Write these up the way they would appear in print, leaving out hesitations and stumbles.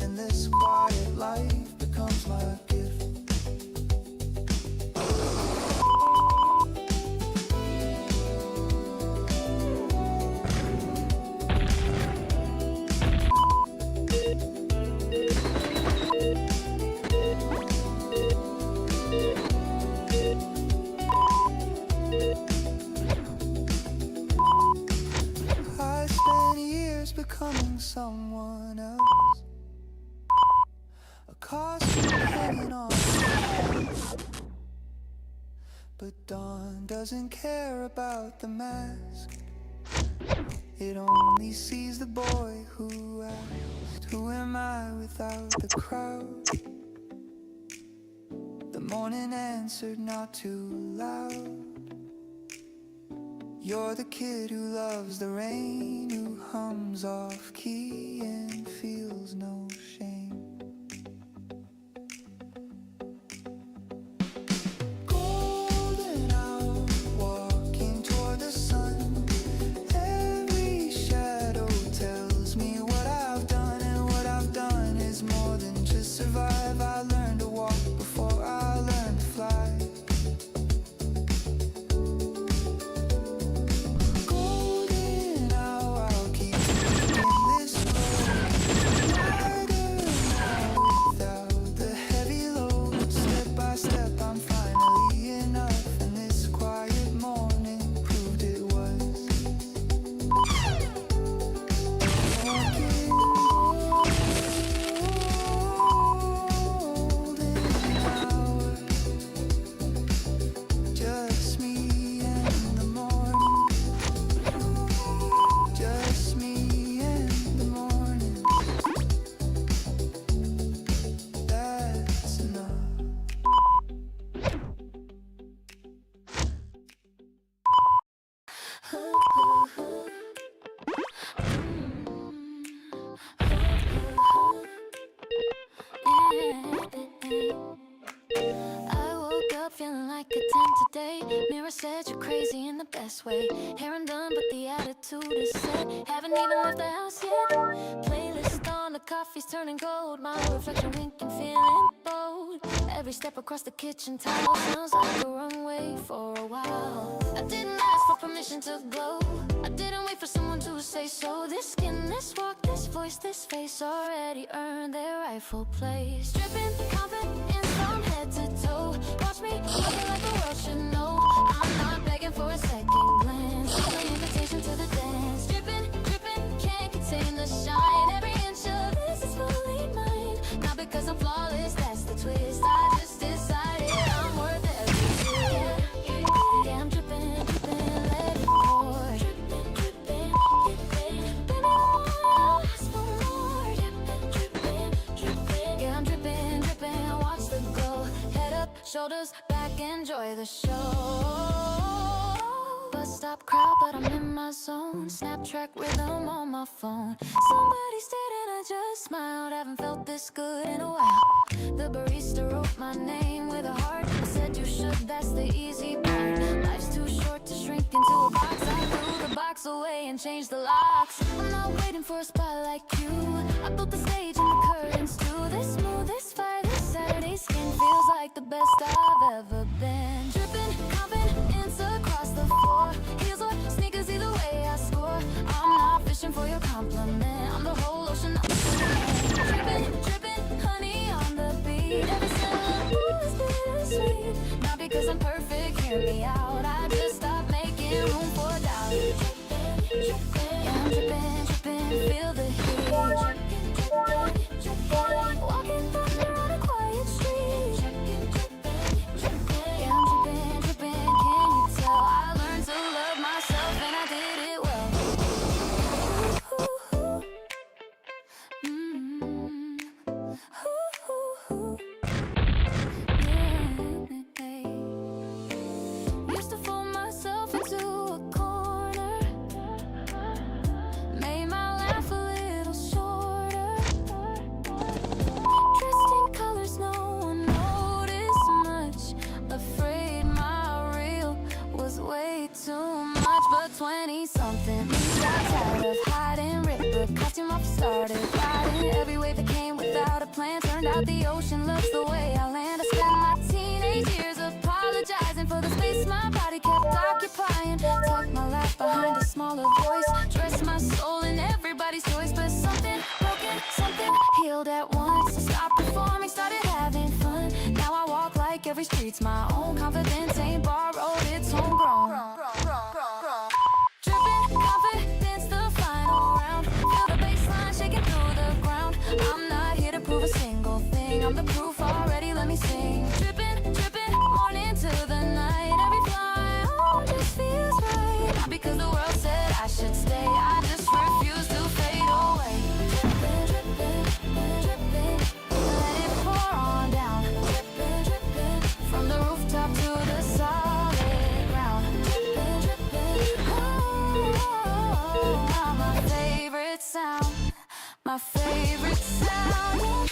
and this quiet life becomes my gift. I spent years becoming someone else, a costume hanging on, but dawn doesn't care about the mask. It only sees the boy who asked, who am I without the crowd? The morning answered not too loud. You're the kid who loves the rain, who hums off key and feels no shame. Golden hour, walking toward the sun. Every shadow tells me what I've done, and what I've done is more than just survive. I learned to walk before I learned to fly. I woke up feeling like a 10 today. Mirror said you're crazy in the best way. Hair undone but the attitude is set. Haven't even left the house yet. Playlist on, the coffee's turning cold. My reflection winking, feeling bold. Every step across the kitchen tile sounds like a runway for a while. I didn't ask for permission to glow. I didn't wait for someone to say so. This skin, this walk, this voice, this face already earned their rightful place. Dripping confidence from head to toe. Watch me looking like the world should know. I'm not begging for a second glance. An invitation to the dance. Dripping, dripping, can't contain the shine. Every inch of this is fully mine. Not because I'm flawless, that's the twist. I just decided I'm worth every tear. Yeah, I'm dripping, dripping, let it pour. Dripping, dripping, dripping, baby, I'll ask for more. Dripping, dripping, dripping, yeah, I'm dripping, dripping, watch the glow. Head up, shoulders back, enjoy the show. Bus stop crowd, but I'm in my zone. Snap track rhythm on my phone. Somebody stared and I just smiled. Haven't felt this good in a while. The barista wrote my name with a heart. I said you should, that's the easy part. Life's too short to shrink into a box. I threw the box away and changed the locks. I'm not waiting for a spot like you. I built the stage and the curtains too. This smooth, this fire, this Saturday skin feels like the best I've ever been. Dripping confidence across the floor. Heels or sneakers, either way I score. I'm not fishing for your compliment. I'm the whole ocean. Dripping, dripping, honey on the beat. Every syllable is bittersweet. Not because I'm perfect, hear me out. I just stopped making room for doubt. Yeah, I'm dripping, dripping, feel the heat. Walking thunder on a quiet street. Yeah, I'm dripping, dripping, can you tell? I learned to love myself and I did it well. Used to fold myself into a corner. Made my laugh a little shorter. Dressed in colors no one noticed much. Afraid my real was way too much. But 20-something got tired of hiding. Ripped the costume off, started riding every wave that came with plan. Turned out the ocean loves the way I land. I spent my teenage years apologizing for the space my body kept occupying. Tuck my life behind a smaller voice, dress my soul in everybody's choice. But something broken, something healed at once. I stopped performing, started having fun. Now I walk like every street's my own. Confidence ain't borrowed, it's homegrown. Dripping confidence, the final round. Feel the baseline shaking through the ground. I'm not here to prove a single thing, I'm the proof already, let me sing. Dripping, dripping, morning to the night. Every fly, oh, just feels right. Not because the world said I should stay, I just refuse to fade away. Dripping, dripping, dripping, let it pour on down. Dripping, dripping, from the rooftop to the solid ground. Dripping, dripping, oh, my favorite sound, my favorite sound.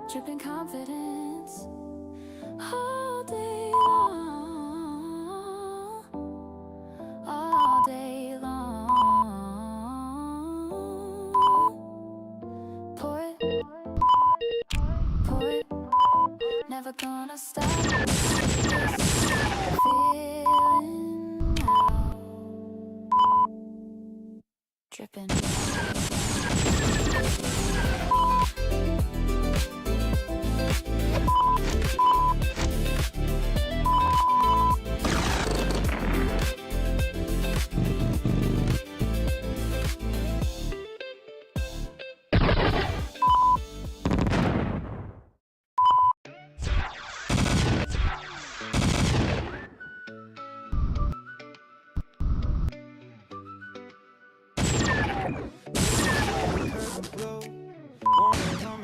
Dripping confidence all day long, all day long. Pour it, never gonna stop this feeling now. Dripping.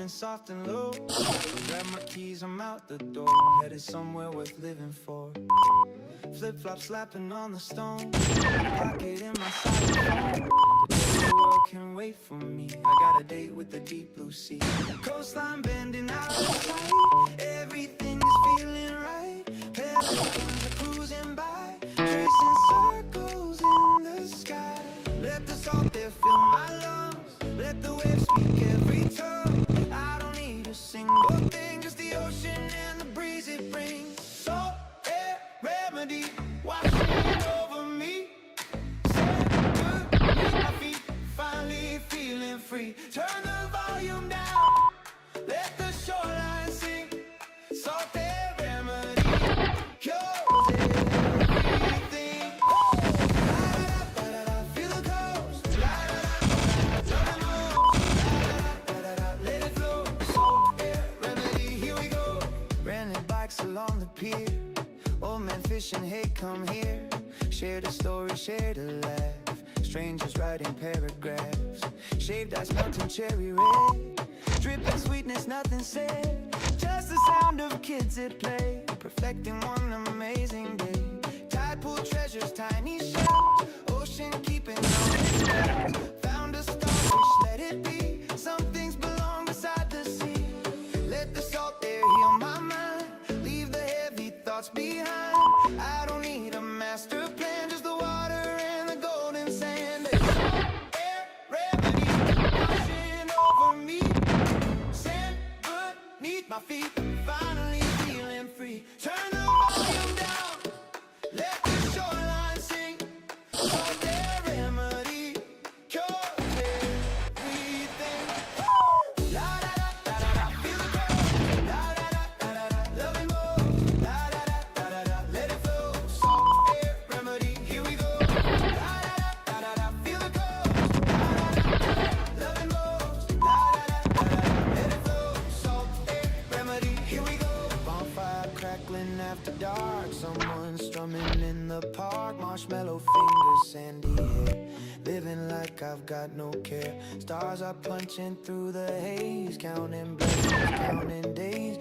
Soft and low, grab my keys, I'm out the door, headed somewhere worth living for. Flip-flop slapping on the stone, pocket in my side. The world can wait for me, I got a date with the deep blue sea. Coastline bending out of sight, everything is feeling right. Pelicans are cruising by, tracing circles in the sky. Let the salt there fill my lungs, let the waves speak every tongue. I don't need a single thing, just the ocean and the breeze it brings. Salt air remedy, washing over me. Sand good, beneath my feet, finally feeling free. Turn the volume down, let the shoreline sing. Salt air remedy, cures everything. La-da-da-da-da-da, feel the coast. La-da-da-da-da-da, let it flow. Salt air remedy, here we go. Rented bikes along the pier, old man fishing, hey come here. Shared a story, shared a laugh, strangers writing paragraphs. Shaved ice melting cherry red, dripping sweetness, nothing said. Just the sound of kids at play, perfecting one amazing day. Tide pool treasures, tiny shells, ocean keeping on its bells. Found a starfish, let it be. Some things belong beside the sea. Let the salt there heal my mind, leave the heavy thoughts behind. I don't need a master plan, just the water and the golden sand. It's salt air remedy, washing over me. Sand beneath my feet, finally feeling free. Turn the volume down, let the shoreline sing. Salt air remedy, cures everything. La-da-da-da-da-da, feel the ground. La-da-da-da-da-da, love it more. La-da-da-da-da-da, let it flow. Salt air remedy, here we go. La-da-da-da-da-da, feel the coast. La-da-da-da-da, love it more. La-da-da-da-da, let it flow. Salt air remedy, here we go. Bonfire crackling after dark, someone strumming in the park. Marshmallow fingers, sandy hair, living like I've got no care. Stars are punching through the haze, counting blessings, counting days.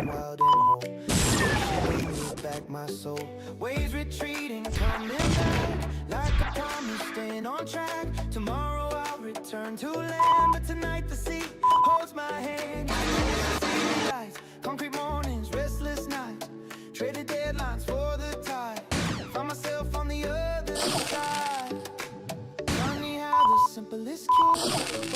Wild and whole, gave me back my soul. Waves retreating, coming back, like a promise, staying on track. Tomorrow I'll return to land, but tonight the sea holds my hand. City lights, concrete mornings, restless nights, traded deadlines for the tide. Found myself on the other side. this cure.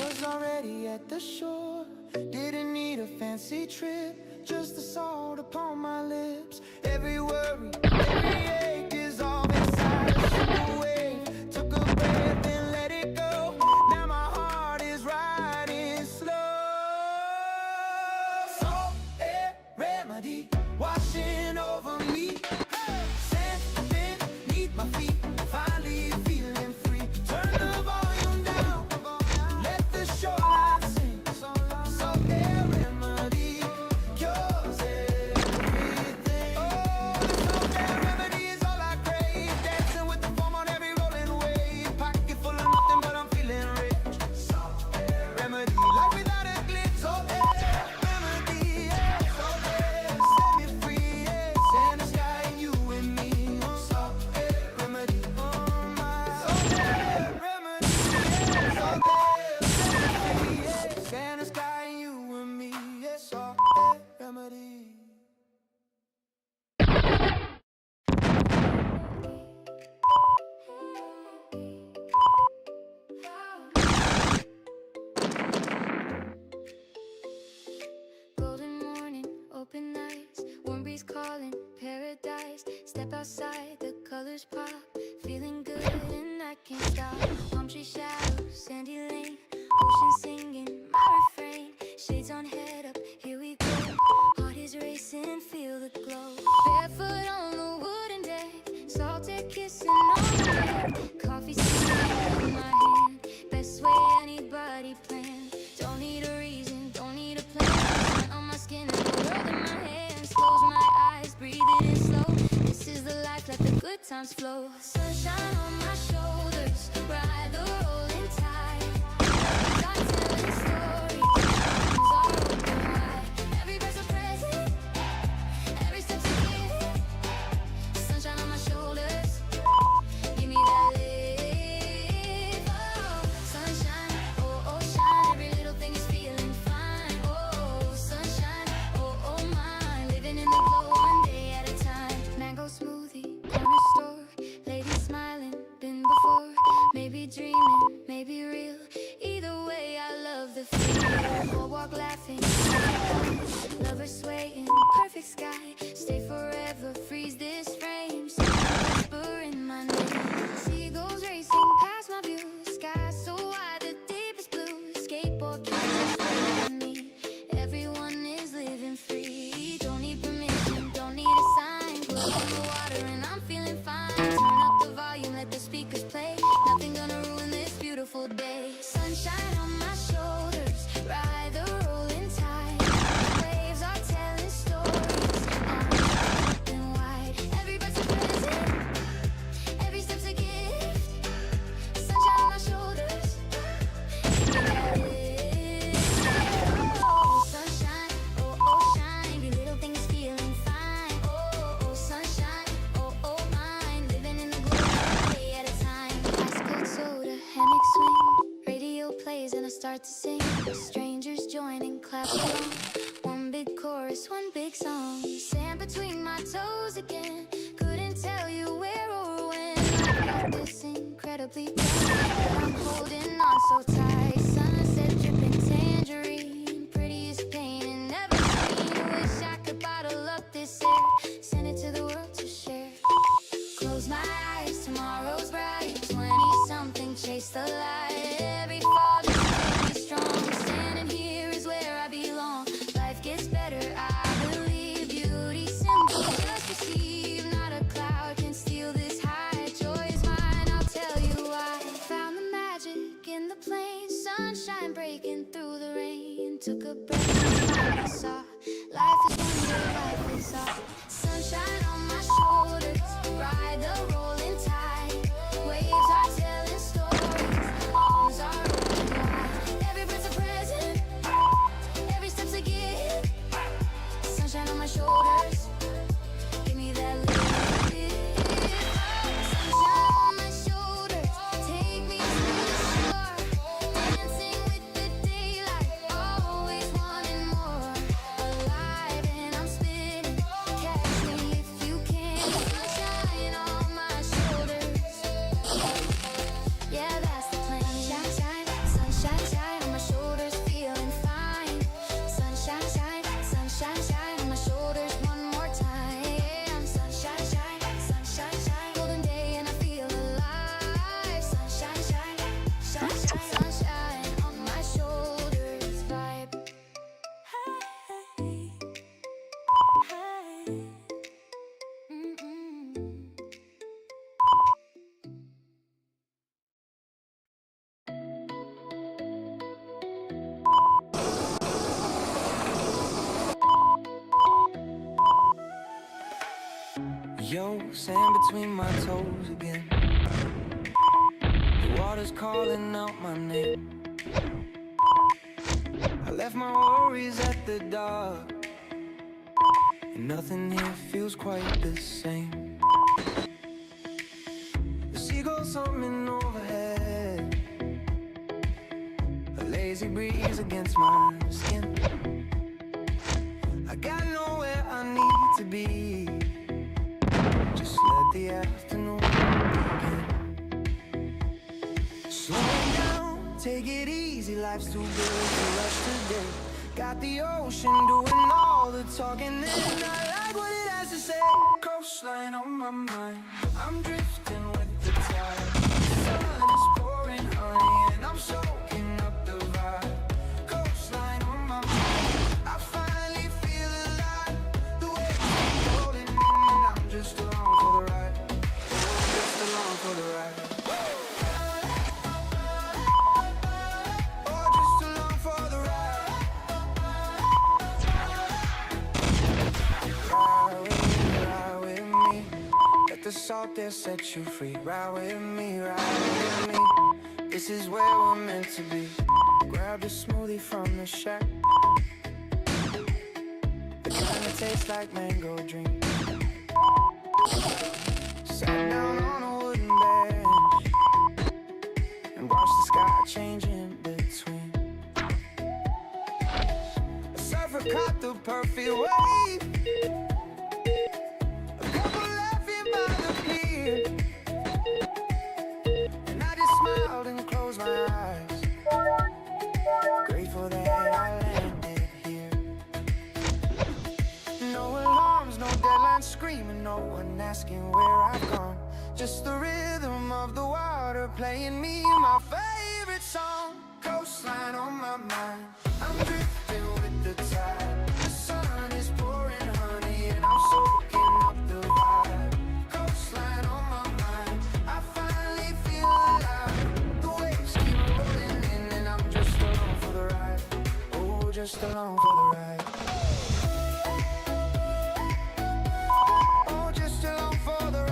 Was already at the shore. Didn't need a fancy trip, just the salt upon my lips. Every worry, every ache dissolved inside a simple wave. Took a breath and let it go. Now my heart is riding slow. Salt air remedy washing over me. Sand beneath my feet, finally feeling free. Turn the volume down, let the shoreline sing. Salt air remedy cures everything. Oh, the salt air remedy is all I crave. Dancing with the foam on every rolling wave. Pocket full of nothing, but I'm feeling rich. Salt air remedy, life without a glitch. Salt air remedy, yeah. Salt air set me free, yeah. Sand the sky and you and me. Salt air remedy, oh my. Salt air remedy, yeah. Salt air set me free, yeah. Sand the sky and you and me, yeah. Salt air remedy. Golden morning, open eyes, warm breeze calling, paradise. Step outside, the colors pop, feeling good and I can't stop. Palm tree shadows, sandy lane, ocean singing my refrain. Shades on head up, here we go. Heart is racing, feel the glow. Barefoot on the wooden deck, salted kissing on the neck. Coffee sipping in my hand, best way anybody planned. Don't need a reason, don't need a plan. Sun on my skin and the world in my hands. Close my eyes, breathe it in slow. This is the life, let the good times flow. Sunshine on my shoulders, ride the rolling tide. I'm telling stories, arms are open wide. Every breath's a present, every step's a gift. Sunshine on my shoulders, give me that lift. Oh, sunshine, oh, oh, shine. Every little thing is feeling fine. Oh, sunshine, oh, oh, mine. Living in the glow one day at a time. Mango smoothie, corner store. Lady smiling, been before. Maybe dreaming, maybe real. Either way, I love the feel. Boardwalk laughing, lovers swaying, perfect sky. Stay forever, freeze this frame. Whisper in my name. Seagulls racing past my view. Sky so wide, the deepest blue. Skateboard kids on me. Everyone is living free. Don't need permission, don't need a sign. Blow on the water and I'm feeling fine. Turn up the volume, let the speakers play. Nothing gonna ruin this beautiful day. Sunshine on my shoulders, ride the rolling tide. Waves are telling stories, arms are open wide. Every breath's a present, every step's a gift. Sunshine on my shoulders, give me that lift. Oh, sunshine, oh, oh, shine. Every little thing is feeling fine. Oh, oh, sunshine, oh, oh, mine. Living in the glow, one day at a time. Ice cold soda, hammock swing. Radio plays and I start to sing. Strangers join and clap along. One big chorus, one big song. Sand between my toes again. Couldn't tell you where or when. I got this incredibly bad, but I'm holding on so tight. Sunset dripping tangerine, prettiest pain and never seen. Wish I could bottle up this air, send it to the world to share. Close my eyes, tomorrow's bright. 20-something, chase the light. Every fall just make me strong. Standing here is where I belong. Life gets better, I believe. Beauty simple, just receive. Not a cloud can steal this high. Joy is mine, I'll tell you why. Found the magic in the plain. Sunshine breaking through the rain. Took a breath and finally saw life is wonder, life is all. Sunshine on my shoulders, ride the rolling tide. Waves are telling stories, arms are open wide. Every breath's a present, every step's a gift. Sunshine on my shoulders, give me that lift. Sunshine on my shoulders, take me to the shore. Dancing with the daylight, always wanting more. Alive and I'm spinning, sand between my toes again. The water's calling out my name. I left my worries at the dock, and nothing here feels quite the same. The seagulls humming overhead, a lazy breeze against my skin. I got nowhere I need to be, just let the afternoon begin. Slow down, take it easy, life's too good to rush today. Got the ocean doing all the talking, and I like what it has to say. Coastline on my mind, I'm drifting with the tide. The sun is pouring honey, and I'm soaking up the vibe. Coastline on my mind, I finally feel alive. The waves keep rolling in, and I'm just along for the ride. Oh, just along for the ride. Oh, just along for the ride. Ride with me. Let the salt there set you free. Ride with me, ride with me. This is where we're meant to be. Grab a smoothie from the shack, the kind that tastes like mango dream. Sat down on a wooden bench and watched the sky change in between. A surfer caught the perfect wave, a couple laughing by the pier, and I just smiled and closed my eyes, grateful that I landed here. No alarms, no deadlines screaming, no one asking where I've gone. Just the rhythm of the water playing me my favorite song. Coastline on my mind, I'm drifting with the tide. The sun is pouring honey, and I'm soaking up the vibe. Coastline on my mind, I finally feel alive. The waves keep rolling in, and I'm just along for the ride. Oh, just along for the ride. Oh, just along for the ride.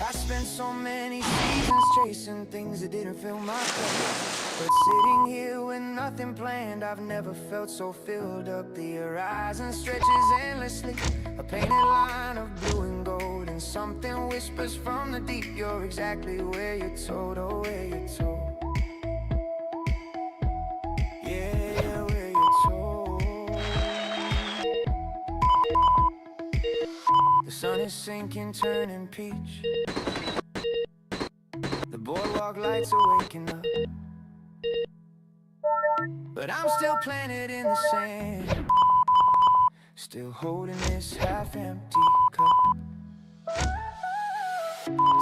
I spent so many seasons chasing things that didn't fill my cup, but sitting here with nothing planned, I've never felt so filled up. The horizon stretches endlessly, a painted line of blue and gold, and something whispers from the deep, you're exactly where you're told, oh, where you're told. Yeah, where you're told. The sun is sinking, turning peach. The boardwalk lights are waking up, but I'm still planted in the sand, still holding this half-empty cup.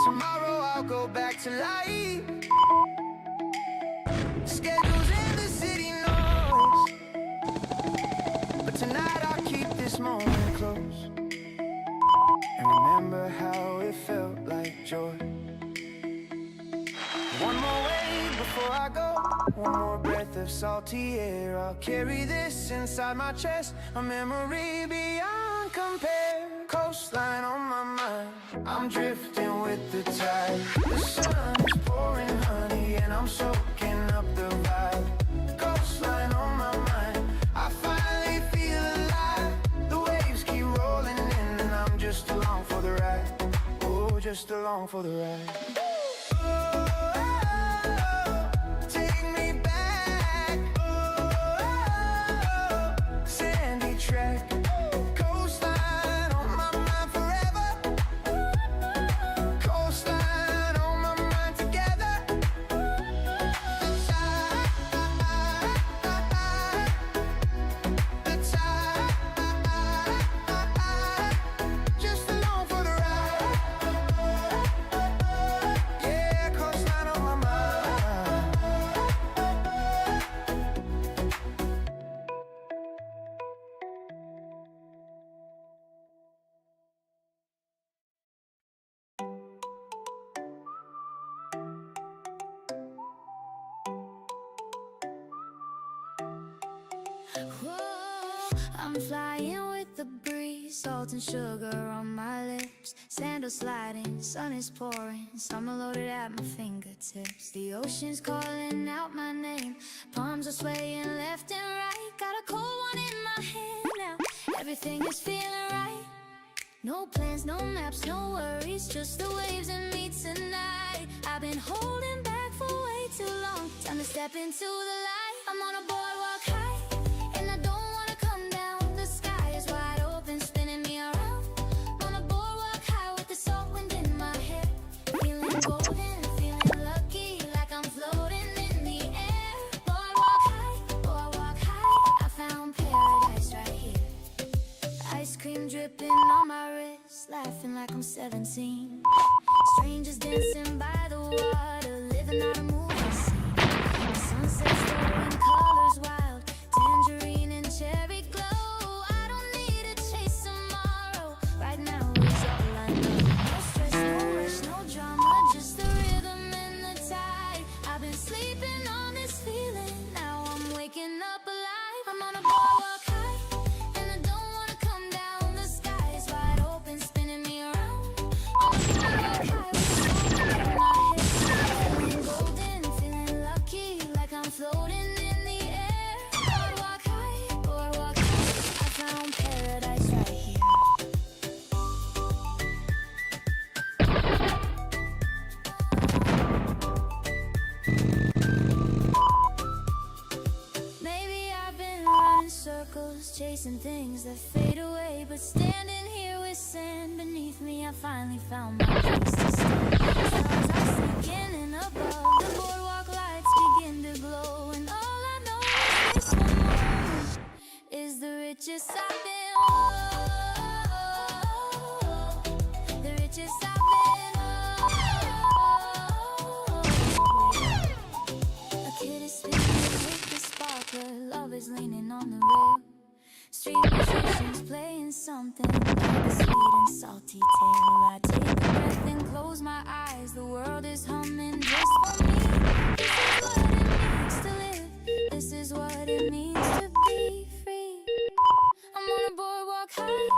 Tomorrow I'll go back to life, schedules in the city noise, but tonight I'll keep this moment close and remember how it felt like joy. One more wave before I go, one more breath of salty air. I'll carry this inside my chest, a memory beyond compare. Coastline on my mind, I'm drifting with the tide. The sun is pouring honey, and I'm soaking up the vibe. Coastline on my mind, I finally feel alive. The waves keep rolling in, and I'm just along for the ride. Oh, just along for the ride. Take me back, sandy track, coastline on my mind forever, coastline on my mind together. The tide, just along for the ride. Yeah, coastline on my mind. Whoa. I'm flying with the breeze, salt and sugar on my lips. Sandals sliding, sun is pouring, summer loaded at my fingertips. The ocean's calling out my name, palms are swaying left and right. Got a cold one in my hand now, everything is feeling right. No plans, no maps, no worries, just the waves and me tonight. I've been holding back for way too long, time to step into the light. I'm on a boardwalk high, and I don't wanna come down. The sky is wide open, spinning me around. On a boardwalk high with the salt wind in my hair, feeling golden, feeling lucky, like I'm floating in the air. Boardwalk high, I found paradise right here. Ice cream dripping on my wrist, laughing like I'm 17. Strangers dancing by the water, living out a movie scene. The sunset's throwing colors wild, tangerine and cherry glow. I don't need to chase tomorrow, right now is all I know. No stress, no rush, no drama, just the rhythm and the tide. I've been sleeping on this feeling, now I'm waking up alive. I'm on a boardwalk high, and I don't wanna come down. The sky is wide open, spinning me around. On a boardwalk high with the sun in my head, feeling golden, feeling lucky, like I'm floating in the air. Boardwalk high, I found paradise right here. Maybe I've been running circles, chasing things that fade away, but standing here with sand beneath me, I finally found my place to stand. Stars are sinking in above, the boardwalk lights begin to glow, and all I know is this one moment is the richest I've been. The richest I've been. A kid is spinning with the sparkler, love is leaning on the rail. Street musicians playing something like a sweet and salty tale. I take a breath and close my eyes, the world is humming just for me. This is what it means to live, this is what it means to be free. I'm on a boardwalk high,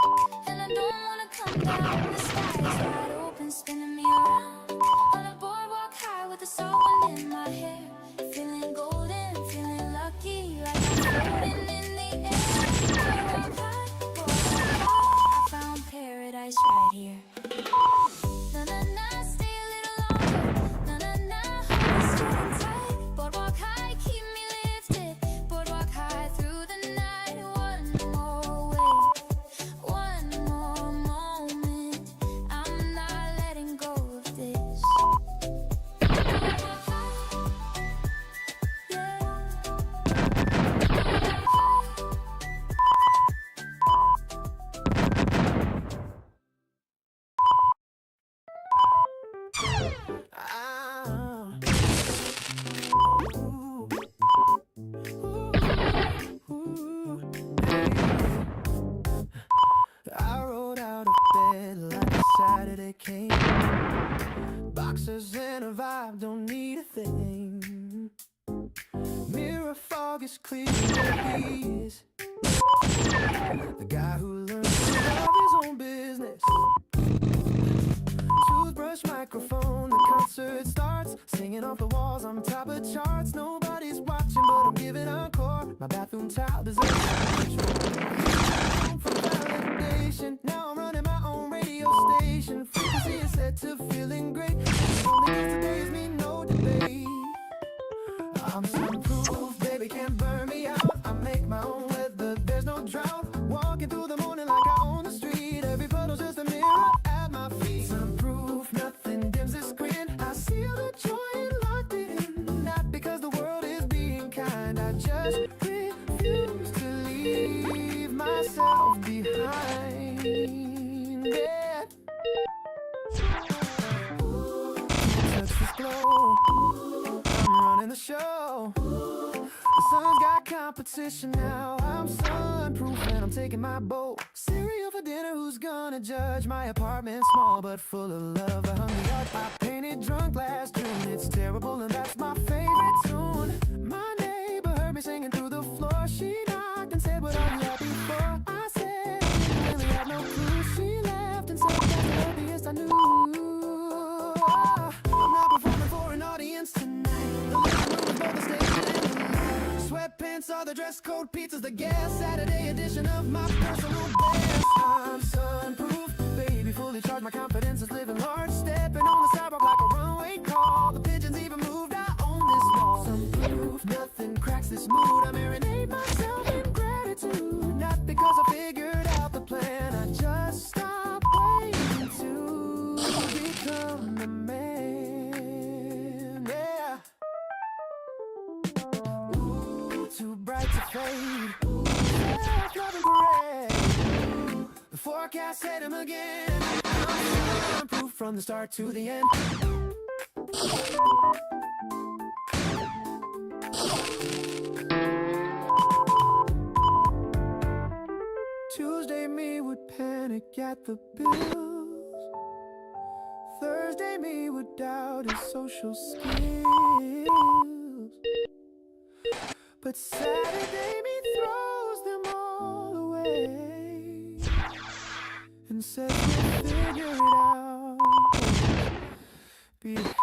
and I don't wanna come down. The sky is wide open, spinning me around. On a boardwalk high with the salt wind in my hair, feeling golden, feeling lucky, like I'm floating in the air. Boardwalk high, I found paradise right here. Na na na, stay a little longer. Na na na, hold me straight and tight. Boardwalk high, keep me lifted. Boardwalk high through the night. One more wave, one more moment. I'm not letting go of this. Boardwalk high, yeah. I rolled out of bed like a Saturday came. Boxers and a vibe, don't need a thing. Mirror fog is clear where he is. The guy who learned to love his own business. Toothbrush, microphone, the concert starts. Singing off the walls, I'm top of charts. Nobody's watching, but I'm giving encore. My bathroom towel deserves for validation. Now I'm running my own radio station. Frequency is set to feeling great. Only these days mean no debate. I'm sunproof, baby, can't burn me out. I make my own weather, there's no drought. Walking through the morning like I own the street. Every photo's just a mirror at my feet. Sunproof, nothing dims the screen. I seal the joy and locked it in. Not because the world is being kind, I just refuse to leave myself behind. Yeah. Touch this glow, I'm running the show. The sun's got competition now. I'm sunproof and I'm taking my boat. Cereal for dinner, who's gonna judge? My apartment's small but full of love. I hung the art I painted drunk last June. It's terrible and that's my favorite tune. My neighbor heard me singing through the floor. She knocked and said, what are you happy for? events are the dress code, pizza's the gas. Saturday edition of my personal best. I'm sunproof, baby, fully charged. My confidence is living large, stepping on the sidewalk like a runway call. The pigeons even moved. I own this mall. Sunproof, nothing cracks this mood. I marinate myself in gratitude, not because I figured out the plan. I just stopped waiting to become the man. Yeah. Ooh, too bright to fade. Ooh, self-loving parade. Ooh, the forecast said him again. I'm proof from the start to the end. Tuesday me would panic at the bills. Thursday me would doubt his social skills. But Saturday me throws them all away and says we'll figure it out. Behave.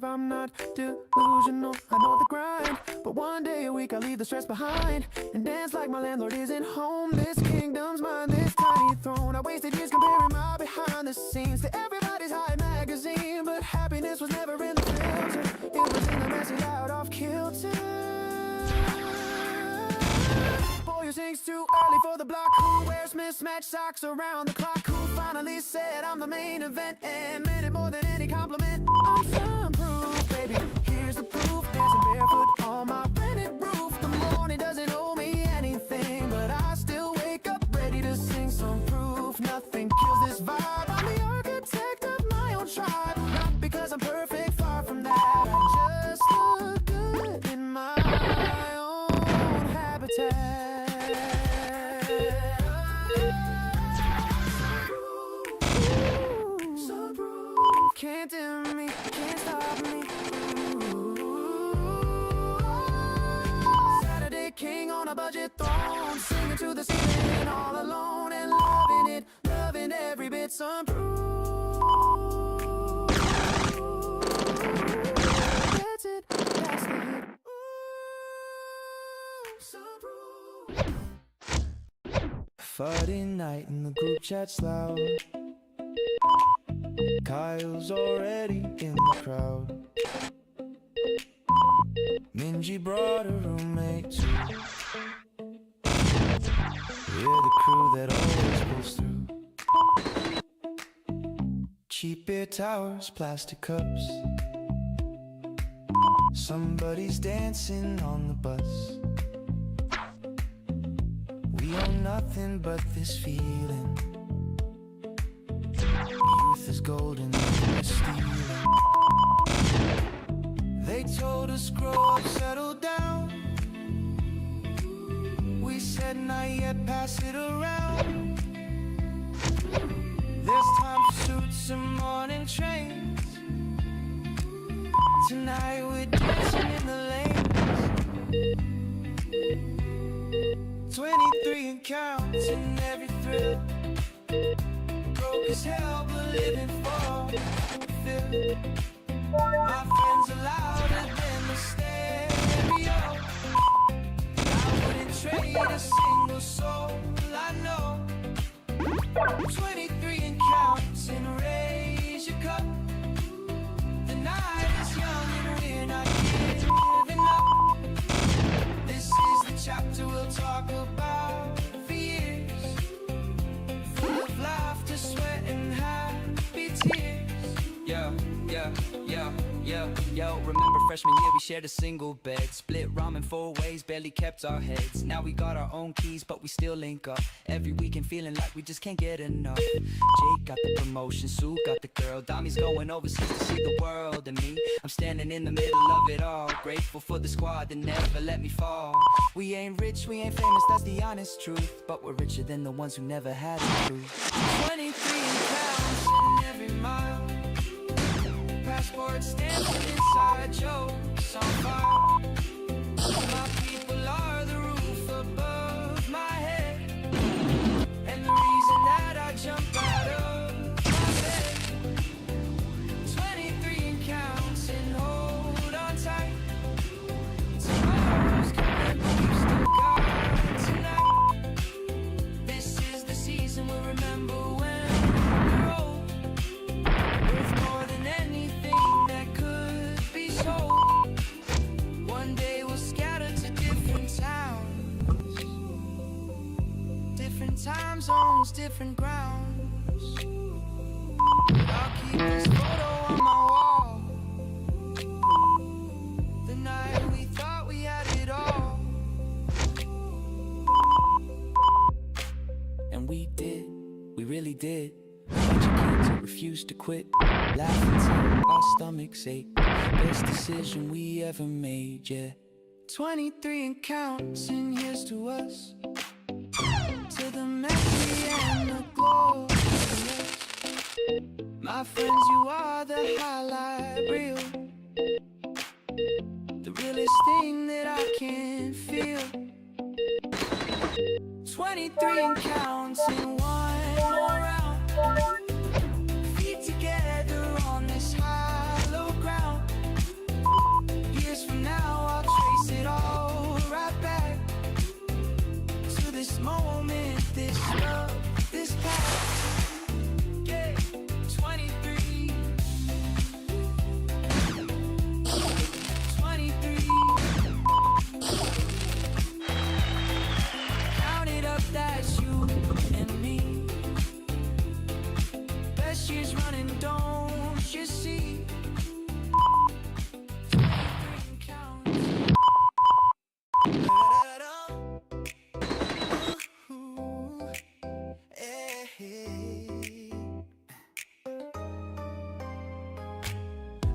I'm not delusional, I know the grind, but one day a week I leave the stress behind and dance like my landlord isn't home. This kingdom's mine, this tiny throne. I wasted years comparing my behind the scenes to everybody's high magazine, but happiness was never in the filter. It was in the messy, loud, off kilter. Boy, you sings too early for the block. Who wears mismatched socks around the clock? Who finally said I'm the main event and meant it more than any compliment? I'm sunproof, baby. Here's the proof. Dancing barefoot on my rented roof. The morning doesn't owe me anything, but I still wake up ready to sing some proof. Nothing kills this vibe. I'm the architect of my own tribe. Not because I'm perfect, far from that. I just look good in my own habitat. Can't dim me, can't stop me. Saturday king on a budget throne, singing to the ceiling all alone and loving it, loving every bit. Sunproof. That's it, that's the hit. Sunproof. Friday night and the group chat's loud. Kyle's already in the crowd. Minji brought a roommate too. We're the crew that always pulls through. Cheap beer towers, plastic cups. Somebody's dancing on the bus. We own nothing but this feeling. Youth is golden, we're stealing. They told us grow up, settle down. We said not yet, pass it around. There's time for suits and morning trains. Tonight we're dancing in the lanes. 23 and counting every thrill. Broke as hell, but living for the thrill. My friends are louder than the stereo. I wouldn't trade a single soul I know. 23 and counting, raise your cup. The night is young and we're not giving up. This is the chapter we'll talk about for years. Full of laughter, sweat and happy tears. Yo, remember freshman year we shared a single bed. Split ramen 4 ways, barely kept our heads. Now we got our own keys, but we still link up. Every weekend feeling like we just can't get enough. Jake got the promotion, Sue got the girl. Dami's going overseas to see the world. And me, I'm standing in the middle of it all. Grateful for the squad that never let me fall. We ain't rich, we ain't famous, that's the honest truth. But we're richer than the ones who never had the truth. 23 pounds in every mile. Passport stamping inside jokes on fire. My people are the roof above my head, and the reason that I jump out of my bed. 23 and counting. time zones, different grounds. But I'll keep this photo on my wall. The night we thought we had it all. And we did, we really did. A bunch of kids that refused to quit, laughing till our stomachs ache. Best decision we ever made, yeah. 23 and counting, here's to us, to the memory and the glorious. My friends, you are the highlight reel, the realest thing that I can feel. 23 and counting, one more round. Feet together on this hollow ground. Years from now, I'll trace it all right back to this moment, this love, this past. Yeah, 23. 23. Count it up, that's you and me. Best years running, don't you see? 23 counts. Ooh, hey.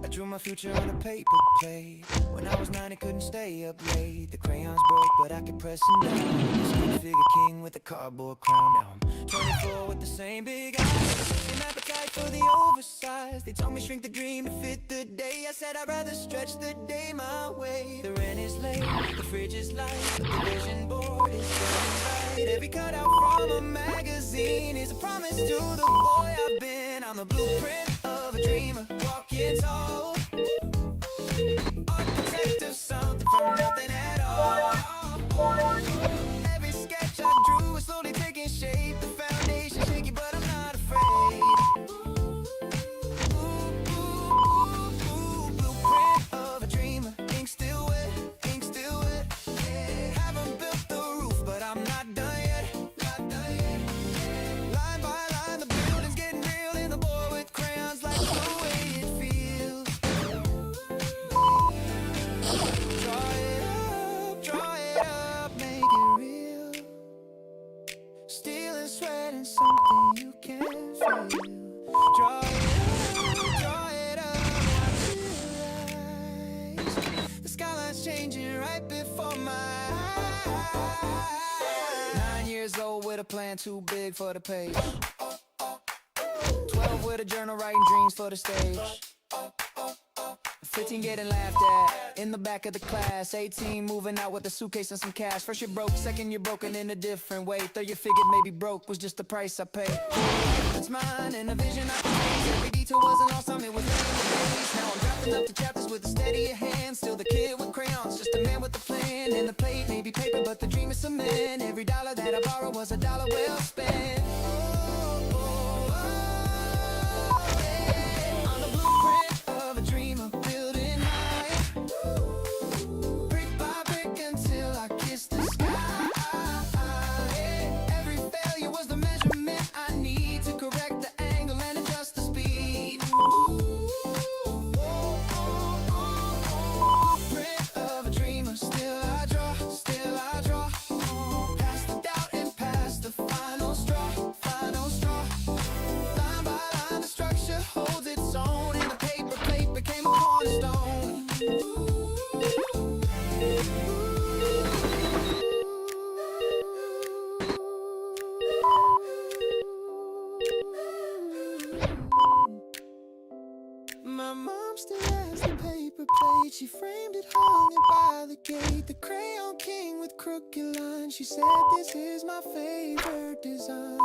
I drew my future on a paper plate. When I was 9, I couldn't stay up late. The crayons broke, but I kept pressing down. Stick figure king with a cardboard crown. Now I'm 24 with the same big eyes, same appetite for the oversized. They told me shrink the dream to fit the day. I said I'd rather stretch the day my way. The rent is late, the fridge is light, but the vision board is burning bright. Every cutout from a magazine is a promise to the boy I've been. I'm the blueprint of a dreamer, walking tall, architect of something from nothing at all. Every sketch I drew is slowly taking shape. The foundation shaky, but I'm not afraid. Blueprint of a dreamer, ink still wet, ink still wet. Yeah, haven't built the roof, but I'm not done yet, not done yet. Line by line, the building's getting real, and the boy with crayons like the way it feels. Draw it up, make it real. Steel and sweat and something you can feel. Draw it up, watch it rise. The skyline's changing right before my eyes. 9 years old with a plan too big for the page. 12 with a journal writing dreams for the stage. 15 getting laughed at in the back of the class. 18 moving out with a suitcase and some cash. First you're broke, second you're broken in a different way. Third you figured maybe broke was just the price I paid. It's mine and a vision I created. Every detail wasn't lost on me, was laying the base. Now I'm drafting up the chapters with a steadier hand. Still the kid with crayons, just a man with a plan. And the plate may be paper, but the dream is cement. Every dollar that I borrowed was a dollar well spent. On the blueprint of a dreamer, building high, brick by brick until I kiss the sky. Every failure was the measurement I need to correct the angle and adjust the speed. Blueprint of a dreamer, still I draw, past the doubt and past the final straw, final straw. Line by line, the structure holds its own, and the paper plate became a cornerstone. My mom still has the paper plate. She framed it, hung it by the gate. The crayon king with crooked lines. She said this is my favorite design.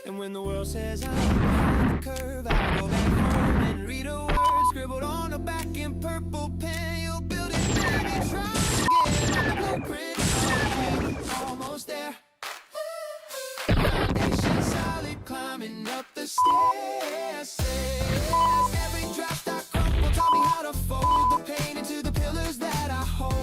And when the world says I'm behind the curve, I go back home and read a word scribbled on the back in purple pen. You'll build it, baby, try again. The blueprint, almost there. Foundation solid, climbing up the stairs. Every draft I crumble taught me how to fold the pain into the pillars that I hold.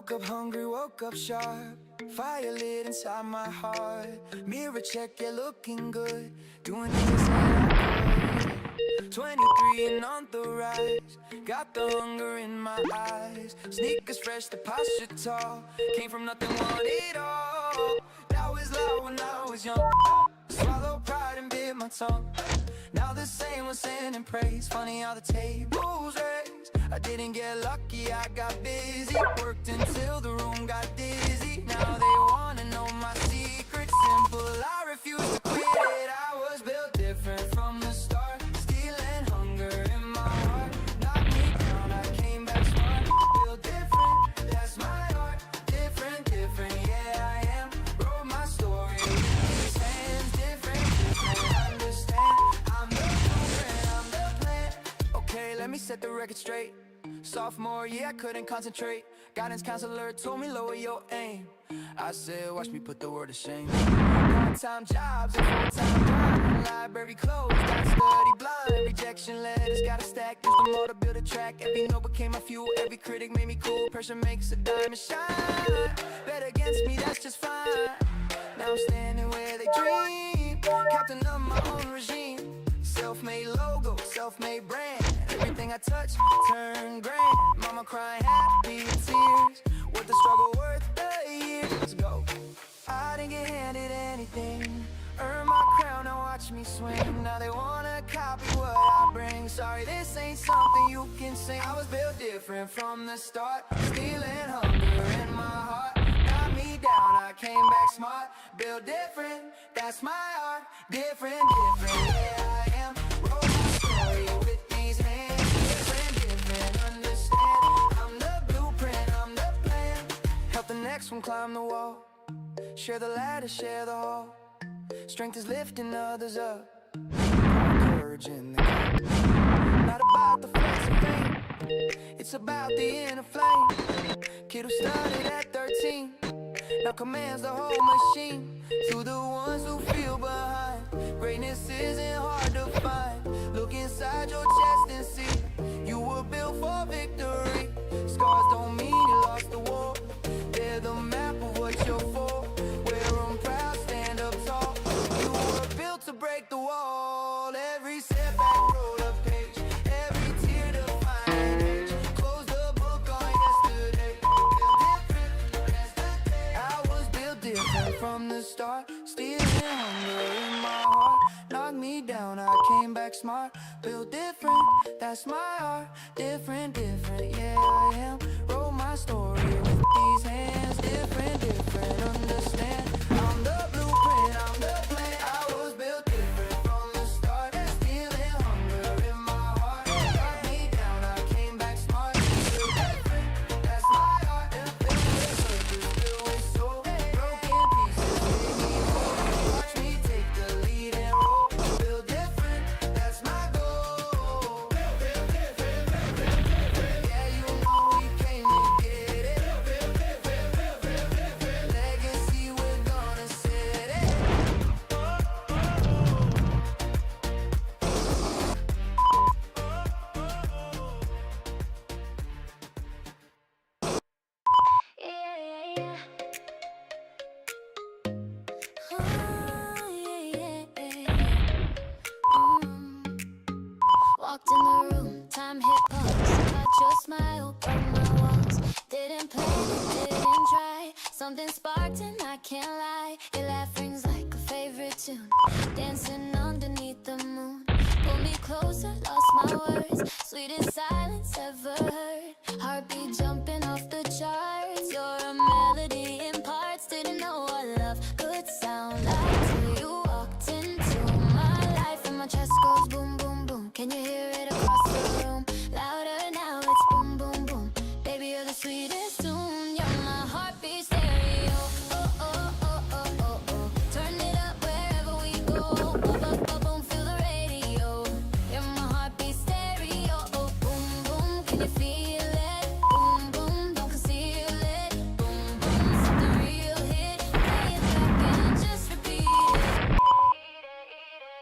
Woke up hungry, woke up sharp. Fire lit inside my heart. Mirror check, yeah, looking good. Doing things I said I could. 23 and on the rise. Got the hunger in my eyes. Sneakers fresh, the posture tall. Came from nothing, want it all. That was loud when I was young. Swallow pride and bit my tongue. Now the same was sending praise. Funny how the tables raised. I didn't get lucky, I got busy. Worked until the room got dizzy. Now they wanna know my secret. Simple, I refuse to quit it. I was built different from the start. Stealing hunger in my heart. Knocked me down, I came back smart. Built different, that's my art. Different, different, yeah I am. Wrote my story with these hands. Different, different, understand. I'm the blueprint, I'm the plan. Okay, let me set the record straight. Sophomore, yeah, I couldn't concentrate. Guidance counselor told me lower your aim. I said, watch me put the word to shame. Part-time jobs and full-time grind. Library closed, got study blind. Rejection letters, got a stack. Used them all to build a track. Every note became my fuel. Every critic made me cool. Pressure makes a diamond shine. Bet against me, that's just fine. Now I'm standing where they dream. Captain of my own regime. Self-made logo, self-made brand. Everything I touch, turn grand. Mama crying happy tears. Worth the struggle, worth the years. Let's go. I didn't get handed anything. Earn my crown, now watch me swing. Now they wanna copy what I bring. Sorry, this ain't something you can sing. I was built different from the start. Stealing hunger in my heart. Got me down, I came back smart. Built different, that's my art. Different, different, yeah I am. Wrote my story with these hands. Different, different, understand. I'm the blueprint, I'm the plan. Help the next one climb the wall. Share the ladder, share the hall. Strength is lifting others up. Courage in the game. Not about the flex and fame. It's about the inner flame. Kid who started at 13 now commands the whole machine. To the ones who feel behind, greatness isn't hard to find. Look inside your chest and see you were built for victory. Scars don't mean you lost the war. They're the map of what you're for. Wear them proud, stand up tall. You were built to break the wall. Every setback wrote a page. Every tear defined an age. Close the book on yesterday. Built different, that's the day. I was built different from the start. Stealing hunger in my heart. Knocked me down, I came back smart. Built different, that's my art. Different, different, yeah I am. Wrote my story with these hands. Different, different, understand. I'm the blueprint, I'm the plan. I was built different from the start. Stealing hunger in my heart. Knocked me down, I came back smart. Built different, that's my art. Built with purpose, built with soul. Broken pieces made me whole. Watch me take the lead and roll. Built different, that's my goal. Yeah, you know we came to get it. Legacy, we're gonna set it. Yeah, yeah, yeah. Oh, yeah, yeah, yeah. Walked in the room, time hit pause. Caught your smile, broke my walls. Didn't play, didn't try. Something sparked and I can't lie. Your laugh rings like a favorite tune. Dancing underneath the moon. Pull me closer, lost my words. Sweetest silence ever heard. Heartbeat jumping off the charts. You're a melody in parts. Didn't know what love could sound like till you walked into my life and my chest goes boom, boom, boom. Can you hear it across the room? Louder now, it's boom, boom, boom. Baby, you're the sweetest tune. You're my heartbeat stereo. Oh, oh, oh, oh, oh, oh. Turn it up wherever we go. Boom, boom, boom, boom, feel the radio. You're my heartbeat stereo. Oh, boom, boom, can you feel it? Boom, boom, don't conceal it. Boom, boom, something real hit. Play it back and just repeat it.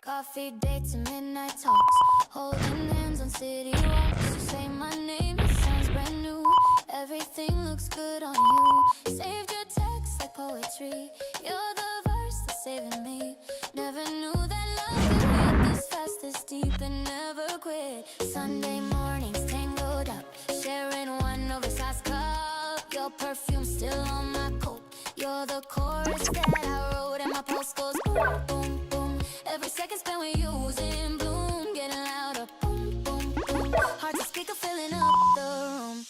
Coffee dates and midnight talks. Holding hands on city walks. You say my name, it sounds brand new. Everything looks good on you. Saved your text like poetry. You're the verse that's saving me. Never knew that love could hit this fast, this deep, and never quit. Sunday mornings tangled up, sharing one oversized cup. Your perfume still on my coat. You're the chorus that I wrote, and my pulse goes boom, boom, boom. Every second spent with you's in bloom, getting louder, boom, boom, boom. Heart to speaker filling up the room.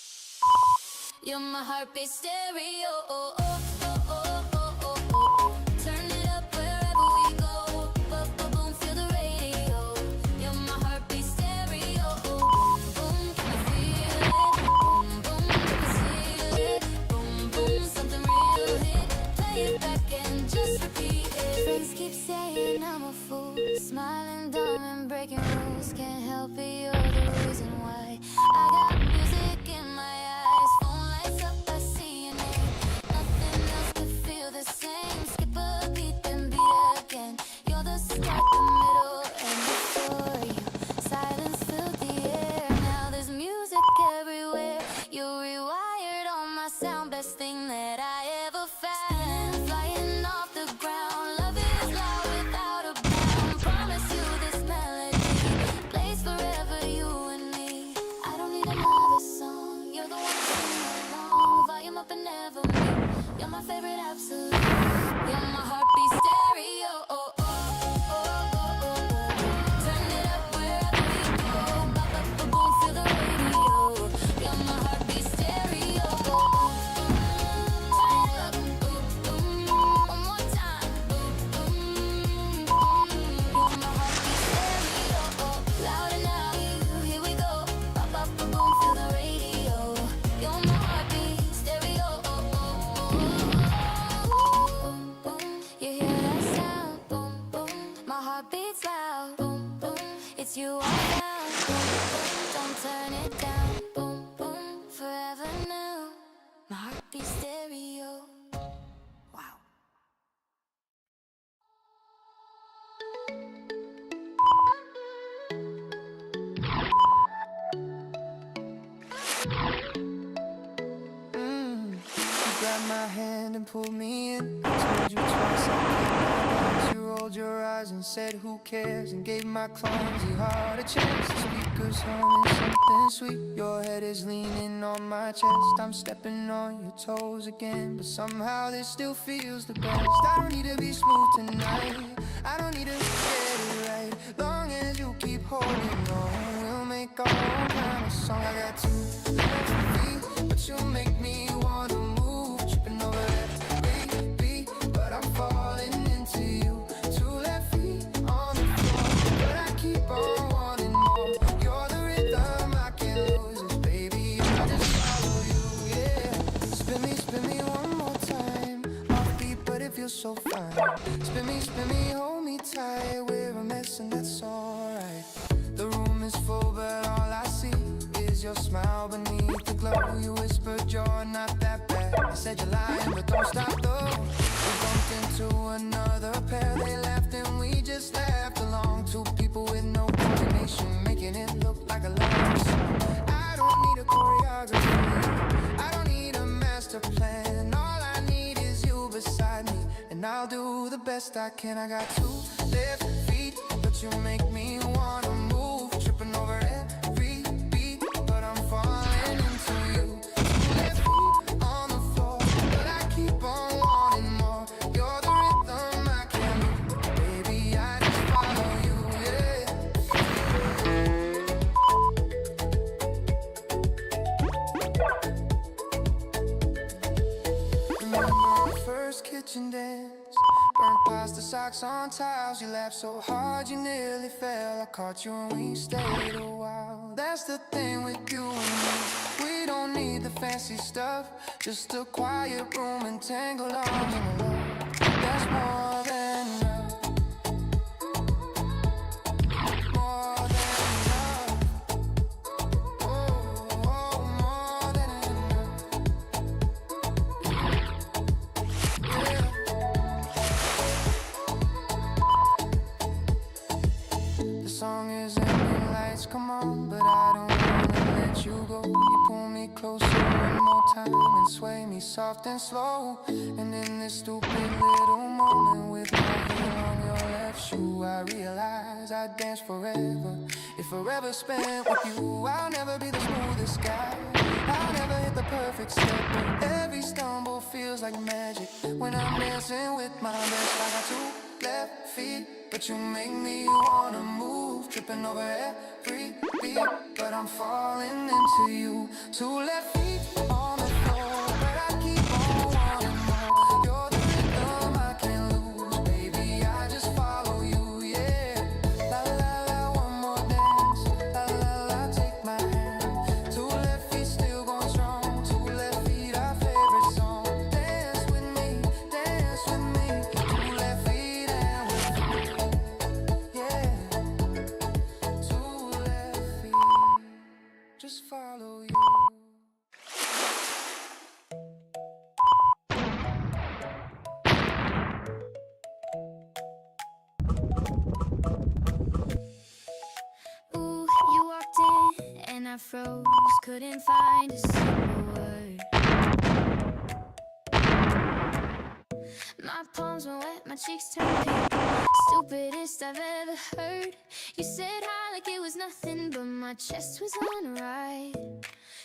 You're my heartbeat stereo. Oh, oh, oh, oh, oh, oh, oh. Turn it up wherever we go. Boom, boom, boom, feel the radio. You're my heartbeat stereo. Boom, boom, can you feel it? Boom, boom, can you feel it? Boom, boom, something real hit. Play it back and just repeat it. Friends keep saying I'm a fool, smiling dumb and breaking rules. Can't help it, you're the reason why. I got music in my eyes, phone lights up, I see your name. Nothing else could feel the same. Skip a beat, then beat again. You're the start, the middle, and before you, silence filled the air. Now there's music everywhere. You rewired on my sound, best thing that I ever found. Flying off the ground, love is loud without a bound. Promise you this melody plays forever, you and me. I don't need another song, you're the one to sing along. Volume up and never me, you're my favorite absolute. You're my heartbeat stereo. Oh, oh, oh, oh, oh, oh. Turn it up wherever we go. Ba, ba, ba, boom, feel the radio. You're my heartbeat stereo. Oh, oh, turn it up, boom, boom. One more time, boom, boom. You're my heartbeat stereo. Oh, louder now, here we go. Ba, ba, ba, boom, feel the radio. You're my heartbeat stereo. Oh, oh, oh. Boom, boom. You hear that sound? Boom, boom. My heart beats loud. Boom, boom. It's you I found. Boom, boom. Don't turn it down. Boom, boom. Forever now. My heart beats stereo. Wow. You grabbed my hand and pulled me in. I told you twice I can't. You rolled your eyes and said who cares, and gave my clumsy heart a chance. The speakers humming something sweet. Your head is leaning on my chest. I'm stepping on your toes again, but somehow this still feels the best. I don't need to be smooth tonight, I don't need to get it right. Long as you keep holding on, we'll make our own kind of song. I got two left feet, but you make me wanna move. Tripping over every beat, but I'm falling into you. Two left feet on the floor, but I keep on wanting more. You're the rhythm, I can't lose this, baby. I just follow you, yeah. Spin me one more time. Offbeat, but it feels so fine. Spin me, hold me tight. We're a mess and that's alright. The room is full, but all I see is your smile beneath the glow. You whispered you're not that bad. I said you're lying, but don't stop though. We bumped into another pair. They laughed and we just laughed along. Two people with no coordination, making it look like a love song. I don't need a choreography, I don't need a master plan. All I need is you beside me, and I'll do the best I can. I got two left feet, but you make me wanna move. Tripping over every beat, but I'm falling into you. Two left feet on the floor, but I keep on wanting more. You're the rhythm I can't move, baby. I just follow you, yeah. Remember our first kitchen dance? Burnt past the socks on tiles. You laughed so hard you nearly fell. I caught you and we stayed a while. That's the thing with you and me, we don't need the fancy stuff. Just a quiet room and tangled arms and a love that's more than enough. More than enough. Oh, oh, more than enough. Yeah. The song is ending, lights come on, but I don't wanna let you go. You pull me closer and more soft and slow. And in this stupid little moment with my heel on your left shoe, I realize I dance forever. If forever spent with you, I'll never be the smoothest guy. I'll never hit the perfect step, but every stumble feels like magic when I'm dancing with my best. I got two left feet, but you make me wanna move, tripping over every beat, but I'm falling into you. Two left feet on the floor, but I keep on wanting more. You're the rhythm I can't lose, baby, I just follow you, yeah. La la la, one more dance, la la la, take my hand. Two left feet still going strong, two left feet our favorite song. Dance with me, two left feet and we're yeah. Two left feet, just follow you. Ooh, you walked in and I froze, couldn't find a single word. My palms were wet, my cheeks turned pink. Stupidest I've ever heard. You said hi like it was nothing, but my chest was on a ride.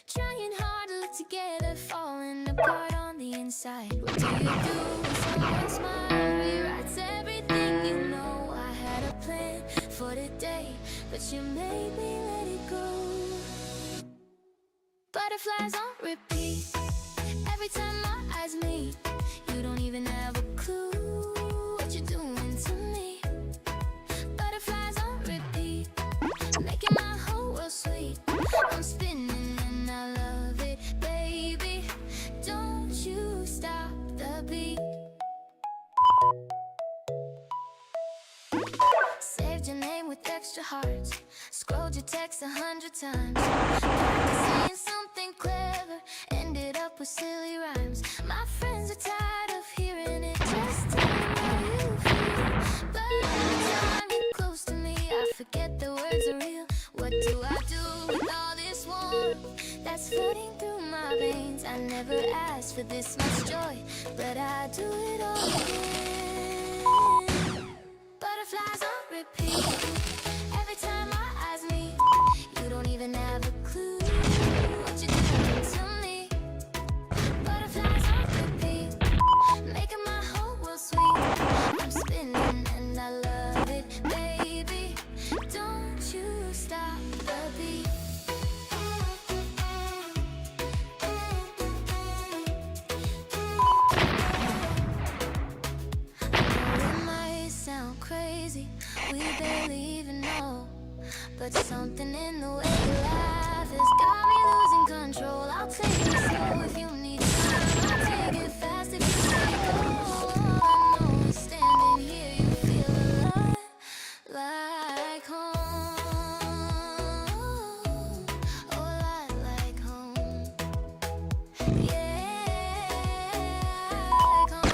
Trying hard to look together, falling apart on the inside. What do you do when someone smile rewrites everything? You know I had a plan for today, but you made me let it go. Butterflies on repeat, every time my eyes meet. You don't even have a clue what you're doing to me. Butterflies on repeat, making my whole world sweet. I'm spinning and I love it, baby. Don't you stop the beat. Saved your name with extra hearts, scrolled your text 100 times. Saying something clever, ended up with silly rhymes. My friends are tired of hearing it, just tell me how you feel. But every time you're close to me, I forget the words are real. What do I do with all this warmth that's flooding through my veins? I never asked for this much joy, but I do it all again. Butterflies on repeat, every time my eyes meet. You don't even have a clue what you're doing to me. Butterflies on repeat, making my whole world sweet. I'm spinning and I love it, baby. Don't you stop the beat. It might sound crazy, we barely even know, but something in the way you laugh has got me losing control. I'll take it slow if you need time, I'll take it fast if you say go. I know standing here you feel alive, like home. Oh, like home. Yeah, like home.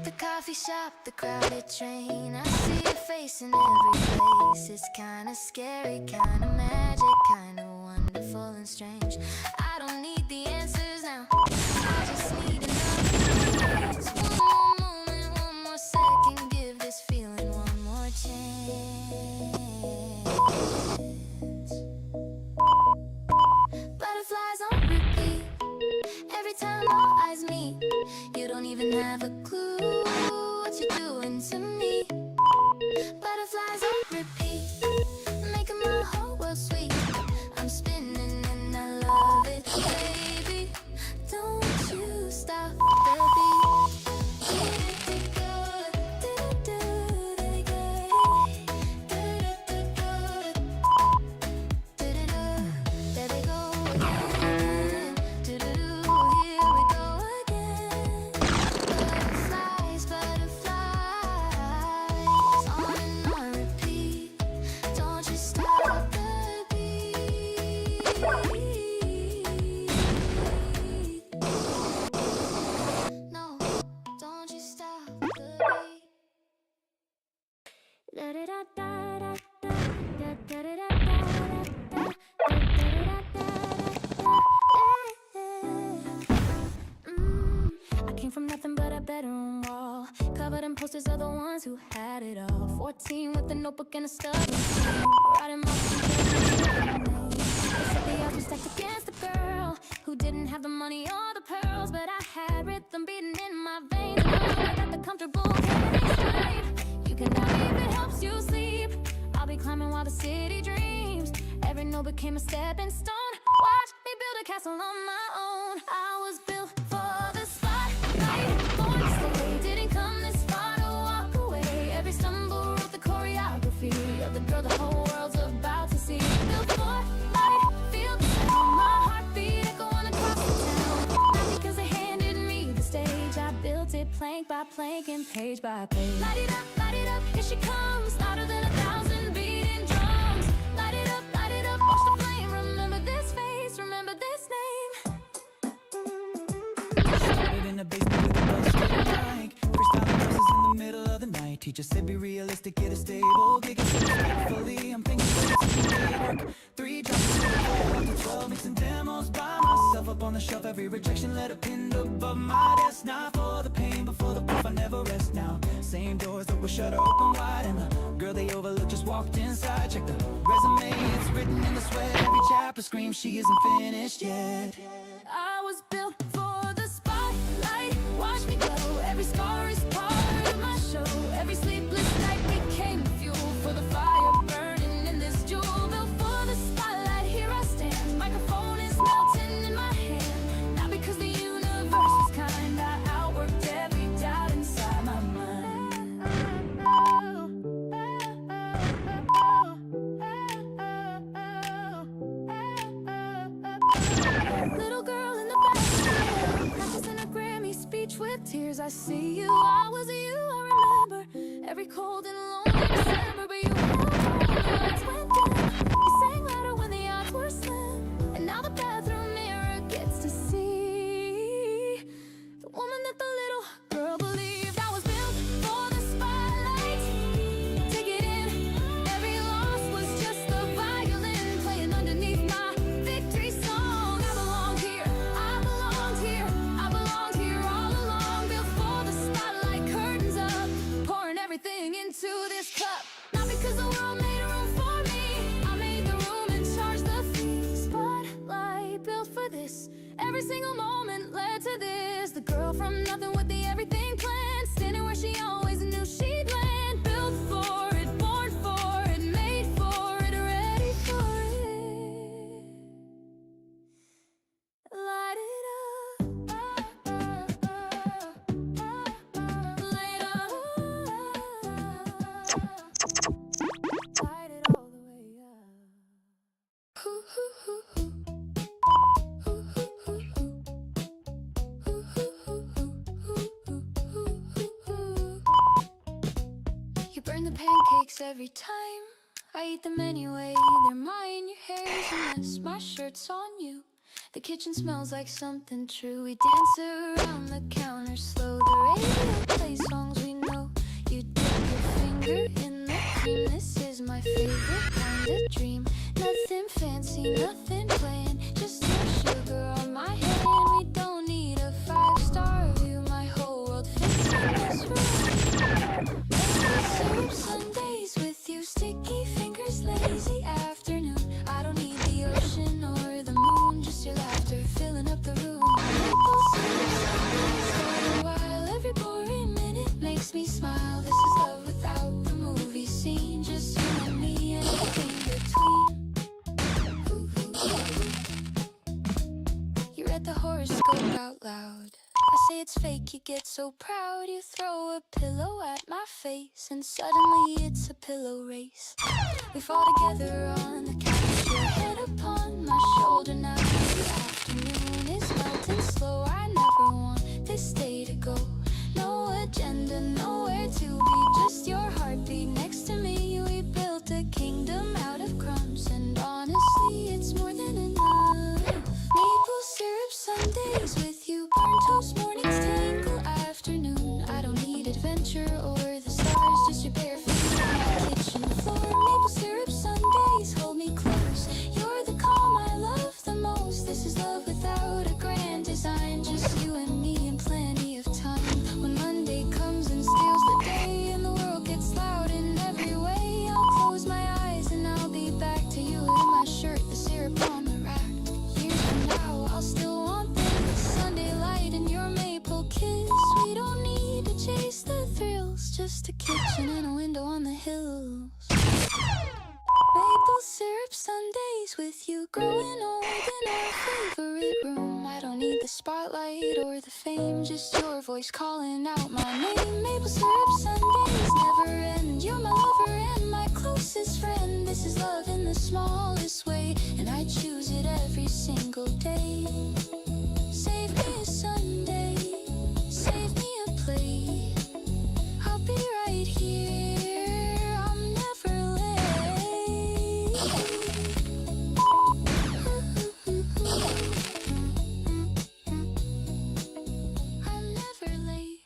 The coffee shop, the crowded train, I see your face in every place. It's kinda scary, kinda magic, kinda wonderful and strange. I don't need the answers now, I just need enough. Just one more moment, one more second, give this feeling one more chance. Butterflies on repeat, every time our eyes meet. You don't even have a clue what you're doing to me. Butterflies on repeat, making my whole world sweet. I'm spinning and I love 14 with a notebook and a study. Writing my they said the odds were stacked against the girl who didn't have the money or the pearls, but I had rhythm beating in my veins. I got the comfortable candy. You can doubt me if it helps you sleep. I'll be climbing while the city dreams. Every note became a stepping stone. Watch me build a castle on my own. I was built for the spotlight. Born to stay, didn't come this far to walk away. Every stumble wrote the choreography of the girl the whole world's about to see. Built for light, feel the sound, my heartbeat echoing across the town. Not because they handed me the stage, I built it plank by plank and page by page. Light it up, here she comes, louder than 1,000 beating drums. Light it up, watch the flame. Remember this face, remember this name. Started in the basement with a bell straight mic. Freestyling verses in the middle of the night. Teacher said be realistic, get a stable gig. I said respectfully, I'm thinking it's work. 3 drops after 12, mixing demos by myself up on the shelf. Every rejection let a pin above my desk. Not for the pain, but for the proof I never rest now. Same doors that were shut are open wide, and the girl they overlooked just walked inside. Check the resume, it's written in the sweat. Every chapter screams she isn't finished yet. I was built for the spotlight. Watch me glow. Every scar is part of my show. Every sleepless night became fuel for the fire burning in this jewel. Built for the spotlight, here I stand. Microphone is melting in my hand. Not because the universe was kind, I outworked every doubt inside my mind. Little girl in the back, practicing a Grammy speech with tears. I see you, I was you, I remember every cold and lonely December. But you held on when the lights went dim. You sang louder when the odds were slim. And now the bathroom mirror gets to see the woman that the little girl believed. I was built for the spotlight. Take it in, every loss was just the violin playing underneath my victory song. I belonged here, I belonged here, I belonged here all along. Built for the spotlight, curtains up, pouring everything into this cup. Not because the world made room for me, I made the room and charged the fee. Spotlight, built for this. Every single moment led to this. The girl from nothing with the everything planned, standing where she always knew she'd land. Built for it, born for it, made for it, ready for it. Light it up, light it up, light it all the way up. Ooh, ooh, ooh, ooh. You burn the pancakes every time. I eat them anyway, they're mine. Your hair's a mess, my shirt's on you. The kitchen smells like something true. We dance around the counter slow. The radio plays songs we know. You dip your finger in the cream. This is my favorite kind of dream. Nothing fancy, nothing bland, just your sugar on my hand. We don't need a 5-star view. My whole world fits in this room. Maple syrup Sundays with you, sticky fingers, lazy afternoon. I don't need the ocean or the moon, just your laughter filling up the room. Maple syrup Sundays for a while. Every boring minute makes me smile. This is love without the movie scene, just you and me and everything between. You read the horoscope out loud. I say it's fake, you get so proud. You throw a pillow at my face, and suddenly it's a pillow race. We fall together on the couch, your head upon my shoulder. Now the afternoon is melting slow. I never want this day to go. No agenda, nowhere to be, just your heartbeat next to me. We built a kingdom out of crumbs, and honestly it's more than enough. Maple syrup Sundays with you, burnt toast mornings, tangle afternoon. I don't need adventure or the stars, just your bare feet on the kitchen floor. Maple syrup Sundays hold me close. days with you, growing old in our favorite room. I don't need the spotlight or the fame, just your voice calling out my name. Maple syrup Sundays never end. You're my lover and my closest friend. This is love in the smallest way, and I choose it every single day. Save me a Sunday, save me a plate. I'll be right here, I'm never late. I'm never late.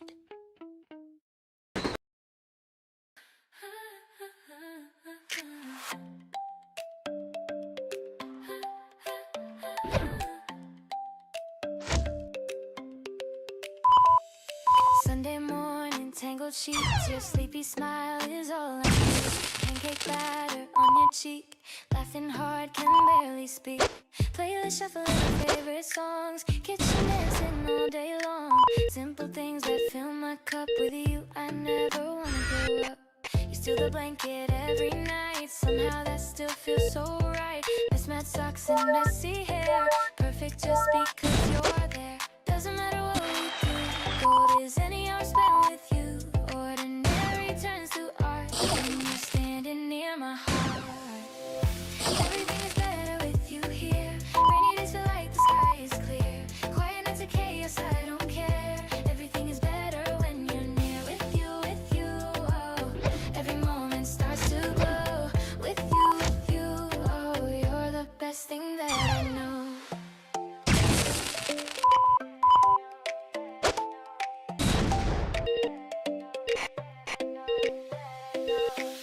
Sunday morning, tangled sheets, your sleepy smile is all I need. Pancake batter on your cheek, laughing hard, can barely speak. Playlist shuffling my favorite songs, kitchen dancing all day long. Simple things that fill my cup, with you I never wanna grow up. You steal the blanket every night, somehow that still feels so right. Mismatched socks and messy hair, perfect just because you're there. Doesn't matter what we do, gold is any hour spent with you. Ordinary turns to art when you're standing near my heart. Everything is better with you here. Rainy days feel like the sky is clear. Quiet nights are chaos, I don't care. Everything is better when you're near. With you, oh. Every moment starts to glow. With you, oh. You're the best thing that I know.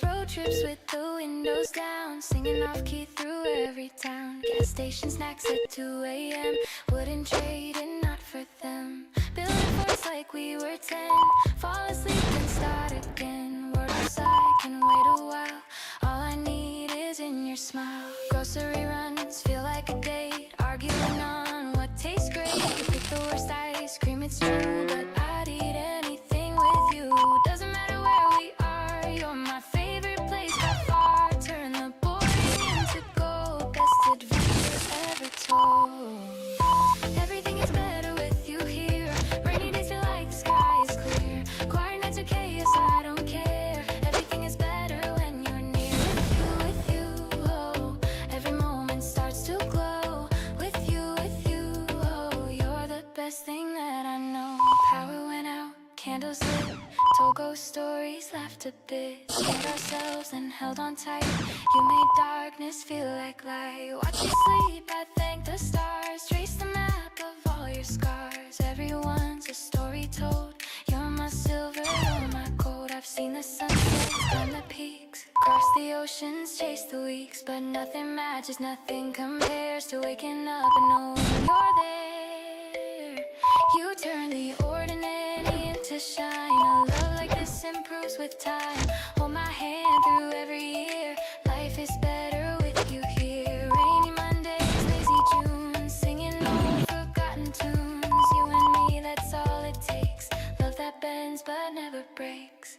Road trips with the windows down, singing off key through every town. Gas station snacks at 2 a.m. Wouldn't trade it, not for them. Building forts like we were 10. Fall asleep and start again. Word outside can wait a while. All I need is in your smile. Grocery runs feel like a date. Arguing on what tastes great. Pick the worst ice cream, it's true, but I'd eat anything with you. Doesn't matter where we are, you're my favorite place by far. Turn the boring into gold, best adventure ever told. Everything is better with you here. Rainy days feel like the sky is clear. Quiet nights are chaos, I don't care. Everything is better when you're near. With you, oh. Every moment starts to glow. With you, oh. You're the best thing that I know. Power went out, candles lit. Told ghost stories, laughed a bit. Scared ourselves and held on tight. You made darkness feel like light. Watch you sleep, I thank the stars. Trace the map of all your scars. Everyone's a story told. You're my silver, you're my gold. I've seen the sunsets, climbed the peaks, crossed the oceans, chased the weeks. But nothing matches, nothing compares to waking up and knowing you're there. You turn the ordinary into shine. A love like this improves with time. Hold my hand through every year. Life is better with you here. Rainy Mondays, lazy June, singing old forgotten tunes. You and me, that's all it takes. Love that bends but never breaks.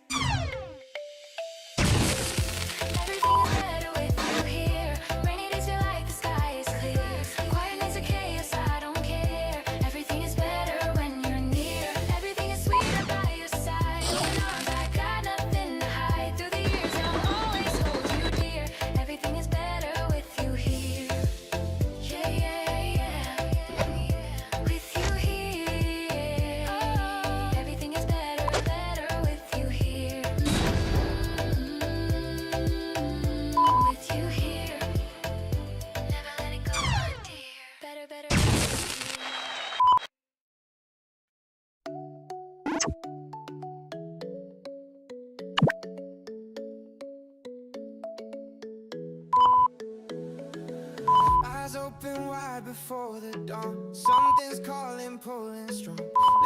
Everything is better with you here. Rainy days feel like the sky is clear. Quiet nights are chaos, I don't care. Everything is better when you're near. Everything is sweeter by your side. Open arms, I got nothing to hide. Through the years, I'll always hold you dear. Everything is better with you here. Yeah, yeah, yeah. With you here. Oh, everything is better, better with you here. With you here. Never let it go, my dear. Better, better with you here. Eyes open wide before the dawn. Something's calling, pulling strong.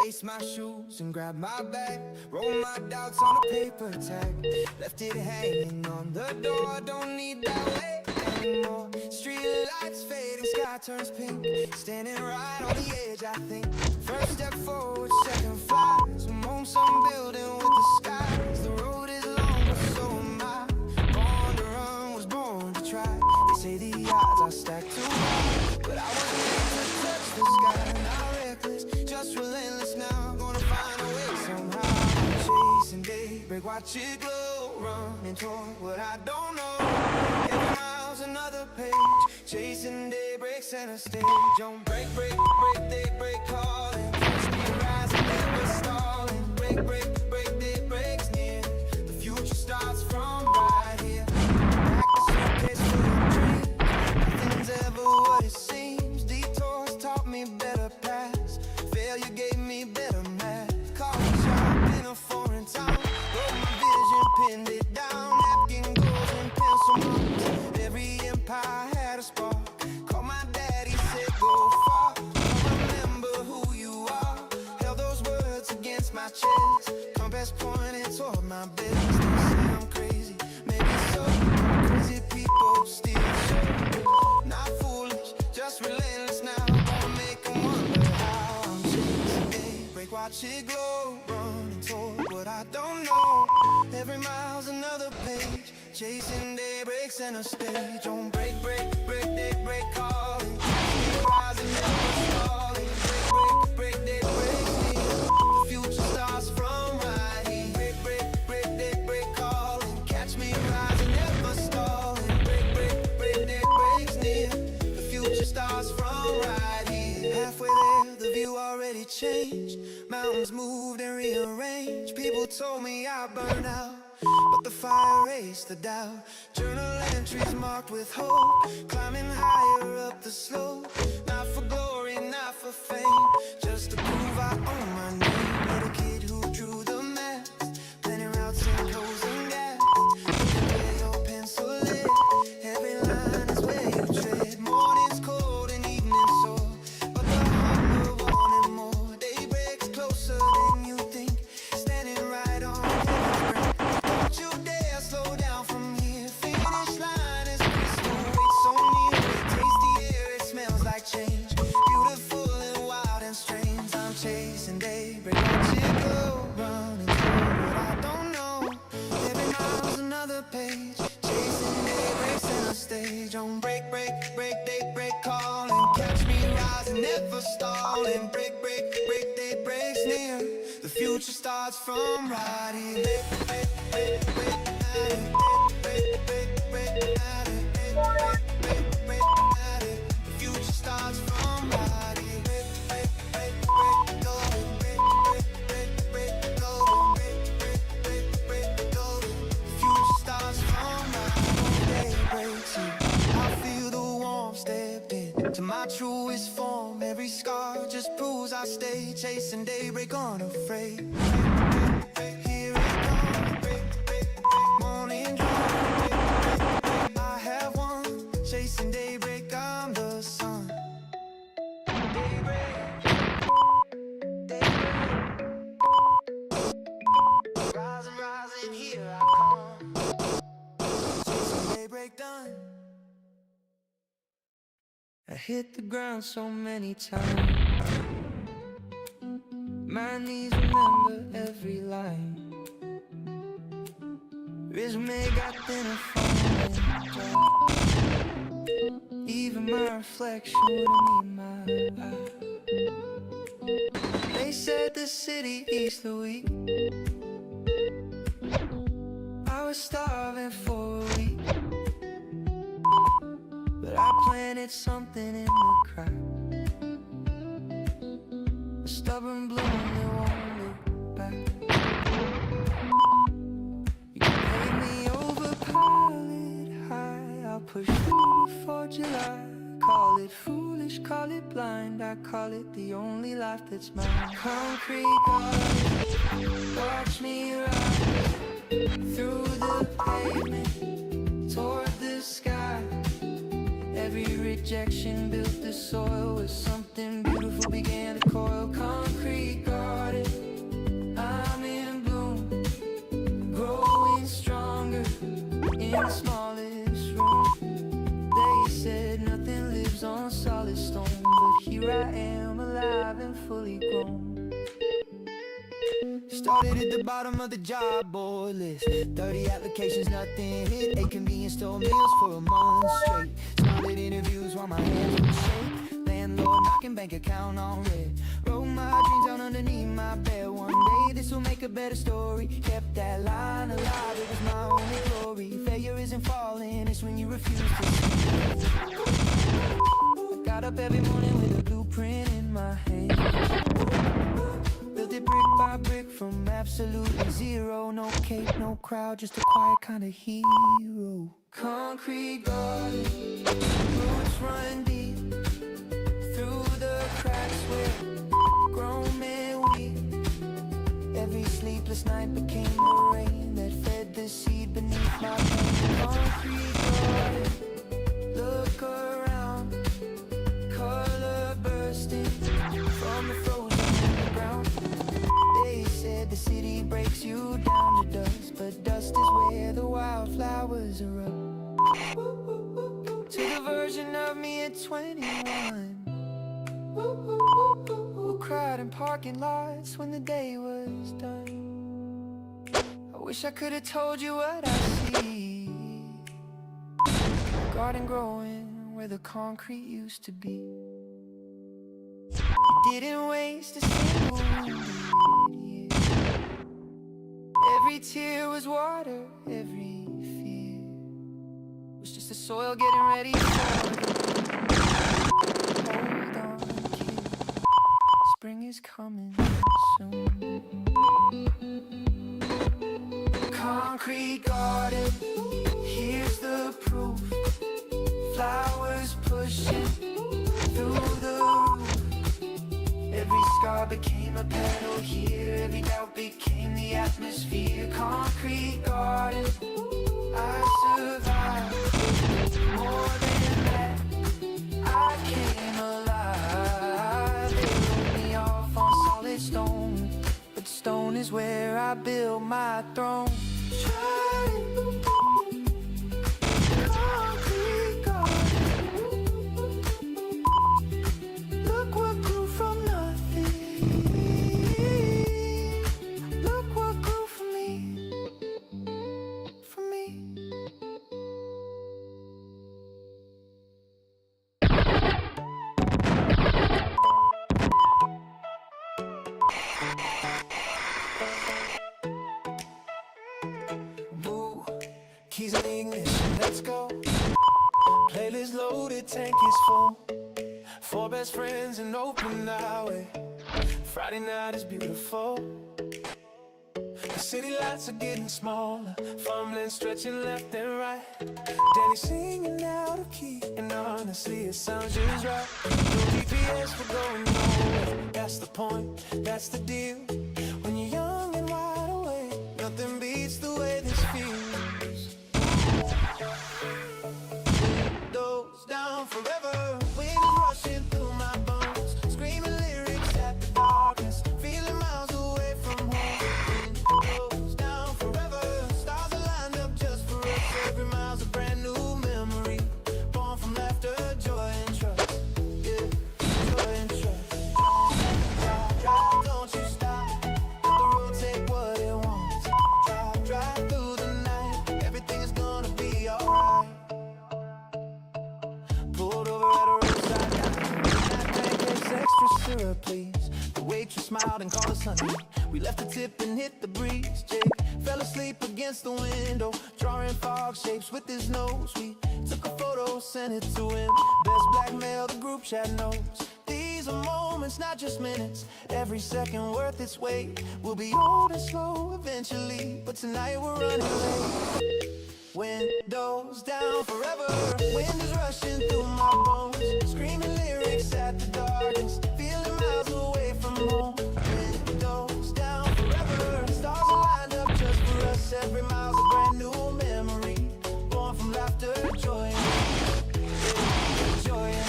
Lace my shoes and grab my bag. Roll my doubts on a paper tag. Left it hanging on the door. Don't need that weight anymore. Street lights fading, sky turns pink. Standing right on the edge, I think. First step forward, second flight. Some home, some building with the skies. The road is long, but so am I. Born to run, was born to try. They say the odds I stacked too high, but I wasn't ready to touch the sky. Not reckless, just relentless now. Gonna find a way somehow. Chasing daybreak, watch it glow. Running toward what I don't know. Every mile's another page. Chasing daybreak, center stage. On break, break, break, daybreak calling. Catch me rising, never stalling. Break, break, break, daybreak's near. The future starts from right here. Back the suitcase full of dreams. Nothing's ever what it seems. Detours taught me better paths. Failure gave me better math. Coffee shop in a foreign town. Wrote my vision, pinned it down. Napkin goals and pencil marks. Every empire had a spark. Called my daddy, said go far. Remember who you are. Held those words against my chest. Compass pointed toward my bed. Still say I'm crazy, maybe so. Crazy people still show. Not foolish, just relentless now. Gonna make 'em wonder how I'm chasing daybreak. Watch it glow, running toward what I don't know. Every mile's another page. Chasing daybreak, center stage. On break, break, break, daybreak calling. Rising, never stalling. Break, break, break, daybreak near. The future starts from right here. Break, break, break, daybreak calling. Catch me rising, never stalling. Break, break, break, daybreak's near. The future starts from right here. Halfway there, the view already changed. Mountains moved and rearranged. People told me I burned out, but the fire raised the doubt. Journal entries marked with hope. Climbing higher up the slope. Not for glory, not for fame. Just to prove I own my name. Little kid who drew the maps. Planning routes and closing gaps. Where your pencil lit. Every line is where you tread. Morning's cold and evening's sore, but the hunger wanted more. Daybreak's closer than you think. Standing right on heaven's brink. Don't you dare slow down from here. Finish line is crystal, wait so near. Taste the air, it smells like change. Beautiful and wild and strange. I'm chasing daybreak, watch it go. Running toward what I don't know. Every mile's another page. Chasing daybreak, center stage. On break, break, break, daybreak calling. Catch me rising, never stalling. Break, break, break, daybreak's near. The future starts from right here. Break, break, break, break, break, break, break, break, break, break, break, break. The future starts from right here. Break, break, break, break, go. Break, break, break, break, go. Break, break, break, break, go. The future starts from right here. Daybreaks in. I feel the warmth step in to my truest form. Every scar just proves I stay chasing daybreak unafraid. Here it comes, break, break, break, morning dawn. I have won, chasing daybreak, I'm the sun. Daybreak, daybreak, rising, rising, here I come. Chasing daybreak done. I hit the ground so many times. My knees remember every line. Resume got thinner from even my reflection wouldn't meet my eye. They said the city eats the weak. I was starving for a week, but I planted something in the crack. A stubborn bloom that won't look back. You can pay me over, pile it high. I'll push through before July. Call it foolish, call it blind. I call it the only life that's mine. Concrete garden, watch me ride through the pavement toward the sky. Every rejection built the soil where something beautiful began to coil. Concrete garden, I'm in bloom, growing stronger in the smallest room. They said nothing lives on solid stone, but here I am, alive and fully grown. Started at the bottom of the job board list. 30 applications, nothing hit. 8 convenience store meals for a month straight. Started interviews while my hands would shake. Landlord knocking, bank account on red. Wrote my dreams down underneath my bed. One day this will make a better story. Kept that line alive, it was my only glory. Failure isn't falling, it's when you refuse to see. I got up every morning with a blueprint in my hand. Built it brick by brick from absolutely zero. No cape, no crowd, just a quiet kind of hero. Concrete garden, roots run deep through the cracks where grown men weep. Every sleepless night became the rain that fed the seed beneath my pain. Concrete garden, look around, color bursting from the frozen ground. They said the city breaks you down to dust, but dust is where the wildflowers erupt. To the version of me at 21 who cried in parking lots when the day was done. I wish I could have told you what I see. A garden growing where the concrete used to be. You didn't waste a single year. Every tear was water, every fear was just the soil getting ready for it. Hold on, kid, spring is coming soon. Concrete garden, here's the proof. Flowers pushing through the roof. Every scar became a petal here. Every doubt became the atmosphere. Concrete garden, I survived. More than that, I came alive. They wrote me off on solid stone, but stone is where I build my throne. Concrete garden, look what grew from nothing. Look what grew from me, from me. Boo, keys in ignition, let's go. Playlist loaded, tank is full. Four best friends and open highway. Friday night is beautiful. The city lights are getting smaller, fumbling, stretching left and right. Danny singing out of key, and honestly it sounds just right. No GPS, we're going nowhere. That's the point, that's the deal. When you're young and wide awake, nothing beats the way this feels. Windows down forever, wind is rushing through my bones, screaming lyrics at the darkness, feeling miles away from home. Windows down forever, stars are lined up just for us. Every mile's a brand new memory, born from laughter, joy and trust. Yeah, joy and trust. Drive, drive, don't you stop, let the road take what it wants. Drive, drive through the night, everything is gonna be alright. Pulled over at a roadside diner. That pancakes, extra syrup, please. The waitress smiled and called us honey. We left the tip and hit the breeze. Jake fell asleep against the window, drawing fog shapes with his nose. We took a photo, sent it to him. Best blackmail the group chat knows. These are moments, not just minutes. Every second worth its weight. We'll be old and slow eventually, but tonight we're running late. Windows down forever, wind is rushing through my bones, screaming lyrics at the darkness, feeling miles away from home. Windows down forever, stars are lined up just for us. Every mile's a brand new memory, born from laughter, joy and joy and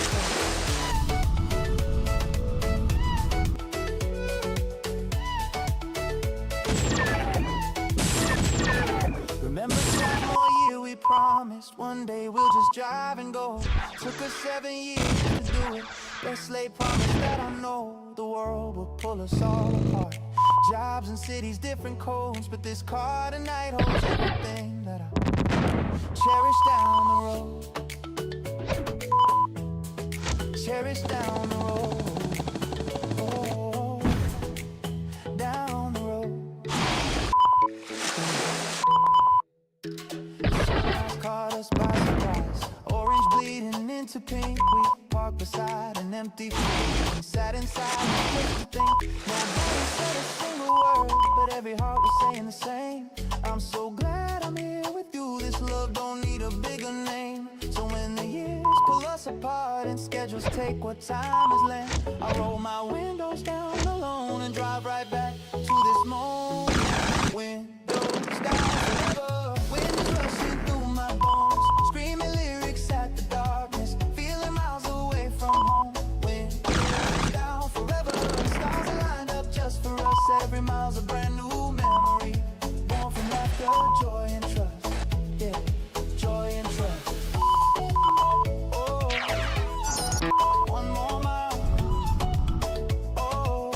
remember sophomore year we promised one day we'll just drive and go. Took us 7 years to do it. Let's lay promise that I know the world will pull us all apart. Jobs and cities, different codes, but this car tonight holds everything that I cherish down the road. cherish down the road. Oh, down the road. Sunrise caught us by surprise. Orange bleeding into pink. We parked beside an empty field and sat inside just to think. Nobody said a single word, but every heart was saying the same. I'm so glad I'm here with you. This love don't need a bigger name. So when the years pull us apart and schedules take what time has lent, I roll my windows down alone and drive right back to this moment. Windows down forever. Wind rushing through my bones, screaming lyrics at the darkness, feeling miles away from home. Windows down forever. Stars are lined up just for us. Every mile's a brand new memory, born from laughter, joy and trust. Yeah, joy and trust. Oh, one more mile. Oh,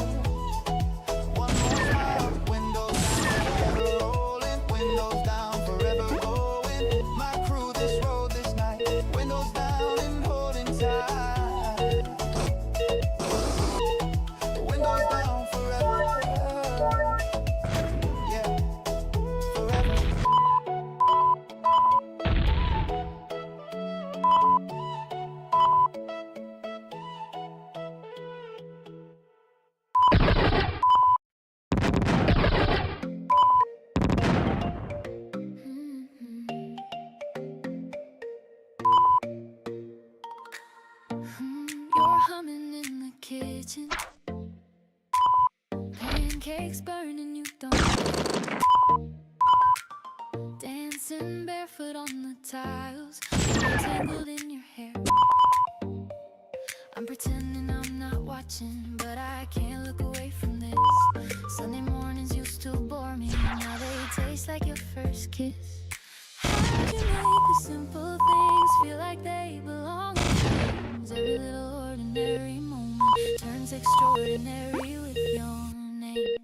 one more mile. Windows down, forever rolling. Windows down, forever going. My crew this road this night. Windows down and holding tight. Windows down forever. Yeah, forever. You're humming in the kitchen, pancakes burning, you don't care. Dancing barefoot on the tiles, tangled in your hair. I'm pretending I'm not watching, but I can't look away from this. Sunday mornings used to bore me, now they taste like your first kiss. How'd you make the simple things feel like they belong in dreams? Every little ordinary moment turns extraordinary with your name.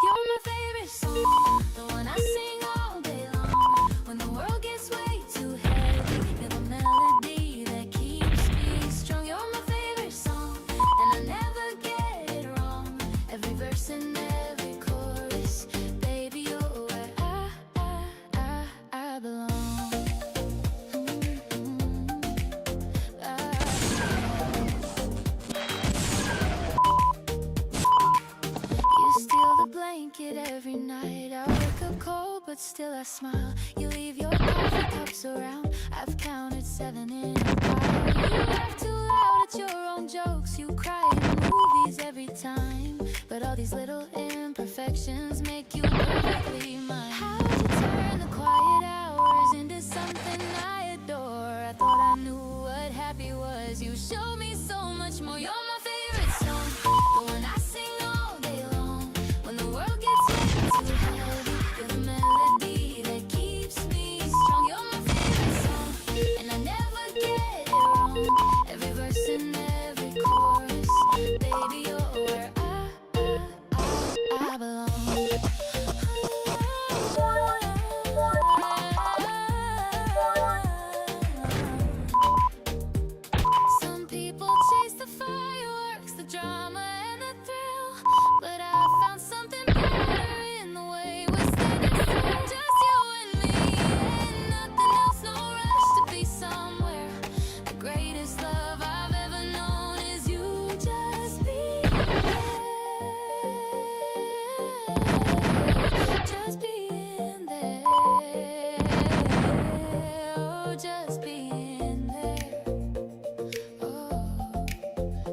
You're my favorite song, the one I sing all day long. When the world gets way too heavy, you're the melody that keeps me strong. You're my favorite song, and I never get it wrong. Every verse and every chorus, baby, you're where I belong. You steal the blanket every night. I wake up cold, but still I smile. You leave your coffee cups around. I've counted 7 in a pile. You laugh too loud at your own jokes. You cry in movies every time. But all these little imperfections make you perfectly mine. How'd you turn the quiet hours into something I adore? I thought I knew what happy was. You showed me so much more. You're my favorite song, the one I sing all day long. When the world gets way too heavy, you're the melody that keeps me strong. You're my favorite song, and I never get it wrong. Every verse and every chorus, baby, you're where I belong. Some people chase the fireworks, the drama and the thrill, but I found something better in the way we're standing still. Just you and me, and nothing else, no rush to be somewhere. The greatest love I've ever known is you. Just being there, just being there, oh, just being there, oh,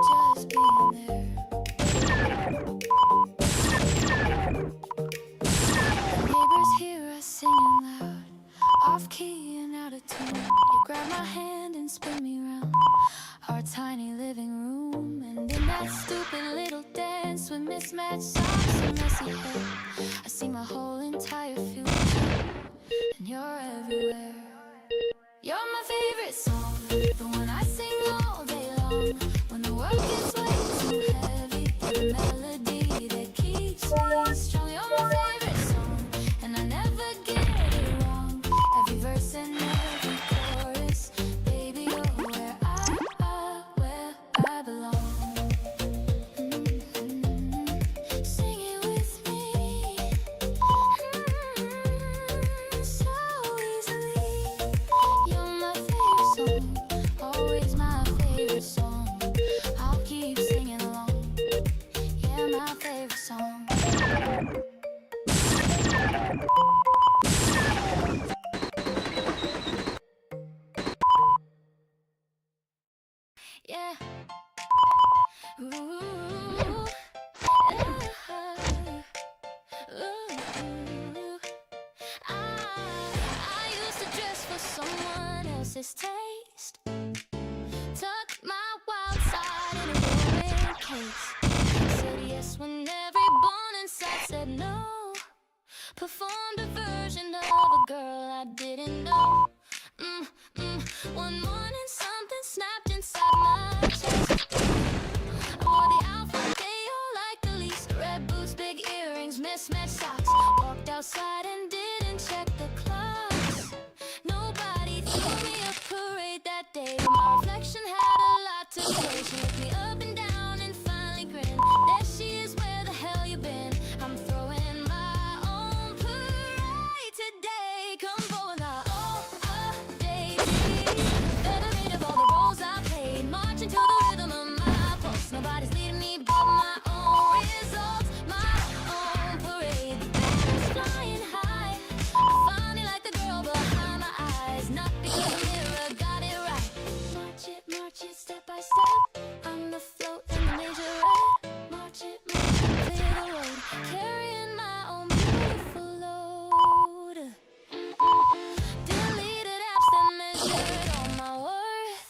just being there. The neighbors hear us singing loud, off key and out of tune. You grab my hand and spin me round our tiny living room, and in that stupid little dance with mismatched socks and messy hair, I see my whole entire future, and you're everywhere. You're my favorite song, the one I sing all day long. When the world gets way too heavy, you're the melody that keeps me strong. You're my favorite song, and I never get it wrong. Every verse and every chorus, baby, you're where I yeah. Ooh, I used to dress for someone else's taste. Tuck my wild side in a rolling case. Said yes when every bone inside said no. Performed a version of a girl I didn't know. One morning something snapped inside my chest. I wore the outfit they all liked the least. Red boots, big earrings, mismatched socks. Walked outside and didn't check the clocks. Nobody threw me a parade that day, but my reflection had a lot to say. She looked me up and down and finally grinned. There she is, where the hell you been? I'm throwing my own parade today. Come forward now, oh, Daisy. Veteran of all the roles I played, marching to the rhythm of my pulse. Nobody's leading me but my own results, my own parade. The banner's flying high. I finally like the girl behind my eyes, not because the mirror got it right. March it, step by step. I'm the float in the majorette. March it, clear the road, carrying my own beautiful load. Deleted apps that measured all my worth.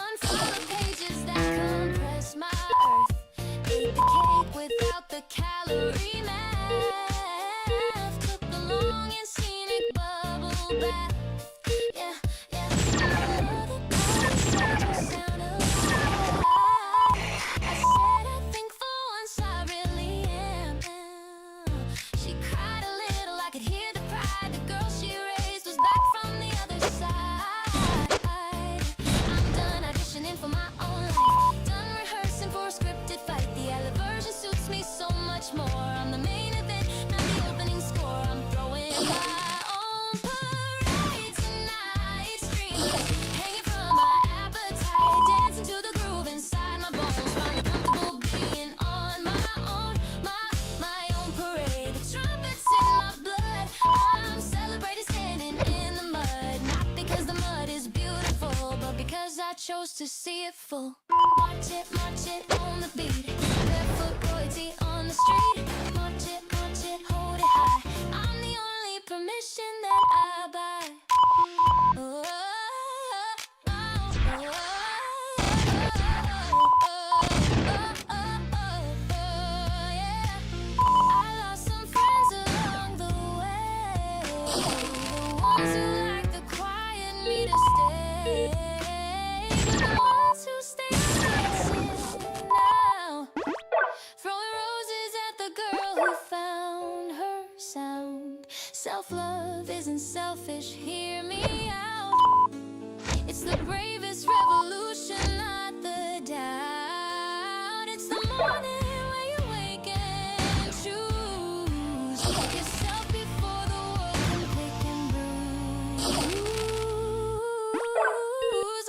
Unfollowed pages that compress my earth. Ate the cake without the calorie math. Took the long and scenic bubble bath. Yeah, yeah. Another call said you sound alive. I said I think for once I really am. She cried a little, I could hear the pride. The girl she raised was back from the other side. I'm done auditioning for my own life. Done rehearsing for a scripted fight. The other version suits me so much more. I'm the main event, not the opening score. I'm throwing my own parade tonight. Streamers hanging from my appetite, dancing to the groove inside my bones. Finally comfortable being on my own, my own parade. The trumpets in my blood. I'm celebrating standing in the mud, not because the mud is beautiful, but because I chose to see it full. March it on the beat. Barefoot royalty on the street. March it, hold it high. I'm the only permission that I buy. Oh, yeah. I lost some friends along the way. The ones who like the quiet me to stay. But the ones who stay dancing now. Throwing roses at the girl who found her sound. Self-love isn't selfish, hear me out. It's the bravest revolution, not the doubt. It's the morning where you wake and choose yourself before the world can pick and bruise.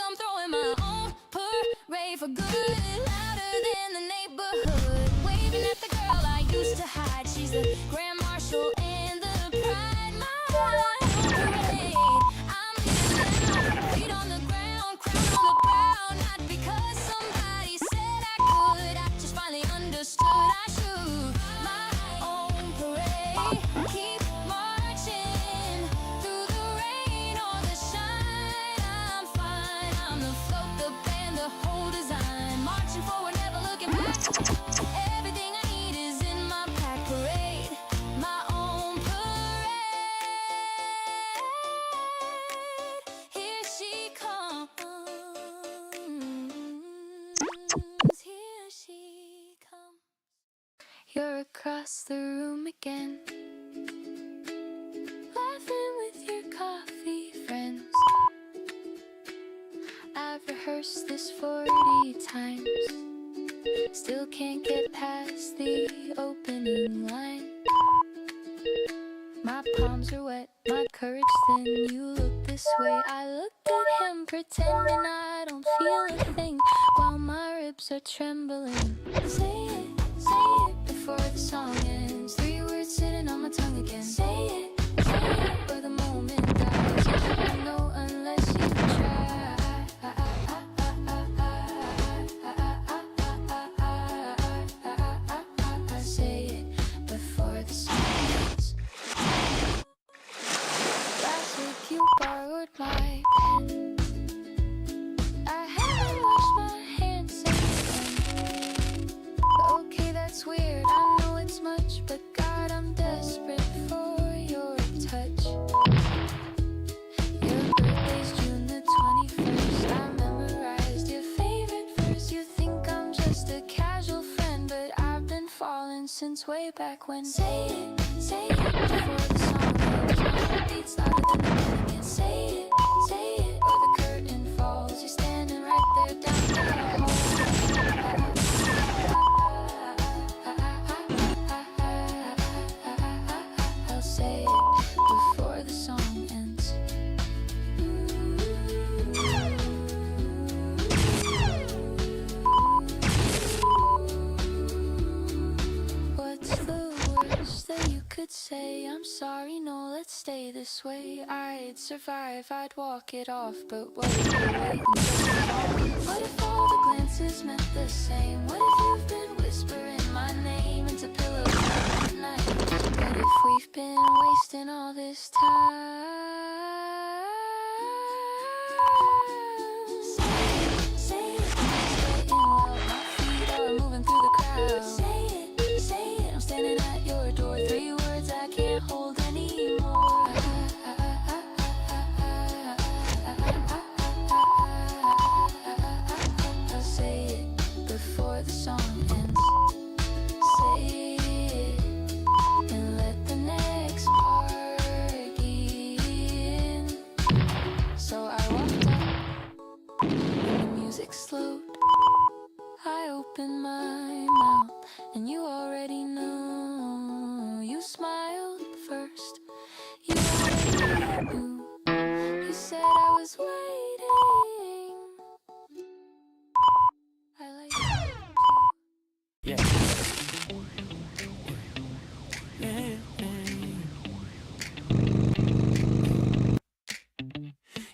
I'm throwing my own parade for good, louder than the neighborhood. Waving at the girl I used to hide. She's the grand marshal and the pride. My own parade. I'm leaving now, feet on the ground, crown on the brow. Not because somebody said I could, I just finally understood I should. My own parade. Keep marching through the rain or the shine. I'm fine. I'm the float, the band, the whole design. Marching forward, never looking back. Everything I need is in my pack. Parade, my own parade. Here she comes. Here she comes. You're across the room again, laughing with your coffee friends. I've rehearsed this 40 times, still can't get past the opening line. My palms are wet, my courage thin. You look this way, I look at him, pretending I don't feel a thing, while my ribs are trembling. Say it before the song ends. 3 words sitting on my tongue again. Say it, or the moment dies. You don't know unless you try. since way back when. Say it before the song ends. The beat started and the beginning. Say it, or the curtain falls. You're standing right there down the hall. I'll say it before the song ends. What's the worst that you could say? I'm sorry, no, let's stay this way. I'd survive, I'd walk it off, but what if you're waiting so long? What if all the glances meant the same? What if you've been whispering my name into pillows at night? What if we've been wasting all this time? Say it, I'm well, my feet are moving through the crowd. Say it, I'm standing at your door. 3 words I can't hold anymore. I'll say it before the song ends. Say it and let the next part begin. So I walked up and the music slowed. I opened my mouth and you already knew. You smiled first. You already knew. You said I was waiting. I like you too. Yeah.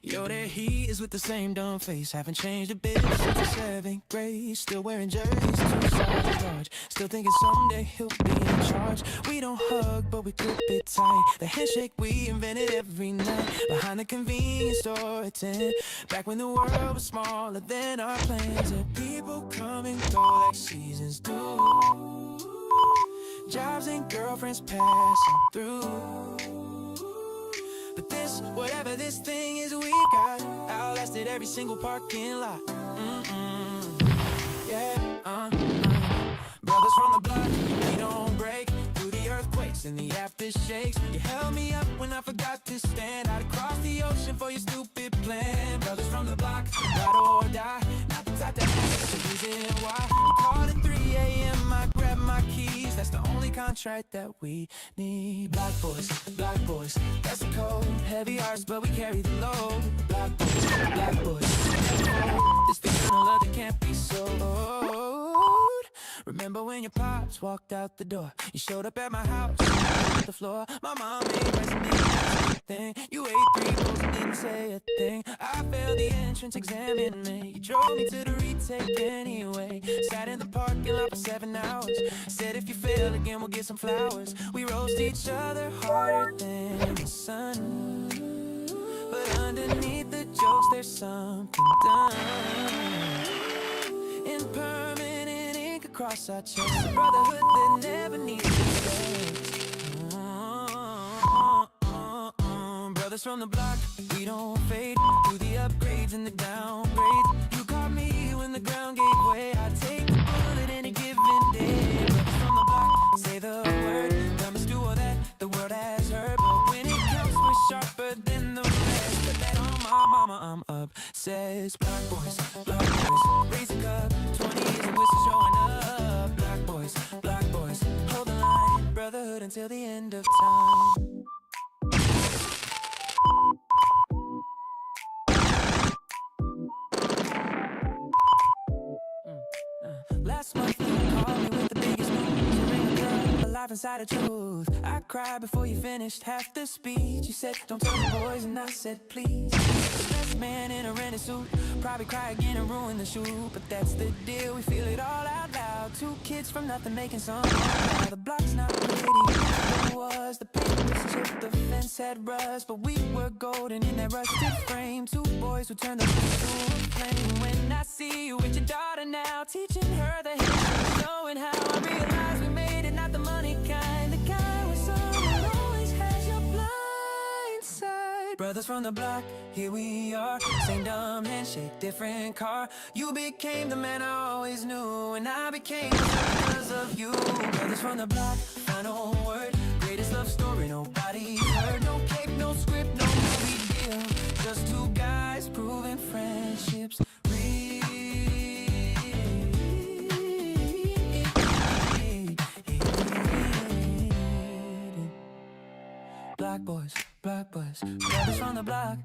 Yo, there he is with the same dumb face. Haven't changed a bit since the 7th grade. Still wearing jerseys, 2 sizes large. Still thinking someday he'll be in charge. We don't hug, but we grip it tight. The handshake we invented every night. Behind the convenience store at 10. Back when the world was smaller than our plans. And people come and go like seasons do. Jobs and girlfriends passing through. But this, whatever this thing is we got, outlasted every single parking lot. Yeah, brothers from the block, we don't break. Through the earthquakes and the aftershakes. You held me up when I forgot to stand. I'd cross the ocean for your stupid plan. Brothers from the block, ride or die. Not the type to ask the reason why. You called at 3 a.m., I grabbed my keys. That's the only contract that we need. Black boys, that's the code. Heavy hearts, but we carry the load. Black boys, this feeling of love that can't be sold. Remember when your pops walked out the door? You showed up at my house, on the floor. My mom made present thing. You ate 3 bowls and didn't say a thing. I failed the entrance exam in May. You drove me to the retake anyway. Sat in the parking lot for 7 hours. Said if you fail again, we'll get some flowers. We roast each other harder than the sun. But underneath the jokes, there's something done. In permanent ink across our chest. A brotherhood that never needs to fix. Brothers from the block, we don't fade. Through the upgrades and the downgrades. You caught me when the ground gave way. I take the bullet any given day. Brothers from the block, say the word. Promise do all that the world has heard. But when it comes, we're sharper than the rest. But that on my mama, I'm obsessed. Black boys, raise a cup. 20 years and we're still showing up. Black boys, hold the line. Brotherhood until the end of time. Last month you called me with the biggest news. You ring a girl alive inside of truth. I cried before you finished half the speech. You said don't tell the boys and I said please. Best man in a rented suit. Probably cry again and ruin the shoot. But that's the deal, we feel it all out loud. 2 kids from nothing making some. Now the block's not pretty. It was, the paint was chipped, the fence had rust. But we were golden in that rusted frame. 2 boys who turned the roof to a flame. When I see you with your daughter now, teaching her the history, showing how I realized we made it, not the money kind. The kind where someone always has your blind side. Brothers from the block, here we are. Same dumb handshake, different car. You became the man I always knew, and I became the because of you. Brothers from the block, final word. Greatest love story nobody heard. No cape, no script, no movie deal. Just two guys proving friendships real. Black boys, brothers from the block.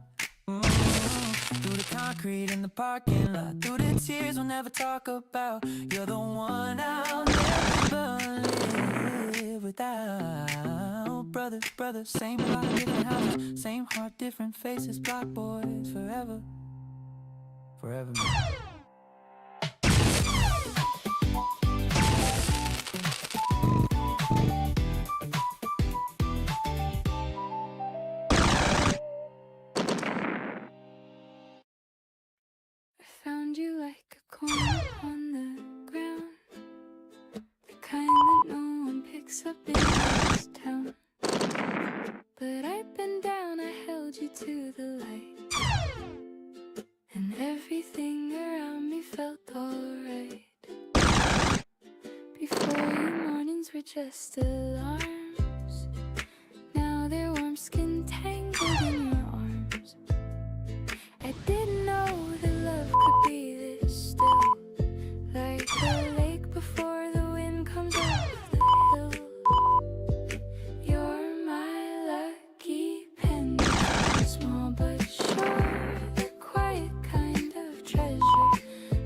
Through the concrete in the parking lot, through the tears we'll never talk about. You're the one I'll never live without. Brothers, same block, different houses, same heart, different faces. Block boys forever, forever. Found you like a coin on the ground, the kind that no one picks up in this town. But I've been down, I held you to the light, and everything around me felt alright. Before you, mornings were just alarms. Now they're warm skin tangled in your arms. I didn't know that love could be this still, like the lake before the wind comes off the hill. You're my lucky penny, small but sure, the quiet kind of treasure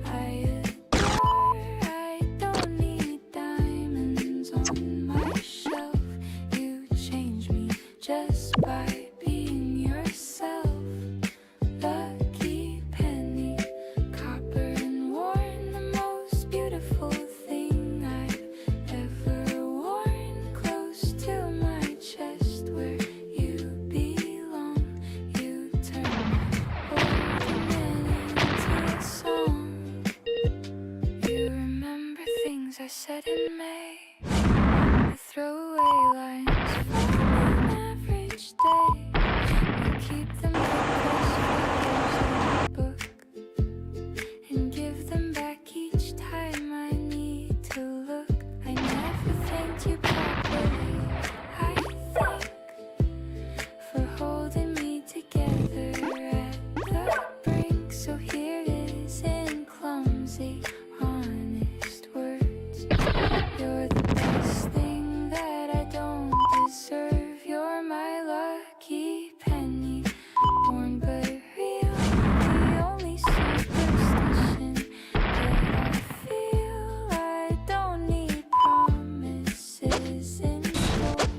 I adore. I don't need diamonds on my shelf. You change me just by being yourself. Lucky penny, copper and worn, the most beautiful thing I've ever worn. Close to my chest where you belong. You turn my ordinary into a song. You remember things I said in May, the throwaway lines from an average day. You keep them book and give them back each time I need to look. I never thanked you properly, I think, for holding me together at the brink. So here it is in clumsy, honest words. You're the best thing that I don't deserve. You're my lucky penny, born but real, the only superstition that I feel. I don't need promises in gold.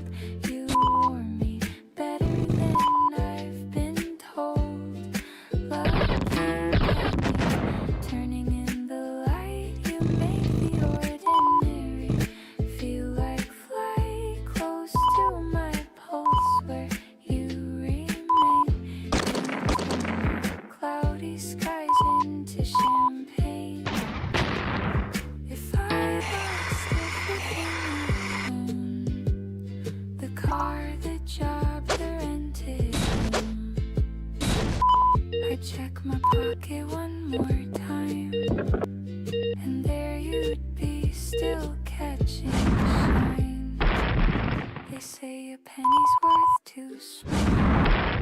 You warm me better than I've been told. Lucky penny, turning in the light. You make the ordinary feel like flight, close to my pulse where you remain. You turn cloudy skies into champagne. If I lost everything I own, the car, the job, the rented home, I'd check my pocket one more time, and there you'd be, still catching shine. They say a penny's worth two small,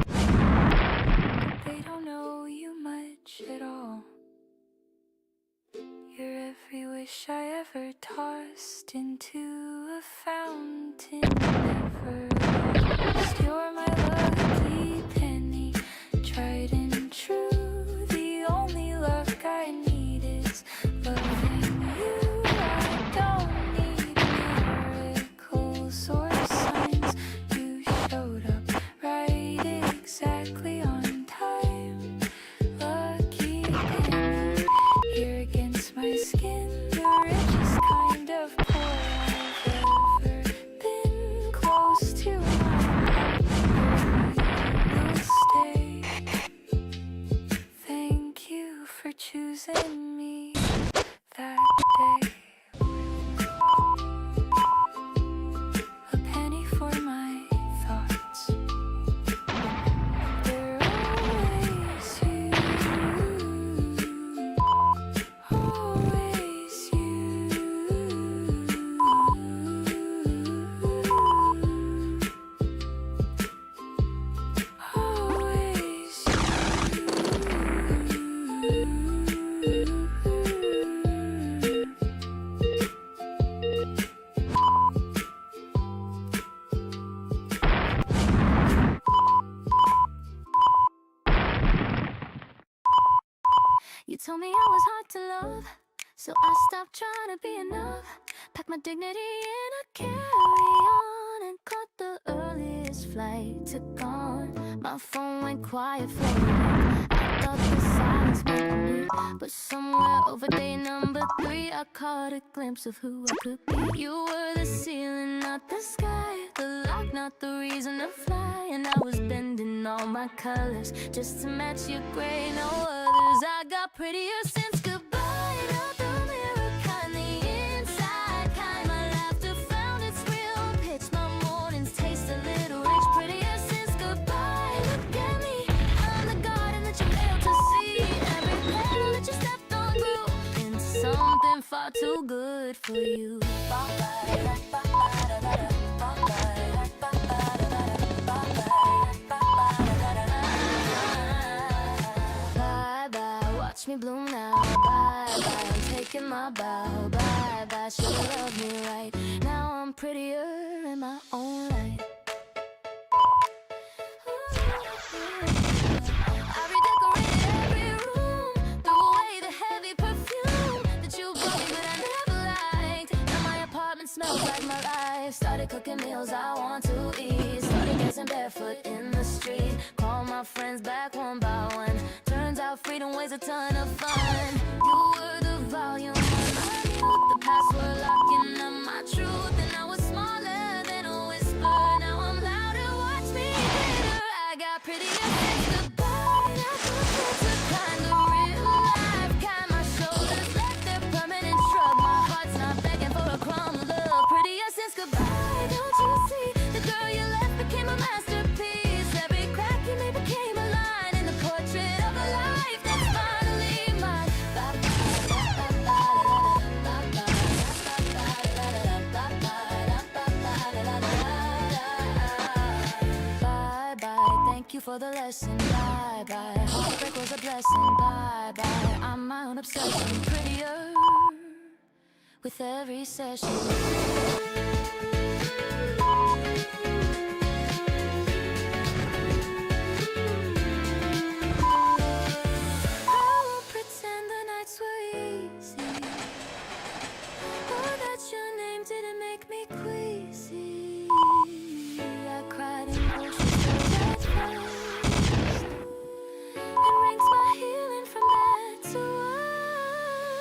but they don't know you much at all. You're every wish I ever tossed into a fountain, never lost. You're my lucky penny, tried and true. The only luck I need is loving you. I don't need miracles or signs. You showed up right exactly on time. Lucky penny, here against my skin, the richest kind of poor hard to love, so I stopped trying to be enough. Packed my dignity in a carry-on and caught the earliest flight to gone. My phone went quiet for a minute. I thought the silence meant me, but somewhere over day number 3 I caught a glimpse of who I could be. You were the ceiling, not the sky, the lock, not the reason to fly. And I was bending all my colors just to match your gray, no others. I got prettier since goodbye, not the mirror kind, the inside kind. My laughter found its real pitch, my mornings taste a little rich. Prettier since goodbye, look at me, I'm the garden that you failed to see. Every petal that you stepped on grew into something far too good for you. Bye-bye, watch me bloom now. Bye-bye, I'm taking my bow. Bye-bye, should've loved me right. Now I'm prettier in my own light. I redecorated every room, threw away the heavy perfume that you brought me but I never liked. Now my apartment smells like my life. Started cooking meals I want to eat. Started dancing barefoot in the street. Call my friends back one by one. Turns out freedom weighs a ton of fun. You were the volume on my youth, the password locking up my truth. And I was smaller than a whisper. Now I'm louder, watch me glitter. I got prettier since goodbye. I could put a kind of real life kind. My shoulders left their permanent shrug. My heart's not begging for a crumb of love. Prettier since goodbye. Don't you see? The girl you left became a masterpiece. Every crack you made became a line in the portrait of a life that's finally mine. Bye-bye, thank you for the lesson. Bye-bye, heartbreak was a blessing. Bye-bye, I'm my own obsession. Prettier with every session. I won't pretend the nights were easy, or that your name didn't make me queasy. I cried in bushes so that fast, and rings my healing from bad to worse.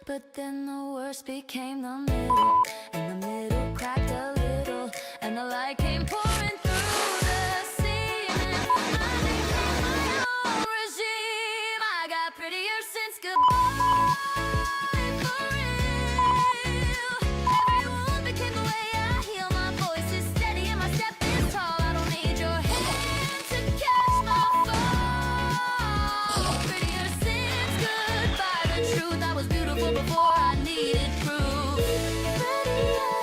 But then the worst became the middle, and the middle cracked a little, and the light came pouring through the ceiling. I became my own regime. I got prettier since goodbye, for real. Every wound became the way I heal. My voice is steady and my step is tall. I don't need your hand to catch my fall. Prettier since goodbye. The truth, I was beautiful before I needed proof. Prettier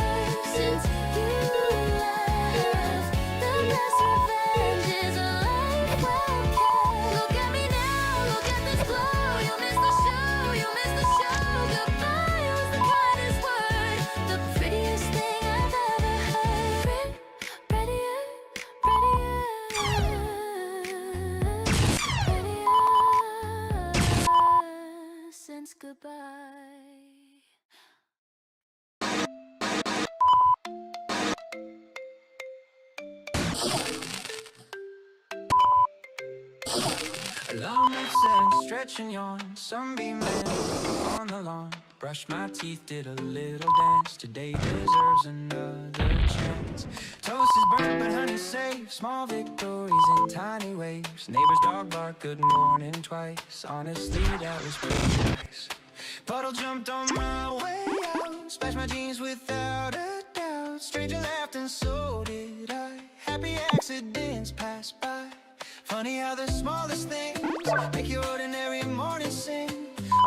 since you left. The best revenge is a life well kept. Look at me now, look at this glow. You missed the show, you missed the show. Goodbye was the kindest word, the prettiest thing I've ever heard. Prettier, prettier since goodbye. Alarm at 7, stretch and yawn. Sunbeam land on the lawn. Brushed my teeth, did a little dance. Today deserves another chance. Toast is burnt, but honey safe. Small victories in tiny waves. Neighbor's dog bark, good morning twice. Honestly, that was pretty nice. Puddle jumped on my way out. Splashed my jeans without a doubt. Stranger laughed and so did I. Happy accidents pass by. Funny how the smallest things make your ordinary morning sing.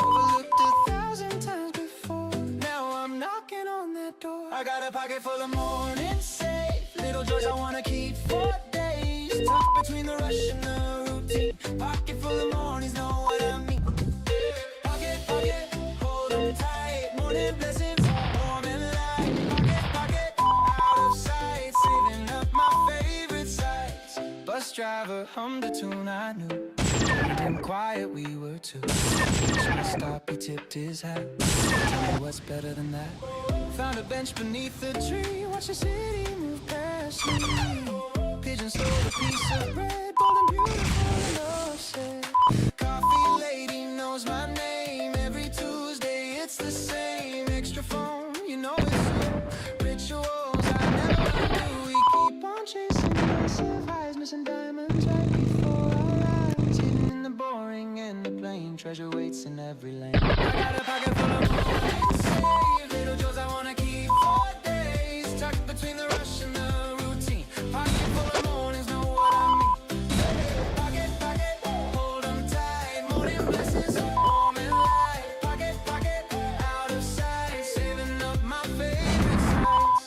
Overlooked 1,000 times before. Now I'm knocking on that door. I got a pocket full of morning safe. Little joys I wanna keep for days. Tucked between the rush and the routine. Pocket full of mornings, know what I mean. Pocket, pocket, hold 'em tight. Morning blessings, warm and light. Pocket, pocket, out of sight. Saving up my favorite sights. Bus driver hummed a tune I knew. and quiet we were too. Just must stop, he tipped his hat. Tell me what's better than that. Found a bench beneath the tree, watch the city move past me. Pigeon stole a piece of bread, bold and beautiful enough said. Coffee lady knows my name. Every Tuesday it's the same. Extra phone, you know it's rituals I never do. We keep on chasing massive highs, missing diamonds right before our eyes. Hidden in the boring and the plain, treasure waits in every lane. I got a pocket full of morning save, little jewels I wanna keep for days. Tucked between the rush and the routine. Pocket full of mornings, know what I mean. Pocket, pocket, hold 'em tight. Morning blessings, warm and light. Pocket, pocket, out of sight. Saving up my favorite sights.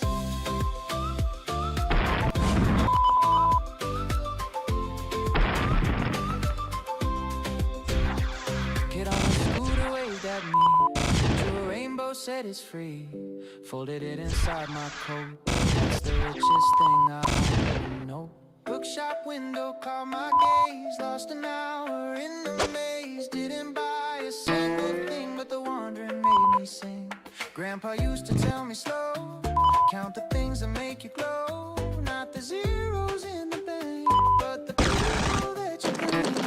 Get on the scooter, waved at me. To a rainbow, said it's free. Folded it inside my coat. That's the richest thing I know. Bookshop window caught my gaze. Lost an hour in the maze. Didn't buy a single thing, but the wandering made me sing. Grandpa used to tell me slow. Count the things that make you glow. Not the zeros in the bank, but the people that you think.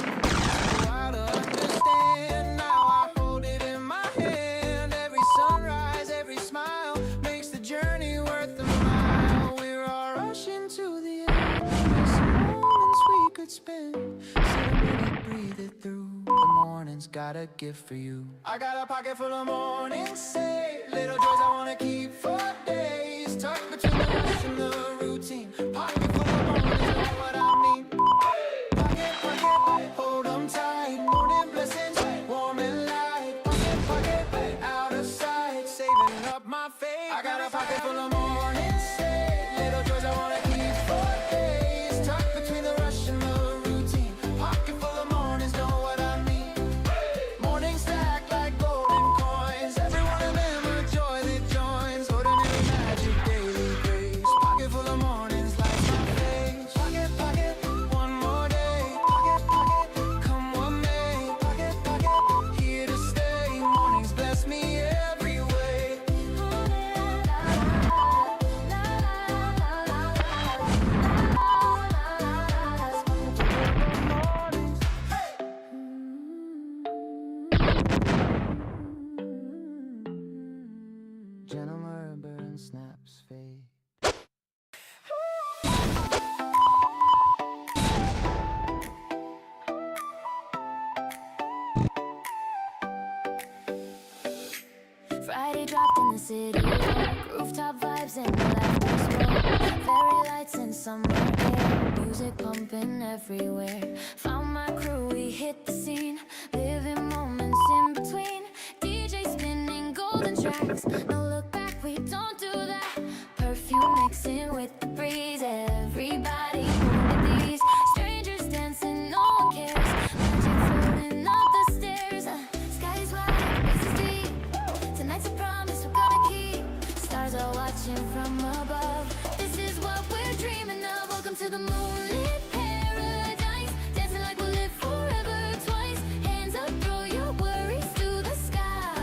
How to understand, now I hold it in my hand. Every sunrise, every smile makes the journey worth the mile. We're all rushing to the end. There's some moments we could spend. So many, breathe it through. The morning's got a gift for you. I got a pocket full of mornings saved. Little joys I wanna keep for days. Tucked between the rush and the routine. Pocket full of mornings, know what I mean. Pocket, pocket, hold 'em tight. Morning blessings, warm and light. Pocket, pocket, out of sight. Saving up my faith. I got a pocket full of mornings saved. Little joys I wanna keep for days. Tucked between the rush and the routine. Pocket full of mornings, know what I mean. Mornings stack like golden coins. Every one of them a joy that joins. Ordinary magic, daily grace. Pocket full of mornings, lights my face. Pocket, pocket, one more day. Pocket, pocket, come what may. Pocket, pocket, here to stay. Mornings bless me every way. Gentle murmur and snaps fade. Friday dropped in the city. Rooftop vibes and the laughter smoke. Fairy lights in summer air. Music pumping everywhere. Found my crew, we hit the scene. Living moments in between. DJ spinning golden tracks. No look back, we don't do that. Perfume mixing with the breeze. Everybody moving these. Strangers dancing, no one cares. Magic floating up the stairs. Sky's wide, faces deep. Tonight's a promise we're gonna keep. Stars are watching from above. This is what we're dreaming of. Welcome to the moonlit paradise. Dancing like we'll live forever twice. Hands up, throw your worries to the sky.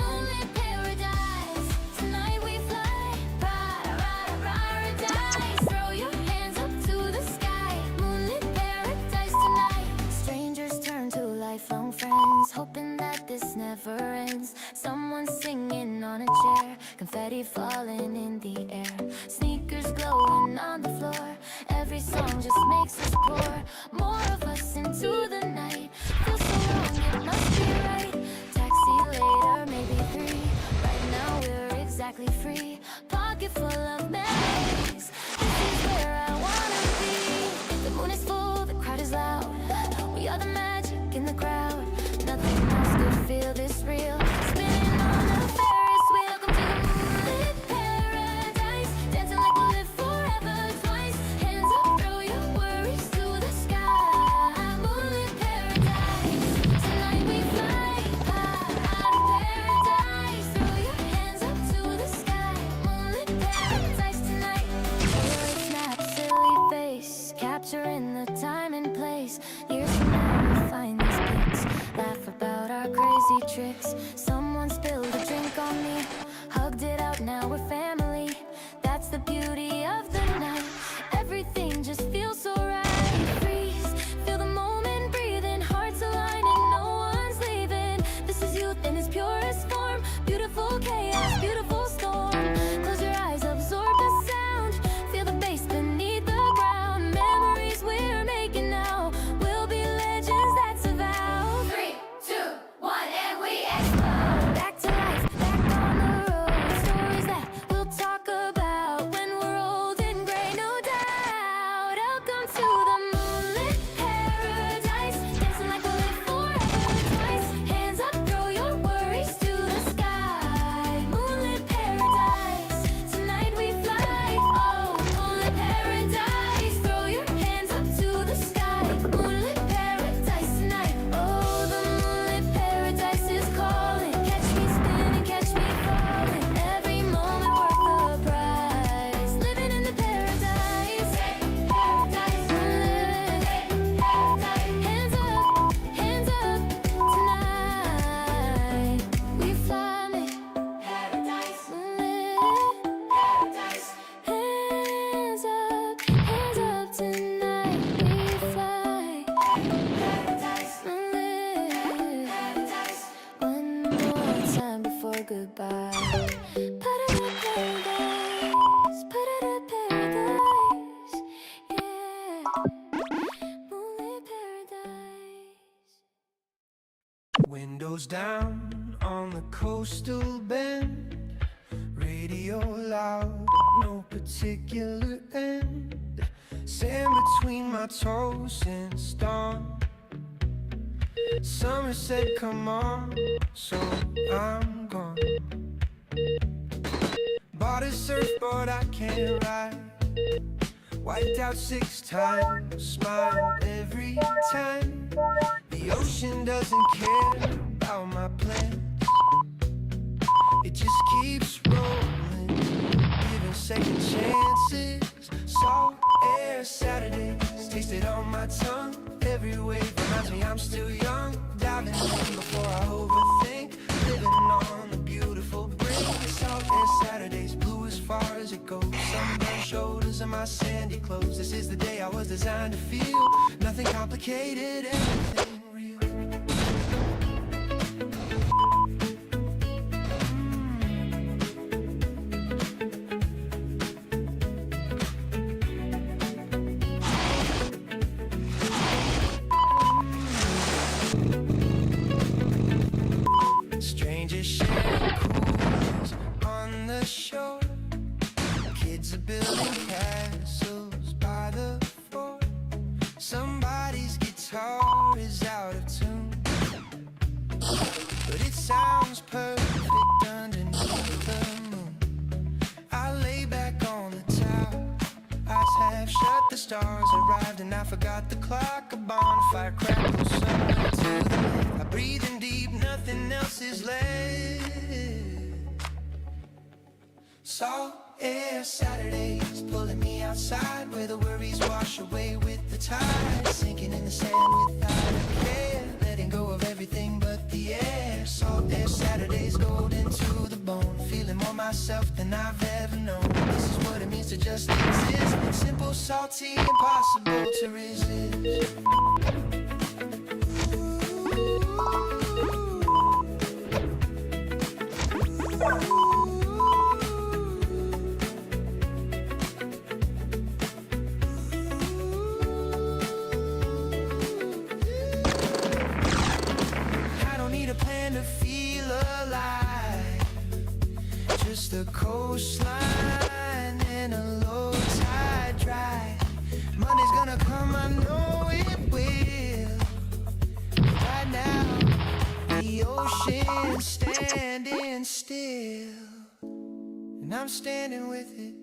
Moonlit paradise. Tonight we fly. Paradise. Throw your hands up to the sky. Moonlit paradise tonight. Strangers turn to lifelong friends, hoping that this never ends. Someone singing on a chair, confetti falling in the air. Sneakers glowing on the floor. Every song just makes us pour more of us into the night. Feels so wrong, it must be right. Taxi later, maybe 3. Right now we're exactly free. Pocket full of memories. This is where I wanna be. The moon is full, the crowd is loud. We are the magic in the crowd. Nothing else could feel this real. Spinning on a Ferris wheel. Come to the moonlit paradise. Dancing like we'll live forever twice. Hands up, throw your worries to the sky. Moonlit paradise. Tonight we fly out of paradise. Throw your hands up to the sky. Moonlit close. Someone spilled a drink on me. Hugged it out, now we're family. That's the beauty of the night. Everything just feels so right. Freeze, feel the moment breathing. Hearts aligning, no one's leaving. This is youth in its purest form. Beautiful chaos, beautiful storm. Close your eyes, absorb the sound. Feel the bass beneath the ground. Memories we're making now will be legends, that's a vow. 3, 2, 1, and we explode. Back to life, back on the road. Stories that we'll talk about when we're old and gray, no doubt. Welcome to the moonlit paradise. Dancing like we'll live forever twice. Hands up, throw your worries to the sky. Moonlit paradise, tonight we fly. Oh, moonlit paradise. Throw your hands up to the sky. Moonlit paradise tonight. Oh, the moonlit paradise is calling. Catch me spinning, catch me falling. Every moment worth the price. Living in the paradise. Paradise, moonlit paradise. Hands up tonight. We fly me. Paradise, Moonlit paradise, hands up tonight. We fly. paradise, Moonlit. paradise. One more time before goodbye. Put it in paradise. Put it in paradise. Yeah. Moonlit paradise. Windows down on the coastal bend. Radio loud, no particular end. Sand between my toes since dawn. Summer said come on, so I'm gone. Bought a surfboard I can't ride. Wiped out 6 times, smiled every time. The ocean doesn't care about my plans. It just keeps rolling, giving second chances. Salt air Saturdays, taste it on my tongue. Every wave reminds me I'm still young. Diving in before I overthink. Living on the beautiful brink. Salt air Saturdays, blue as far as it goes. Sunburned shoulders and my sandy clothes. This is the day I was designed to feel. Nothing complicated, everything real. Strangers sharing coolers on the shore. Kids are building castles by the fort. Somebody's guitar is out of tune, but it sounds perfect underneath the moon. I lay back on the towel, eyes half shut, the stars arrived and I forgot the clock. A bonfire crackles somewhere to the left. I breathe in deep, nothing else is left. Salt air Saturdays, pulling me outside where the worries wash away with the tide. Sinking in the sand without a care, letting go of everything but the air. Salt air Saturdays, golden to the bone, feeling more myself than I've ever known. This is what it means to just exist. Simple, salty, impossible to resist. I don't need a plan to feel alive. Just the coastline and a low tide drive. Monday's gonna come, I know it will. Right now, the ocean's standing still, and I'm standing with it,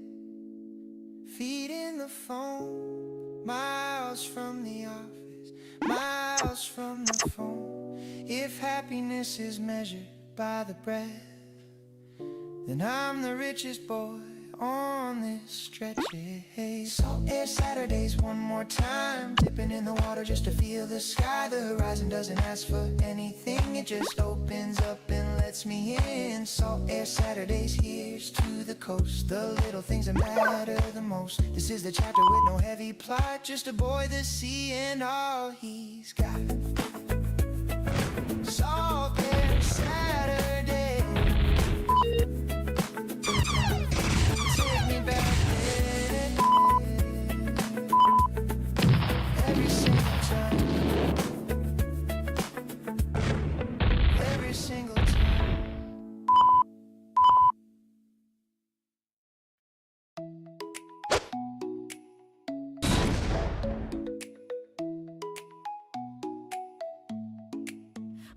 feet in the foam, miles from the office, miles from the phone. If happiness is measured by the breath, then I'm the richest boy on this stretchy haze. Salt air Saturdays one more time, dipping in the water just to feel the sky. The horizon doesn't ask for anything, it just opens up and lets me in. Salt air Saturdays, here's to the coast, the little things that matter the most. This is the chapter with no heavy plot, just a boy, the sea, and all he's got. Salt air Saturday, take me back there. Every single time, every single time.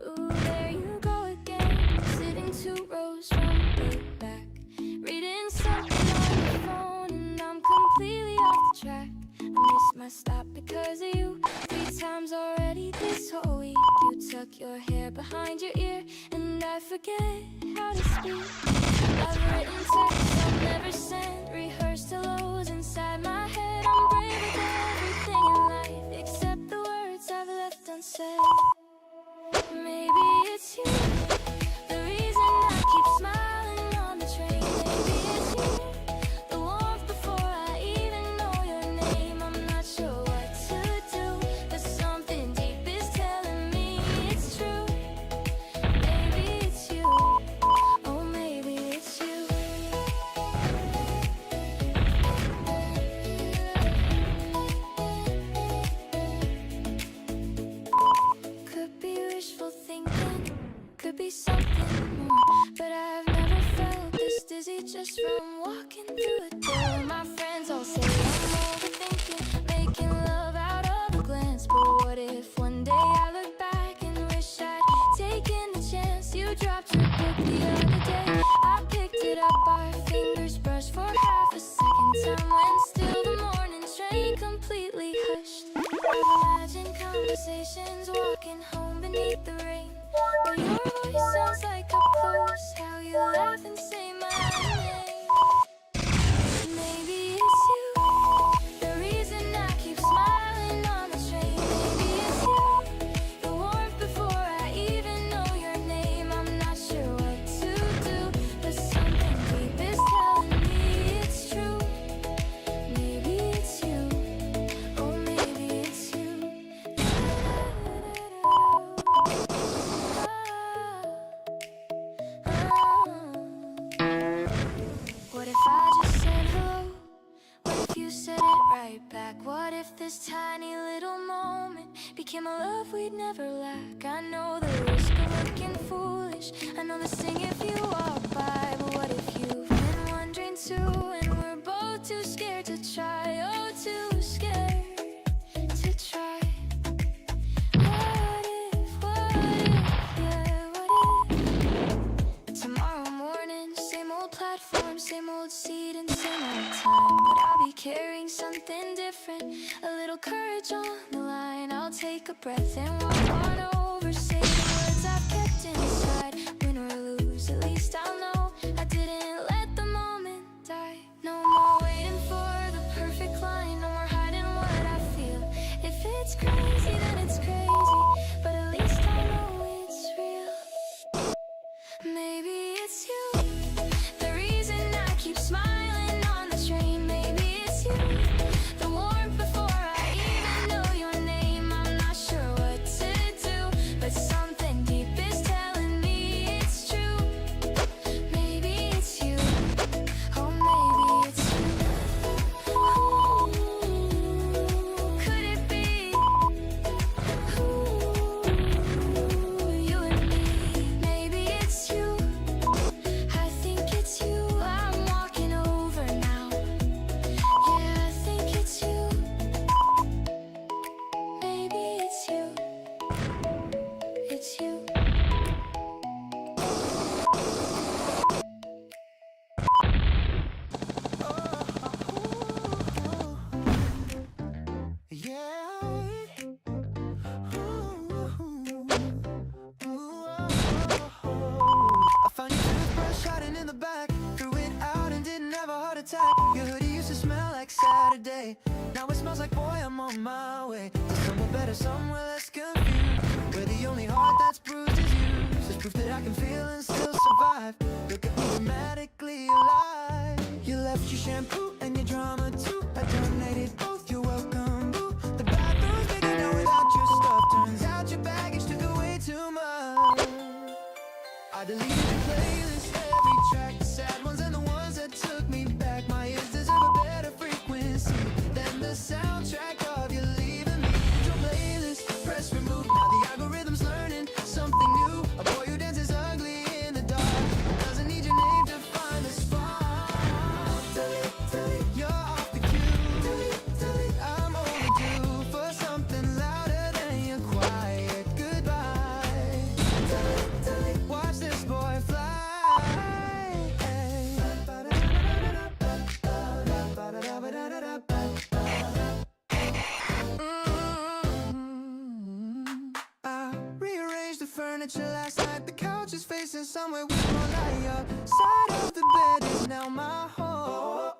Ooh, there you go again, sitting 2 rows from the back, reading something on your phone, and I'm completely off the track. I missed my stop because of you 3 times already this whole week. You tuck your hair behind your ear, and I forget how to speak. I've written texts I'll never send, rehearsed hellos inside my head. I'm brave with everything in life except the words I've left unsaid. Maybe it's you, the reason I keep smiling on the train. Maybe it's you, the warmth before I even know your name. I'm not sure what to do, but something deep is telling me it's true. Maybe it's you, oh maybe it's you. Could be wishful thinking, could be something more, but I've never felt this dizzy just from walking through a door. My friends all say I'm overthinking, making love out of a glance. But what if one day I look back and wish I'd taken the chance? You dropped your book the other day, I picked it up, our fingers brushed for half a second. Time when still the morning train completely hushed. I've imagined conversations walking home beneath the rain, where your voice sounds like up close, how you laugh and say my name. Maybe it's you, the reason I keep smiling on the train. Maybe it's you, the warmth before I even know your name. I'm not sure what to do, but something deep is telling me it's true. Maybe it's you, oh maybe it's you. What if I just said hello? What if you said it right back? What if this tiny little moment became a love we'd never lack? I know the risk of looking foolish, I know the sting if you walk by. But what if you've been wondering too, and we're both too scared to try? Oh, too scared to try. What if, yeah, what if tomorrow morning, same old platform, same old seat and same old time, but I'll be carrying something different, a little courage on the line. I'll take a breath and walk on over, say the words I've kept inside. Win or lose, at least I'll know I didn't let the moment die. No more waiting for the perfect line, no more hiding what I feel. If it's crazy, then it's crazy, but at least I know it's real. Maybe it's you, the reason I keep smiling on the train. Maybe it's you, the warmth before I even know your name. I'm not sure what to do, but something deep is telling me it's true. tight. Your hoodie used to smell like Saturday. Now it smells like, boy, I'm on my way to somewhere better, somewhere less confused, where the only heart that's bruised is used. It's proof that I can feel and still survive. Look at me dramatically alive. You left your shampoo and your drama too. I donated both, you're welcome, boo. The bathroom's bigger now without your stuff. Turns out your baggage took away too much. I deleted your playlist, every track, the sad ones and the ones that took me back. My ears deserve a better frequency than the soundtrack of you leaving me. Your playlist, press remove, now the algorithm's learning something new. A boy who dances ugly in the dark doesn't need your name to find the spot. Delete, delete, you're off the cue. Delete, delete, I'm overdue for something louder than your quiet goodbye. Delete, delete, watch this boy fly. I rearranged the furniture last night. The couch is facing somewhere we won't lie up. Side of the bed is now my home.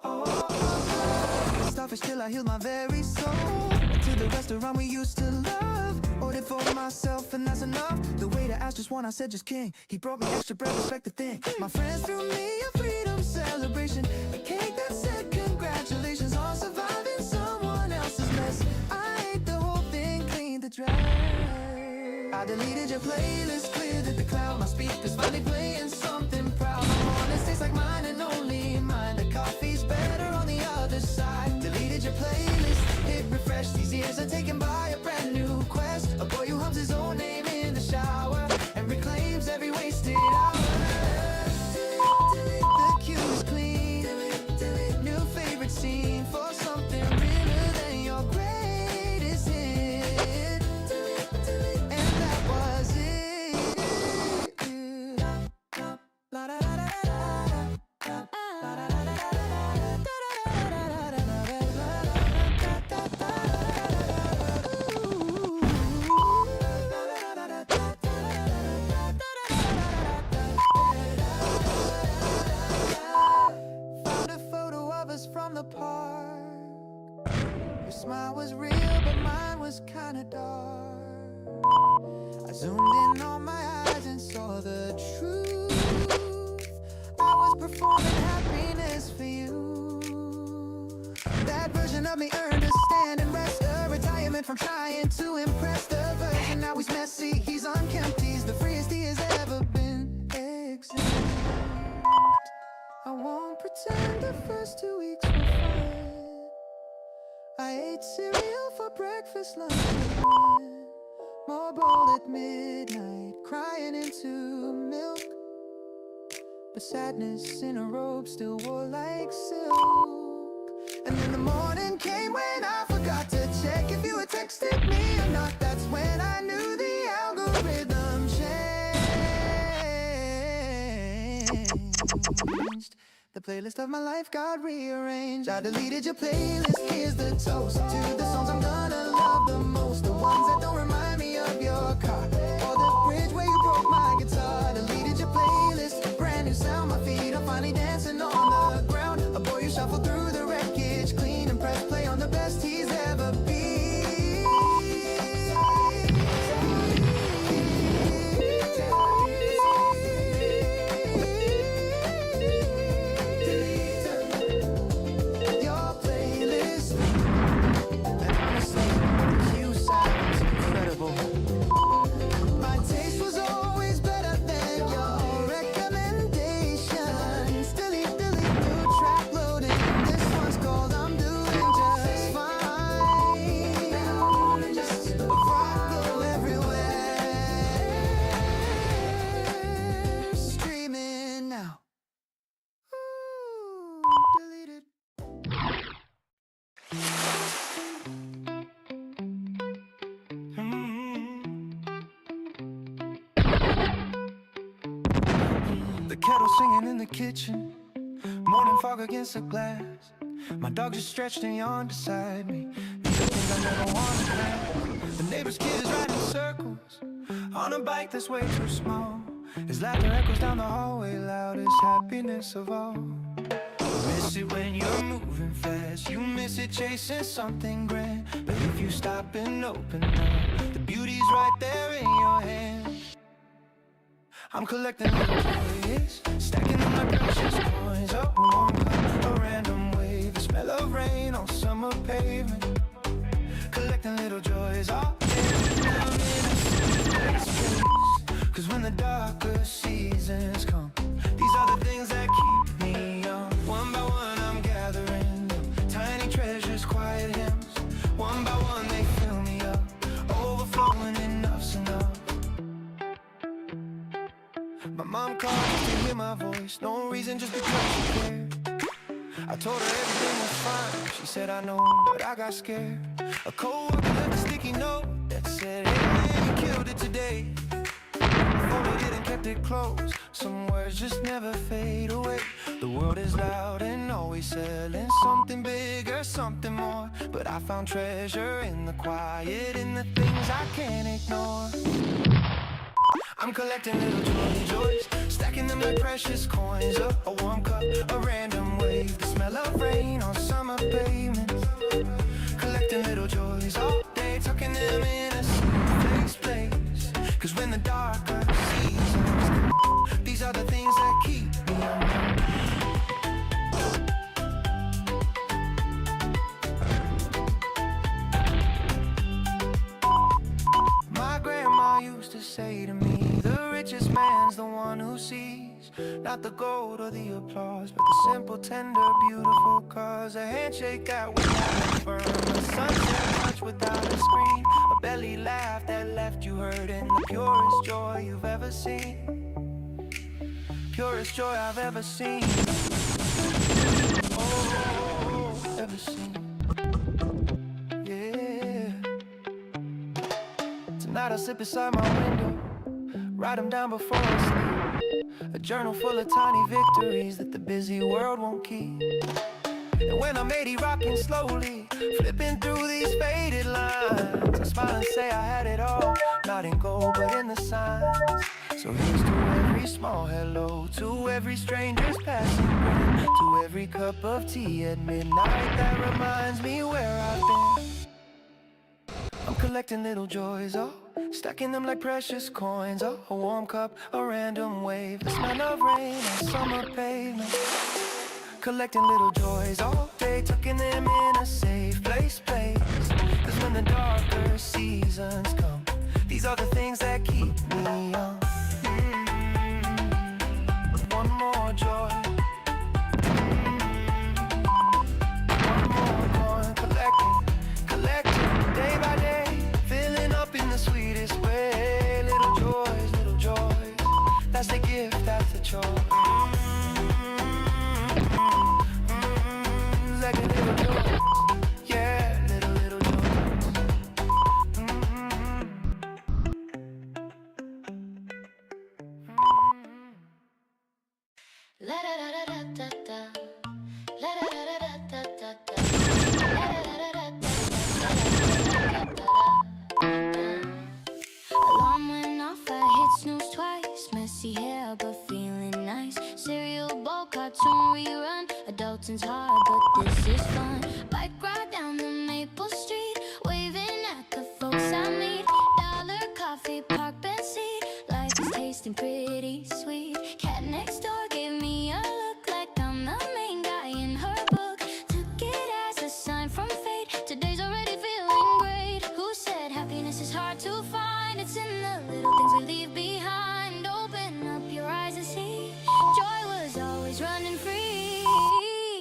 Starfish till I healed my very soul. To the restaurant we used to love. Ordered for myself and that's enough. The waiter asked just one, I said just king. He brought me extra bread, respect the thing. My friends threw me a freedom celebration, a cake that said congratulations on surviving someone else's mess. I ate the whole thing, cleaned the trash. I deleted your playlist, cleared the cloud. My speakers finally playing something proud. My mornings taste like mine and only mine. The coffee's better on the other side. Deleted your playlist, hit refresh. These years are taken by a brand new quest. A boy who hums his own name in the shower and reclaims every wasted hour. The cue is clean. New favorite scene for something realer than your greatest hit. And that was it. La da da da da. Found a photo of us from the park. Your smile was real, but mine was kinda dark. I zoomed in on my eyes and saw the truth. I was performing happiness for you. That version of me earned a stand and rest, a retirement from trying to impress. The version now he's messy, he's unkempt, he's the freest he has ever been. Exempt. I won't pretend the first 2 weeks were fun. I ate cereal for breakfast, lunch, and dinner. More bowl at midnight, crying into milk. But sadness in a robe still wore like silk. And then the morning came when I forgot to check if you had texted me or not. That's when I knew the algorithm changed. The playlist of my life got rearranged. I deleted your playlist, here's the toast to the songs I'm gonna love the most. The ones that don't remind me of your car or the bridge where you broke my guitar. Deleted your playlist, brand new sound, my feet are finally dancing on the ground. A boy you shuffle through the wreckage, clean and press play on the best he's ever been. Your playlist, and honestly, you sound incredible. My taste was always better than your recommendations. Delete, delete, new track loading. This one's called I'm Doing Just Fine. Just rock go everywhere. Streaming now. Ooh, deleted. The kettle singing in the kitchen, morning fog against the glass. My dog just stretched and yawned beside me. These are things I never wanted to have. The neighbor's kid is riding in circles on a bike that's way too small. His laughter echoes down the hallway, loudest happiness of all. Miss miss it when you're moving fast. You miss it chasing something grand. But if you stop and open up, the beauty's right there in your hand. I'm collecting little joys, stacking up my precious coins. A warm cup, a random wave, the smell of rain on summer pavement. Collecting little joys all day. I'm in a safe place. Cause when the darker seasons come, these are the things that keep me young. One by one I'm gathering them, tiny treasures, quiet hymns. One by one they fill me up, overflowing, enough's enough. My mom called just to hear my voice, no reason, just because she cared. I told her everything was fine, she said I know, but I got scared. A cold walker left a sticky note that said, hey man, you killed it today. Folded it and kept it close, some words just never fade away. The world is loud and always selling something bigger, something more. But I found treasure in the quiet, in the things I can't ignore. I'm collecting little joys, stacking them like precious coins. A warm cup, a random wave, the smell of rain on summer pavements. Collecting little joys all day, tucking them in a safe place. Cause when the darker seasons come, these are the things that keep me young. My grandma used to say to me, the richest man's the one who sees not the gold or the applause, but the simple, tender, beautiful cause. A handshake that was firm, a sunset touch without a screen, a belly laugh that left you hurting. The purest joy you've ever seen, purest joy I've ever seen. Oh, ever seen. Yeah. Tonight I sit beside my window, write them down before I sleep. A journal full of tiny victories that the busy world won't keep. And when I'm 80 rocking slowly, flipping through these faded lines, I smile and say I had it all, not in gold but in the signs. So here's to every small hello, to every stranger's passing grin, to every cup of tea at midnight that reminds me where I've been. I'm collecting little joys, oh, stacking them like precious coins. Oh, a warm cup, a random wave, the smell of rain on summer pavement. Collecting little joys all day, tucking them in a safe place. Cause when the darker seasons come, these are the things that keep me young. One more joy, one more coin, collecting day by day, filling up in the sweetest way. Little joys, that's the gift, that's the choice. Like a little joy, yeah, little joys. La da da da da da, la da da da da da da, la da da da da da. Alarm went off, I hit snooze twice. Messy hair, but feeling nice. Cereal bowl, cartoon rerun. Adulting's hard, but this is fun. Bike ride down the Maple Street, waving at the folks I meet. Dollar coffee, park bench seat. Life is tasting pretty sweet. Cat next door gave me a look like I'm the main guy in her book. Took it as a sign from fate. Today's already feeling great. Who said happiness is hard to find? It's in the little things we leave behind. Open up your eyes and see. Joy was always running free.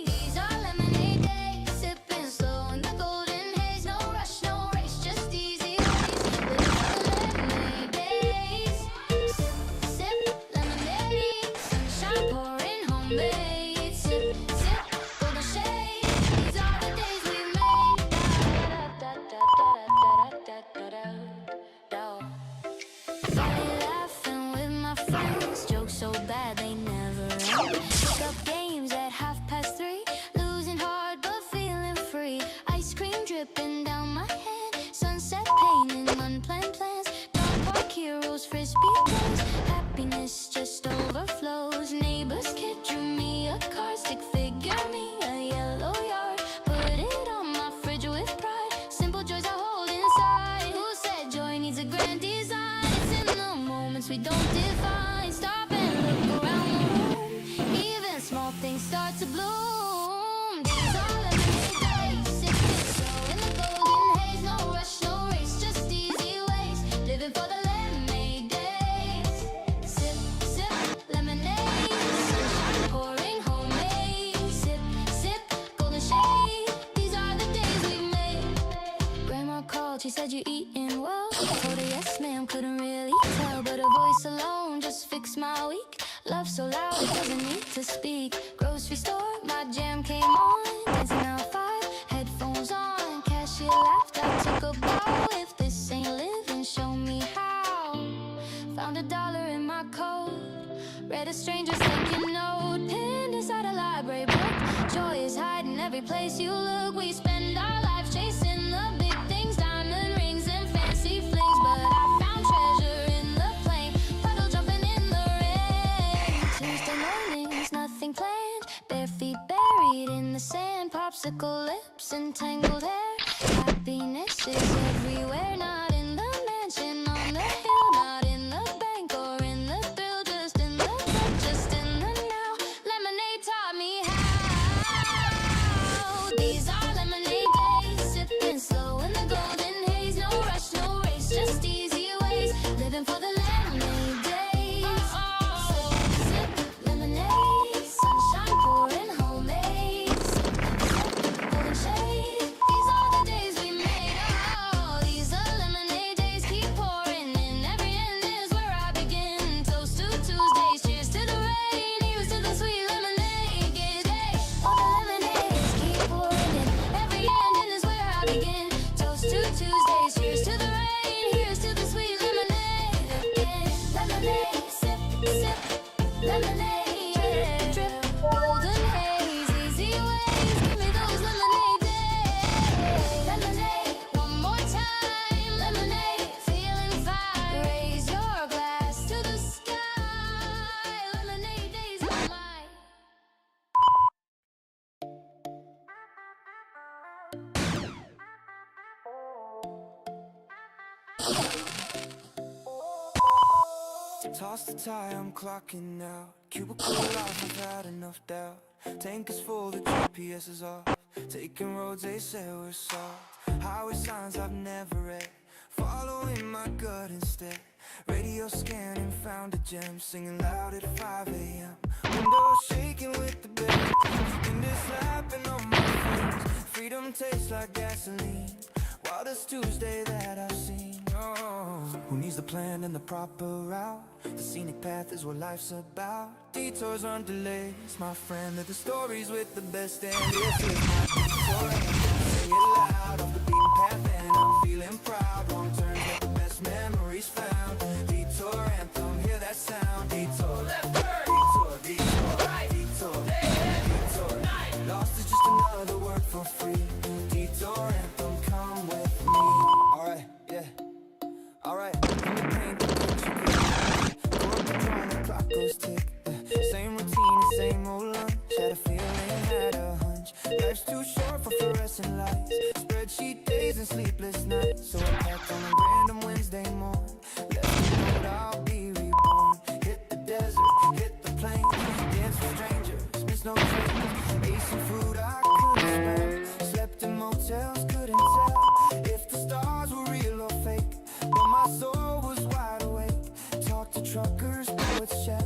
These are lemonade days, sipping slow in the golden haze. No rush, no race, just easy ways. Little lemonade days. Sip, sip, lemonade. Sunshine pouring homemade. Sip, sip, golden shade. These are the days we made. Da da da da da da da da. Funny laughing with my friends, jokes so bad they never end. Pick up games at 3:30, losing hard but feeling free. Ice cream dripping down my hand, sunset painting unplanned plans. Dog park heroes, frisbee games, happiness just overflows. Neighbor's kid drew me a said you're eating well. Told her yes ma'am, couldn't really tell, but her voice alone just fixed my week. Love so loud it doesn't need to speak. Grocery store, my jam came on. Dancing out 5, headphones on. Cashier laughed, I took a bow. If this ain't living, show me how. Found $1 in my coat. Read a stranger's thinking note. Pinned inside a library book. Joy is hiding every place you look. We spend our lives chasing the big things. Diamond rings and fancy flings. But I found treasure in the plain. Puddle jumping in the rain. Tuesday mornings, nothing planned. Bare feet buried in the sand. Popsicle lips and tangled hair. Happiness is everywhere. Not in the mansion on the hill. Not in the bank or in the thrill. Just in the club, just in the now. Lemonade taught me how. These are lemonade days. Sipping slow in the golden haze. No rush, no race, just easy ways. Living for the lemonade days. Sip lemonade, sunshine pouring homemade. Golden shade, these are the days we made. Oh, these are lemonade days, keep pouring in. Every end is where I begin. Toast to Tuesdays, cheers to the rain. Here's to the sweet lemonade day. All the lemonades keep pouring in. Every end is where I begin. Toast to Tuesdays, cheers to the rain. Here's to the sweet lemonade again. Lemonade, sip, sip, lemonade, drip, drip, golden haze, easy ways. Give me those lemonade days. Lemonade, one more time. Lemonade, feeling fine. Raise your glass to the sky. Lemonade days are mine. Toss the tie, I'm clocking out. Cubicle life, I've had enough doubt. Tank is full, the GPS is off. Taking roads, they say we're soft. Highway signs I've never read. Following my gut instead. Radio scanning, found a gem. Singing loud at 5 a.m. Windows shaking with the bed. And it's slapping on my face. Freedom tastes like gasoline. Wildest Tuesday that I've seen. Oh, who needs the plan and the proper route? The scenic path is what life's about. Detours aren't delays, my friend. They're the stories with the best end. This is my detour. Sing it loud off the beaten path, and I'm feeling proud. Wrong turns make the best memories found. Detour anthem, hear that sound. Detour left turn. Detour, detour, right. Detour, day ahead. Detour, night. Lost is just another word for free. Detour anthem, come with me. Alright, yeah. Alright, in the paint, the picture good. Go up the drum, the clock goes tick. Same routine, the same old lunch. Had a feeling, had a hunch. Life's too short for fluorescent lights. Spreadsheet days and sleepless nights. So I packed on a random Wednesday morning. Left the note, I'll be reborn. Hit the desert, hit the plain. Dance with strangers, miss no trains. Ate some food I couldn't smell. Slept in motels, couldn't tell if the stars were real or fake. But my soul was wide awake. Talked to truckers, poets, chefs.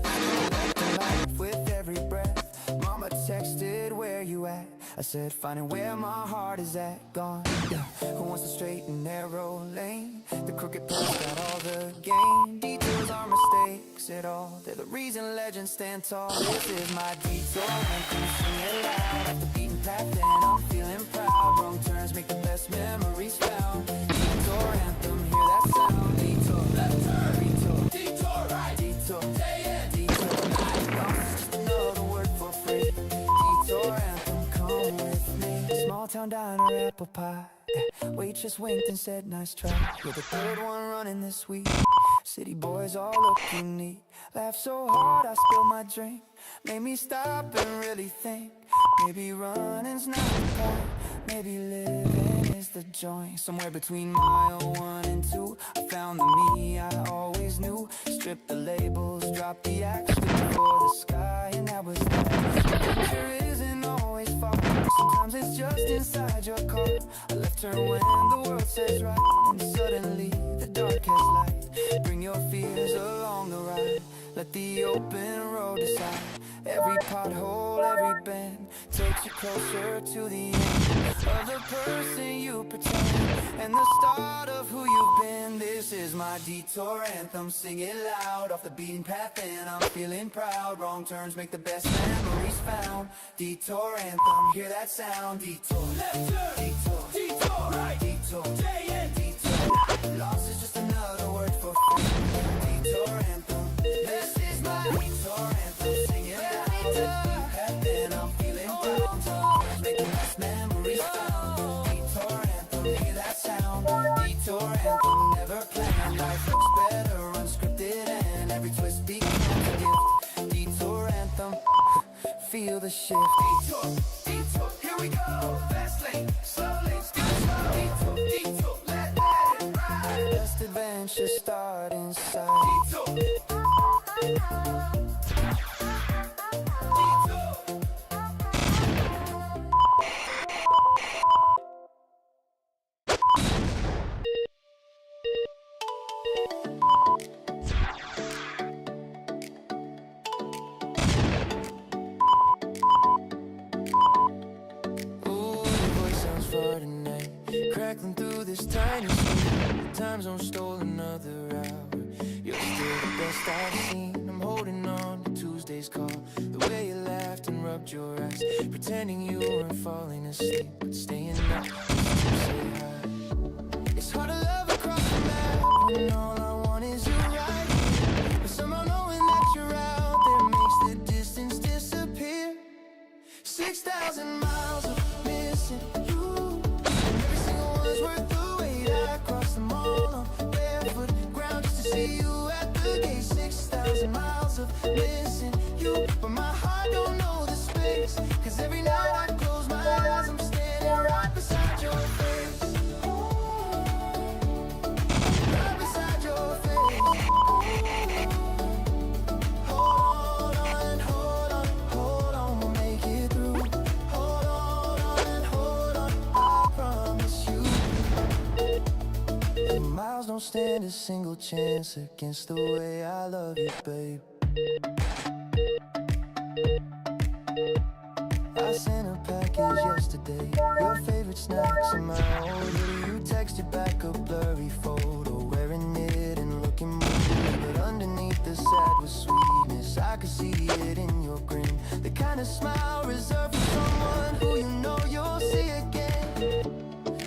Life with every breath. Mama texted, where you at? I said, finding where my heart is at. Gone, yeah. Who wants a straight and narrow lane? The crooked path got all the gain. Detours are mistakes at all. They're the reason legends stand tall. This is my detour. Anthem, sing it loud. Off the beaten path and I'm feeling proud. Wrong turns make the best memories found. Detour anthem, hear that sound. Detour, left turn. Detour, detour, right. Detour, day in. Detour, night. Lost is just another word for free. Detour anthem, come with me. Small town diner, apple pie. Waitress winked and said, nice try. You're the third one running this week. City boys all looking neat. Laughed so hard I spilled my drink. Made me stop and really think. Maybe running's not the point. Maybe living is the joint. Somewhere between mile 1 and 2 I found the me I always knew. Strip the labels, drop the action for the sky, and that was that. The picture isn't always far. Sometimes it's just inside your car. I left her when the world says right, and suddenly the dark has light. Bring your fears along the ride. Let the open road decide. Every pothole, every bend takes you closer to the end of the person you pretend and the start of who you've been. This is my detour anthem, sing it loud off the beaten path and I'm feeling proud. Wrong turns make the best memories found. Detour anthem, hear that sound. Detour, left turn, detour, detour, right, detour, day and detour. Loss is just another word for free. Detour anthem, this is my detour anthem, sing it loud. And I'm feeling proud. Make the best memories found. Detour anthem, hear that sound. Detour anthem, never planned. Life looks better unscripted and every twist becomes a gift. Detour anthem, feel the shift. Detour, detour, here we go. Fast lane, slow lane, slow. Detour, detour, let it ride. Best adventure start inside. Detour. Crackling through this tiny scene, time zone stole another hour. You're still the best I've seen. I'm holding on to Tuesday's call. The way you laughed and rubbed your eyes, pretending you weren't falling asleep, but staying up just to say hi. It's hard to love across the map when all I want is you right here. But somehow knowing that you're out there makes the distance disappear. 6,000 miles of missing you. Worth the wait. I crossed them all on barefoot ground just to see you at the gate. 6,000 miles of missing you, but my heart don't know the space. Cause every night I close my eyes, I'm standing right beside your face. Right beside your face. Hold on, hold on, hold on, we'll make it through. Hold on, I promise you. Miles don't stand a single chance against the way I love you, babe. I sent a package yesterday, your favorite snacks in my order. You texted back a blurry photo, wearing it and looking moody. But underneath the sad was sweetness, I could see it in your grin. The kind of smile reserved for someone who you know you'll see again.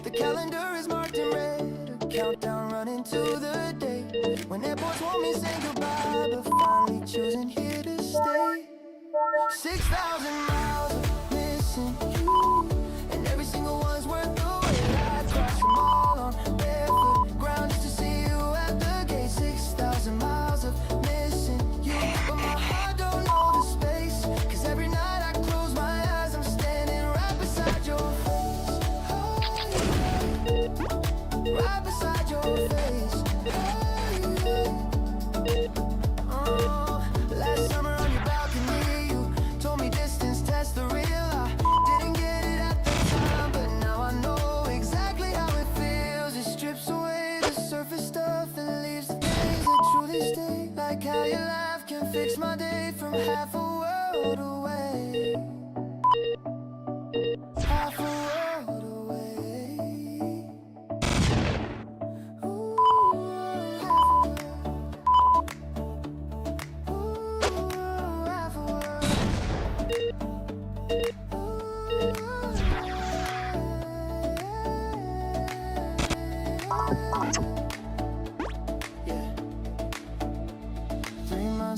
The calendar is marked in red, a countdown running to the day when airports want me saying goodbye, but finally choosing here to stay. 6,000 miles of missing you, and every single one's worth the wait. I crossed them all on barefoot ground just to see you at the gate. 6,000 miles of missing you, but my heart don't know the space. Cause every night I close my eyes, I'm standing right beside your face. Right beside your face. Last summer on your balcony, you told me distance test the real. I didn't get it at the time, but now I know exactly how it feels. It strips away the surface stuff and leaves the things that truly stay. Like how your laugh can fix my day from half a world away. Half a world away.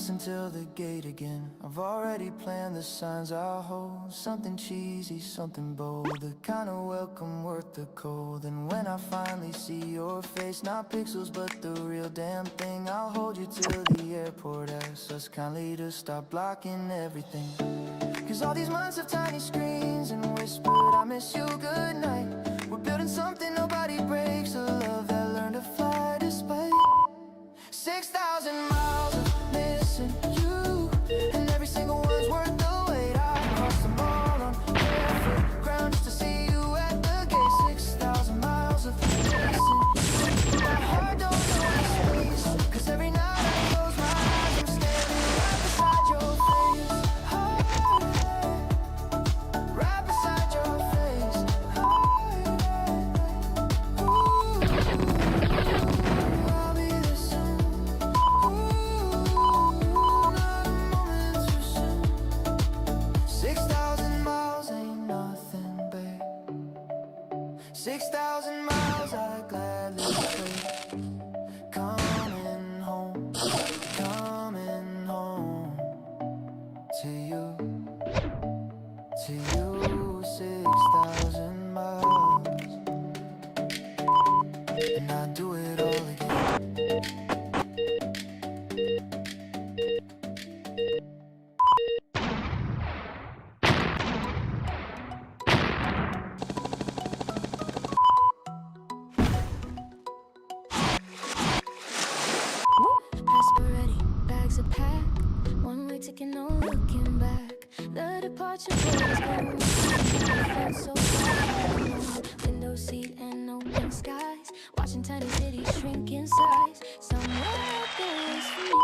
Until the gate again, I've already planned the signs I'll hold. Something cheesy, something bold, the kind of welcome worth the cold. And when I finally see your face, not pixels but the real damn thing, I'll hold you till the airport asks us kindly to stop blocking everything. Cause all these months of tiny screens and whispered I miss you goodnight, we're building something nobody breaks, a love that learned to fly despite 6,000 miles of missing you, and every single one's worth the wait. I crossed them all on barefoot ground just to see you at the gate. 6,000 miles of missing. My heart don't know the space, cause every night I close my eyes, I'm standing right beside your face. 6,000 miles I'd gladly trade. Coming home to you, 6,000 miles, and I'd do it all again. Prosperity, bags are packed. One way ticket, no looking back. The departure was gone. Felt so far alone. Window seat and open skies. Watching tiny cities shrink in size. Somewhere out there is for me,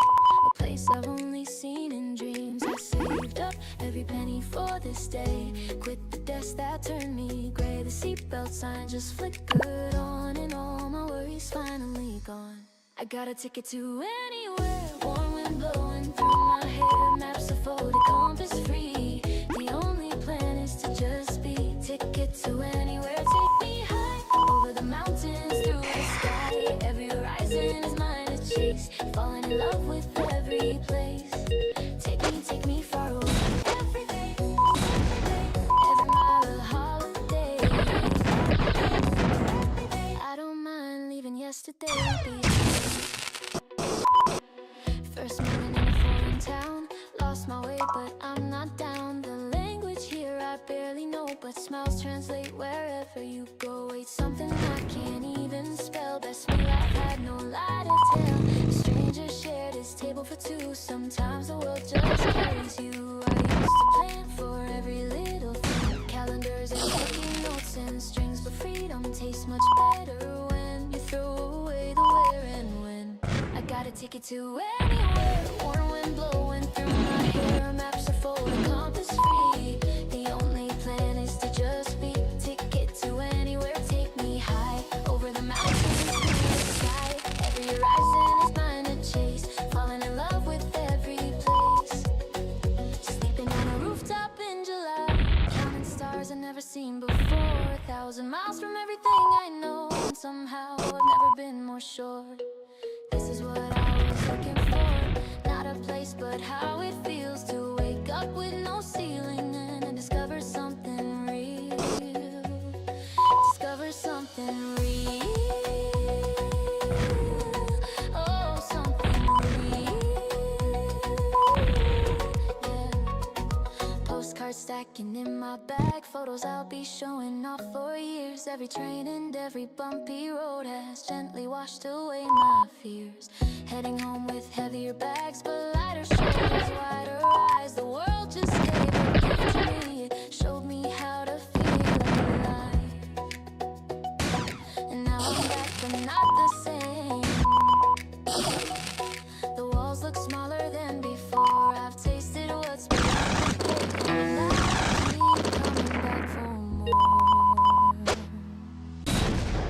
a place I've only seen in dreams. I saved up every penny for this day. Quit the desk that turned me gray. The seatbelt sign just flickered on, and all my worries finally gone. I got a ticket to anywhere, warm wind blowing through my hair. Maps are folded, compass free. The only plan is to just be. Ticket to anywhere, take me high over the mountains, through the sky. Every horizon is mine to chase. Falling in love with every place. Take me far away. Every day, every mile a holiday. I don't mind leaving yesterday. First morning in a foreign town, lost my way, but I'm not down. The language here I barely know, but smiles translate wherever you go. Wait, something I can't even spell. Best meal I've had, no lie to tell. A stranger shared his table for two. Sometimes the world just carries you. I used to plan for every little thing, calendars and taking notes and strings, but freedom tastes much better when you throw away the where and when. I got a ticket to anywhere, warm wind blowing through my hair. Maps are folded, compass free. The only plan is to just be. Ticket to anywhere, take me high over the mountains, through the sky. Every horizon is mine to chase. Falling in love with every place. Sleeping on a rooftop in July, counting stars I've never seen before. 1,000 miles from everything I know, and somehow I've never been more sure. This is what I was looking for. Not a place, but how it feels to wake up with no ceiling and discover something real. Discover something real. Oh, something real. Yeah. Postcards stacking in my bag, photos I'll be showing off for years. Every train and every bumpy road has gently washed away my fears. Heading home with heavier bags, but lighter shoulders, wider eyes. The world just gave a gift to me. It showed me how to feel alive. And now I'm back, but not the same. The walls look smaller than before. I've tasted what's been coming back for more.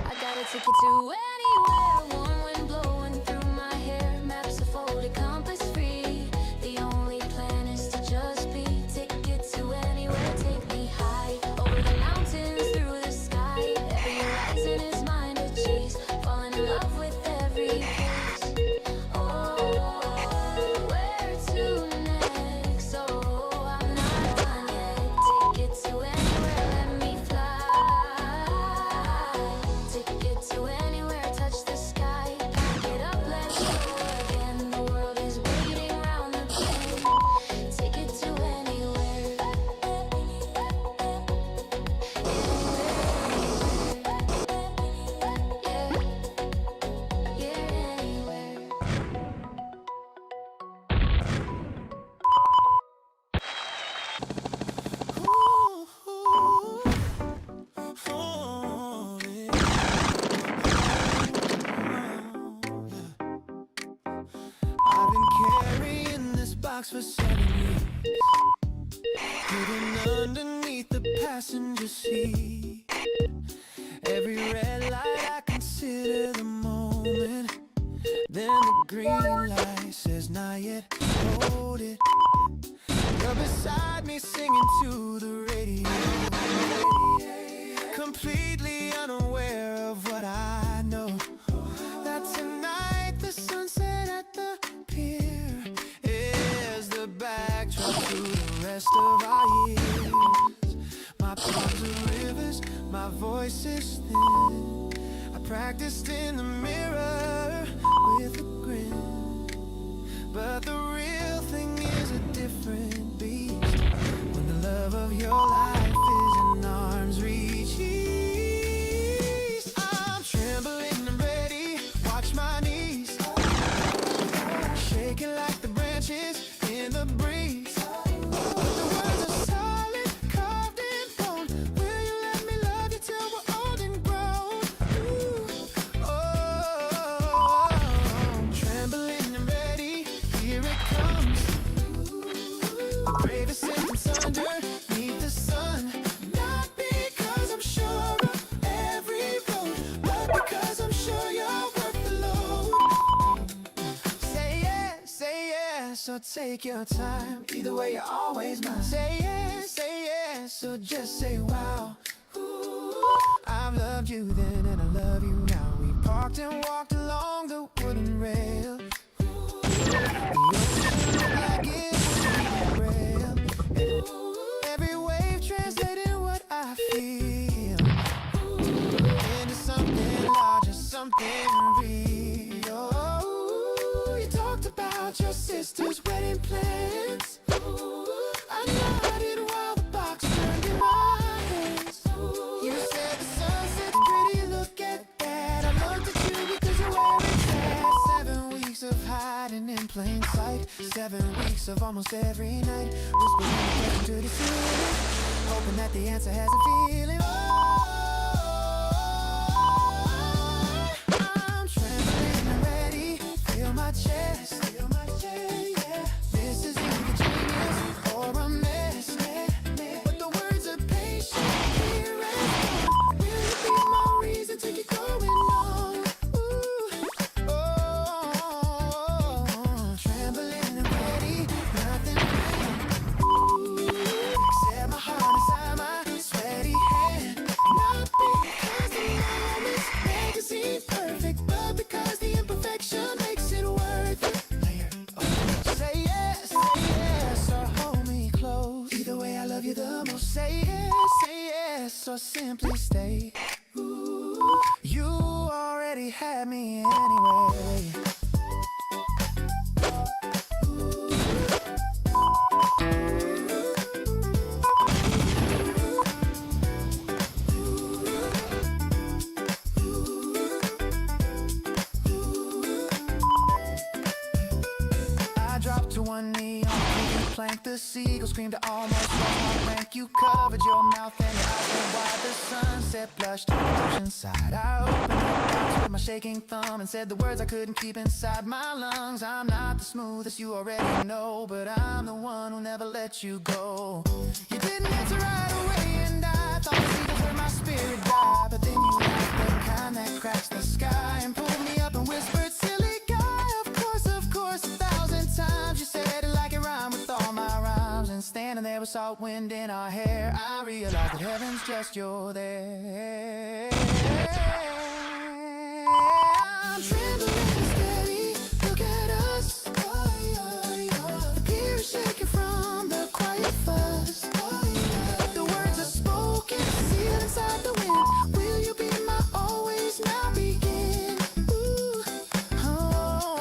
I got a ticket to anywhere, warm wind blowing through my hair. Maps are folded, compass free. The only plan is to just be. Ticket to anywhere, take me high over the mountains, through the sky. Every horizon is mine to chase. Falling in love with every place. Oh, where to next? Oh, I'm not done yet. Ticket to anywhere, let me fly. Ticket to anywhere, touch the sky. Pack it up, let's go again. The world is waiting round the bend. Ticket to anywhere. Yeah, anywhere. I've been carrying this box for 7 years, hidden underneath the passenger seat. Every red light I consider the moment, then the green light says not yet. Hold it. You're beside me singing to the radio, completely unaware years. My palms are rivers, my voice is thin. I practiced in the mirror with a grin, but the real thing is a different beast. When the love of your life is in arm's reach, I'm trembling and ready. Watch my knees shaking like the branches in the breeze. But the words are solid, carved in bone. Will you let me love you till we're old and grown? Ooh, oh, trembling and ready, here it comes. The bravest sentence underneath the sun. Not because I'm sure of every road, but because I'm sure you're worth the load. Say yes, so take your time. Either way, you're always mine. Say yes, so just say wow. Ooh, I've loved you then and I love you now. We parked and walked along the wooden rail. The ocean looked like it was real. Every wave translating what I feel into something larger, something real. You talked about your sister's wedding plans. I nodded while the box turned in my hands. You said the sunset's pretty, look at that. I looked at you because you're wearing that. 7 weeks of hiding in plain sight. 7 weeks of almost every night. Whispering a question to the ceiling, hoping that the answer has a feeling. I'm trembling and ready. Feel my chest. Yeah. This is either genius or a mess. But the words are patient. Here and on. Will you be my reason to keep going on? Ooh, oh, trembling and ready. Nothing except my heart inside my sweaty hand. Not because the moment's magazine perfect, but because the imperfection makes it worth it. Say yes, or hold me close. Either way, I love you the most. Say yes, or simply stay. Ooh, you already had me anyway. I dropped to one knee on the plank. The seagull screamed, I almost lost my rank. You covered your mouth and your eyes were wide. The sunset blushed on the ocean side. I opened up with my shaking thumb and said the words I couldn't keep inside my lungs. I'm not the smoothest, you already know, but I'm the one who'll never let you go. You didn't answer right away and I thought the seagulls heard my spirit die. But then you laughed, the kind that cracks the sky, and pulled me up and whispered, silly guy. Of course, 1,000 times you said it like it rhymed with all my rhymes. And standing there with salt wind in our hair, I realized that heaven's just you're there. I'm trembling and steady, look at us. The pier is shaking from the quiet fuss. The words are spoken, sealed inside the wind. Will you be my always, now begin? Ooh, oh,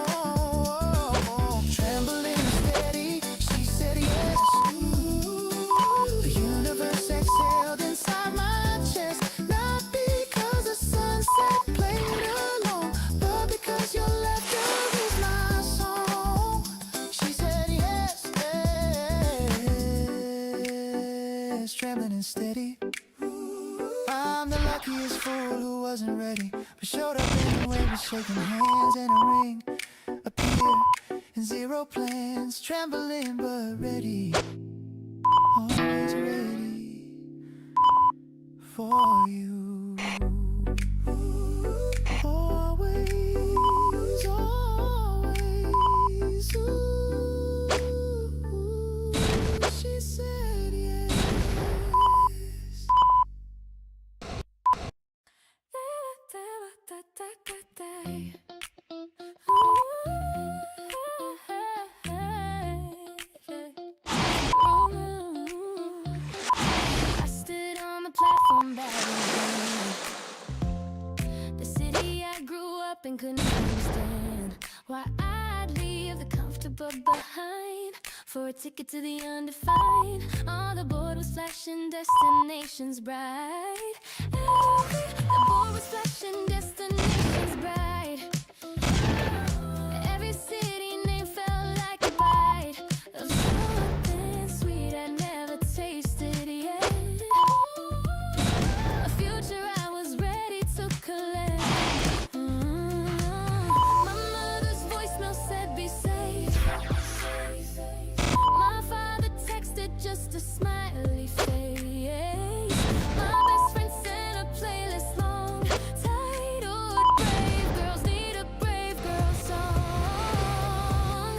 trembling and steady, she said yes. Ooh, the universe exhaled inside my chest. Not because the sunset played along, but because your laughter is my song. She said yes, trembling and steady. I'm the luckiest fool who wasn't ready, but showed up anyway with shaking hands and a ring. Appear in zero plans, trembling but ready. Always ready for you. Always, always. Ooh, she said yes. come back again. The city I grew up in couldn't understand why I'd leave the comfortable behind for a ticket to the undefined. On the board was flashing destinations bright. The board was flashing destinations bright. Every city name felt like a bite of something sweet I'd never tasted yet. A future I was ready to collect. My mother's voicemail said be safe. My father texted just a smiley face. My best friend sent a playlist long titled Brave Girls Need a Brave Girl Song.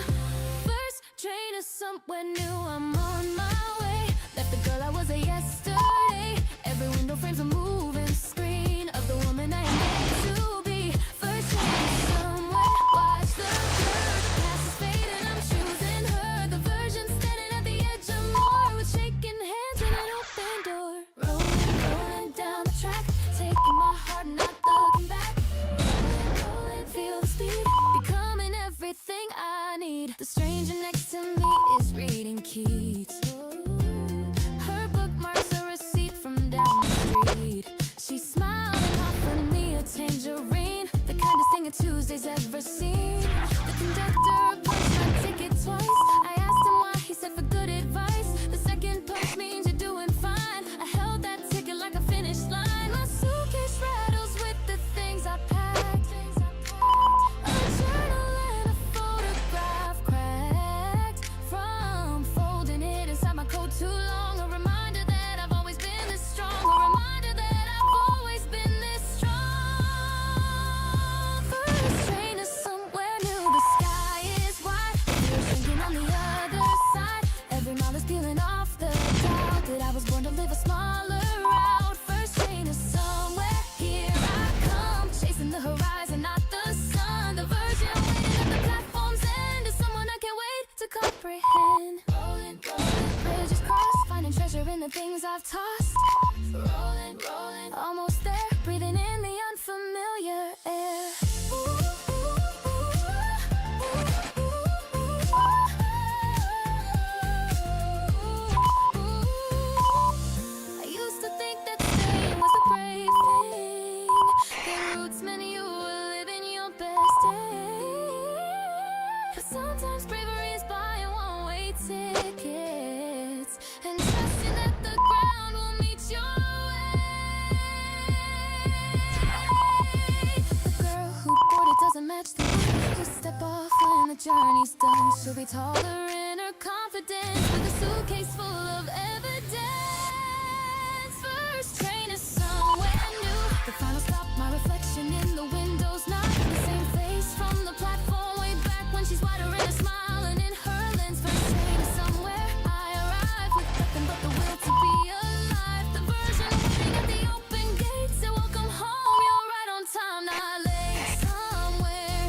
First train to somewhere new, I'm on my way. Left the girl I was a yesterday. Every window frame's a moving screen of the woman I am meant to be. First train to somewhere, watch the curve. The past is fading, I'm choosing her. The version standing at the edge of more with shaking hands and an open door. Rolling down the track, taking my heart, not looking back. Rolling, feel the speed, becoming everything I need. The stranger next to me is reading Keats. Her bookmarks a receipt from down the street. She smiled and offered me a tangerine, the kindest thing a Tuesday's ever seen. The conductor punched my ticket twice. I asked him why, he said for good advice. The second punch means you're doing fine. I held that ticket like a finish line. My suitcase rattles with the things I packed. A journal and a photograph cracked from folding it inside my coat too long. A reminder that I've always been this strong. A reminder that I've always been this strong. First train is somewhere new. The sky is wide. You're sinking on the other side. Every mile is peeling off the doubt that I was born to live a smaller route. First train is somewhere. Here I come, chasing the horizon, not the sun. The virgin waiting at the platform's end is someone I can't wait to comprehend. Rolling, bridges crossed, finding treasure in the things I've tossed. Rolling, almost there, breathing in the unfamiliar air. I used to think that staying was a brave thing. The roots meant you were living your best day. But sometimes bravery is buying one-way tickets and trusting that the ground will meet your way. The girl who boarded doesn't match the one who step off when the journey's done. She'll be taller in her confidence with a suitcase full of evidence. First train is somewhere new. The final stop, my reflection in the window's not the same face from the platform way back when she's wider in her smile and in her lens. First train is somewhere. I arrive with nothing but the will to be alive. The version waiting at the open gates. So welcome home, you're right on time, not late. Somewhere.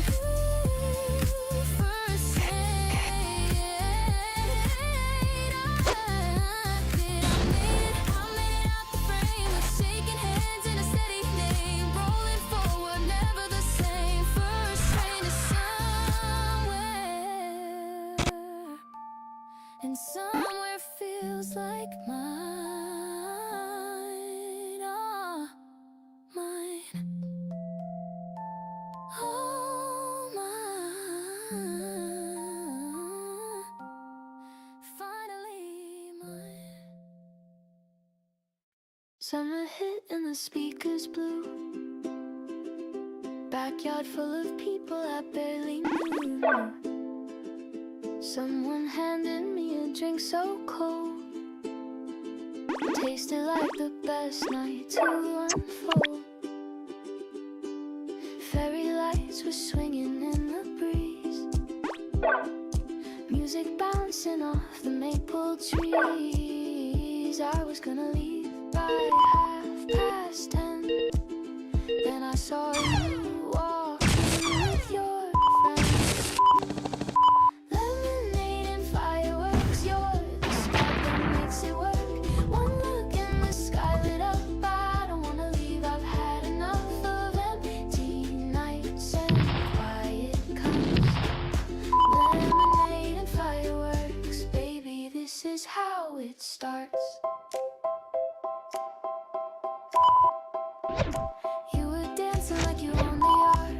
First train. I made it out the frame with shaking hands in a steady name. Rolling forward, never the same. First train to somewhere, and somewhere feels like mine. Oh, mine. Oh, mine. Finally mine. Summer hit and the speakers blew. Backyard full of people I barely knew. Someone handed me a drink so cold. Tasted like the best night to unfold. Fairy lights were swinging in the breeze. Music bouncing off the maple trees. I was gonna leave by 10:30. Then I saw you walking with your friends. Lemonade and fireworks, you're the spark that makes it work. One look in the sky lit up by starts. You were dancing like you owned the yard,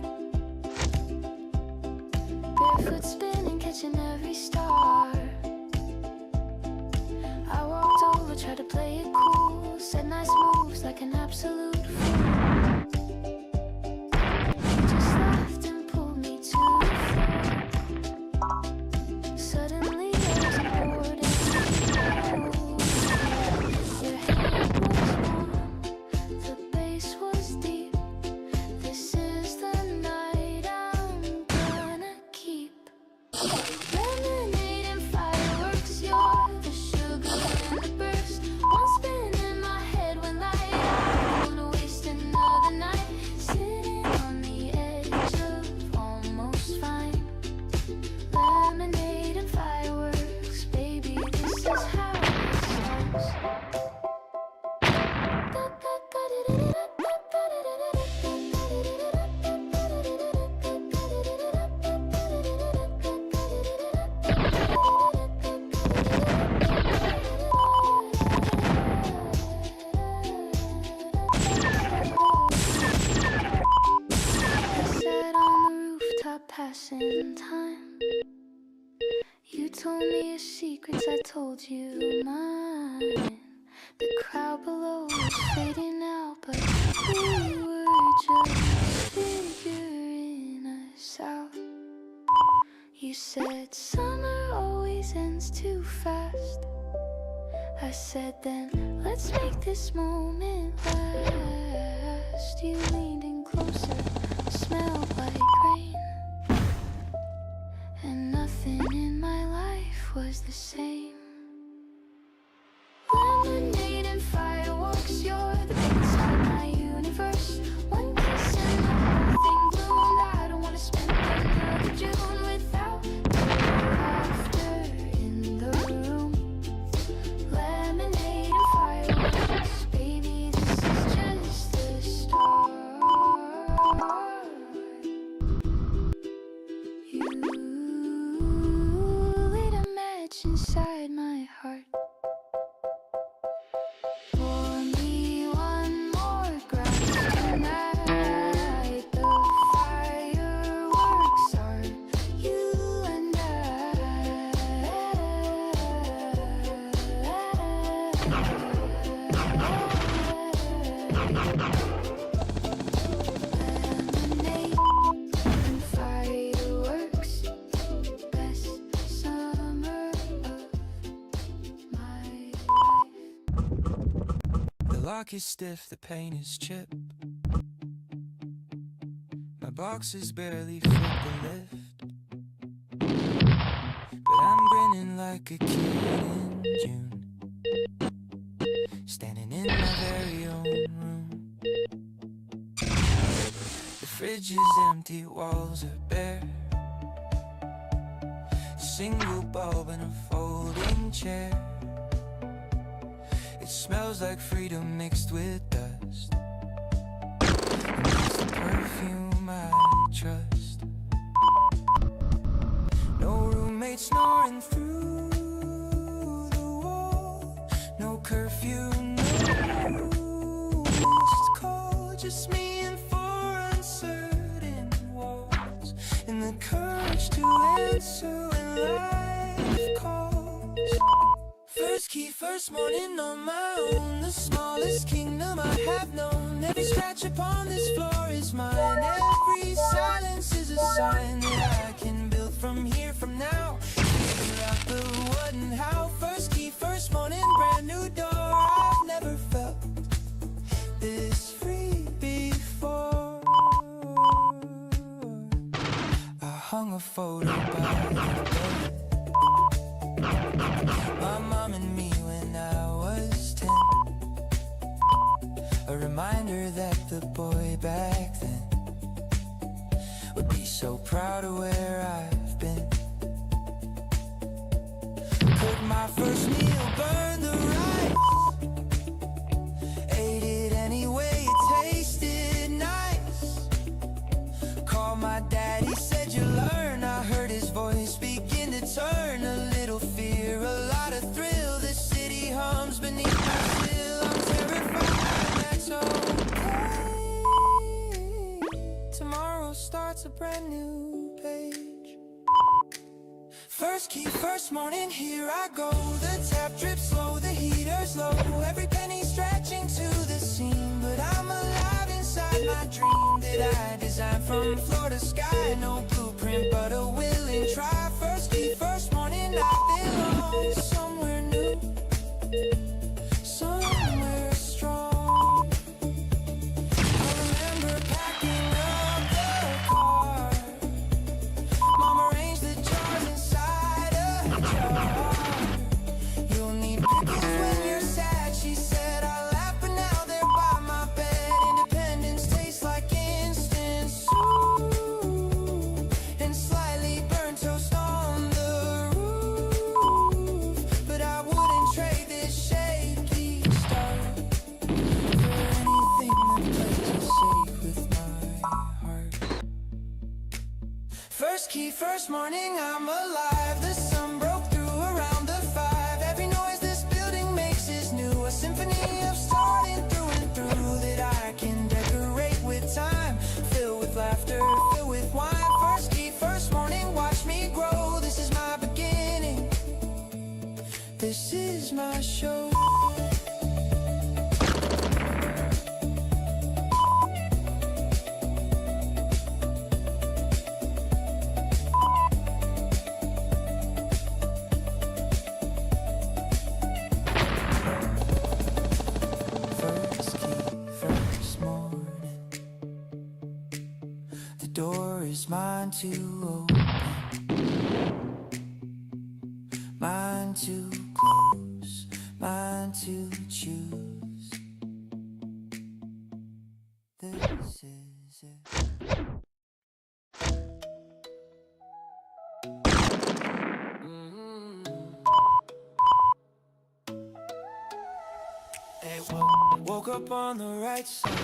barefoot spinning, catching every star. I walked over, tried to play it cool, said nice moves like an absolute fool. You just laughed and pulled me to the floor. Suddenly I wasn't bored anymore. Your hair was warm, the bass was deep. This is the night I'm gonna keep. Lemonade and fireworks, you're the sugar and the burst. One spin in my head went light. I don't wanna waste another night sitting on the edge of almost fine. Lemonade and fireworks, baby, this is how it starts. I sat on the rooftop passing time. You told me your secrets, I told you mine. The crowd below was fading out, but we were just figuring us out. You said summer always ends too fast. I said then, let's make this moment last. You leaned in closer, smelled like rain, and nothing in my life was the same. Lemonade and fireworks, you're the big inside my universe. One kiss and the whole thing bloomed. I don't wanna spend another June without laughter in the room. Lemonade and fireworks, baby, this is just the start. You lit a match inside my heart. Pour me one more glass tonight. The fireworks are you and Lemonade and fireworks, best summer of my life. The lock is stiff, the paint is chipped. My boxes barely fit the lift, but I'm grinning like a kid in June, standing in my very own room. The fridge is empty, walls are bare. Single bulb in a folding chair. It smells like freedom mixed with dust, and it's the perfume I trust. No roommate snoring through the wall. No curfew, no missed call. Just me and four uncertain walls, and the courage to answer when life calls. First key, first morning on my own. The smallest kingdom I have known. Every scratch upon this floor is mine. Every silence is a sign that I can build from here, from now. Figure out the what and how. First key, first morning, brand new door. I've never felt this free before. I hung a photo by the bed. My mom and me when I was 10. A reminder that the boy back then would be so proud of where I've been. Cooked my first meal, burned the rice. Ate it anyway, it tasted nice. Called my daddy, said you learn. I heard his voice begin to turn. A little fear, a lot of thrill. The city hung storms beneath my sill. I'm terrified, that's okay. Tomorrow starts a brand new page. First key, first morning, here I go. The tap drips slow, the heater's low. Every penny stretching to the seam, but I'm alive inside my dream that I designed from floor to sky. No blueprint, but a willing try. First key, first morning, I belong somewhere new, somewhere strong. I remember packing up the car. Mom arranged the jars inside a jar. You'll need pickles when you're sad, she said. I laugh, but now they're by my bed. Independence tastes like instant soup and slightly burnt toast on the roof. But I wouldn't trade this shaky start for anything that plays it safe with my heart. First key, first morning, I'm alive. The sun broke through around the 5. Every noise this building makes is new. A symphony of starting through and through that I can decorate with time. Filled with laughter, filled with wine. First key, first morning, watch me grow. This is my beginning. This is my show. First key, first morning. The door is mine to open, mine to close, mine to choose. This is it. Hey, woke up on the right side,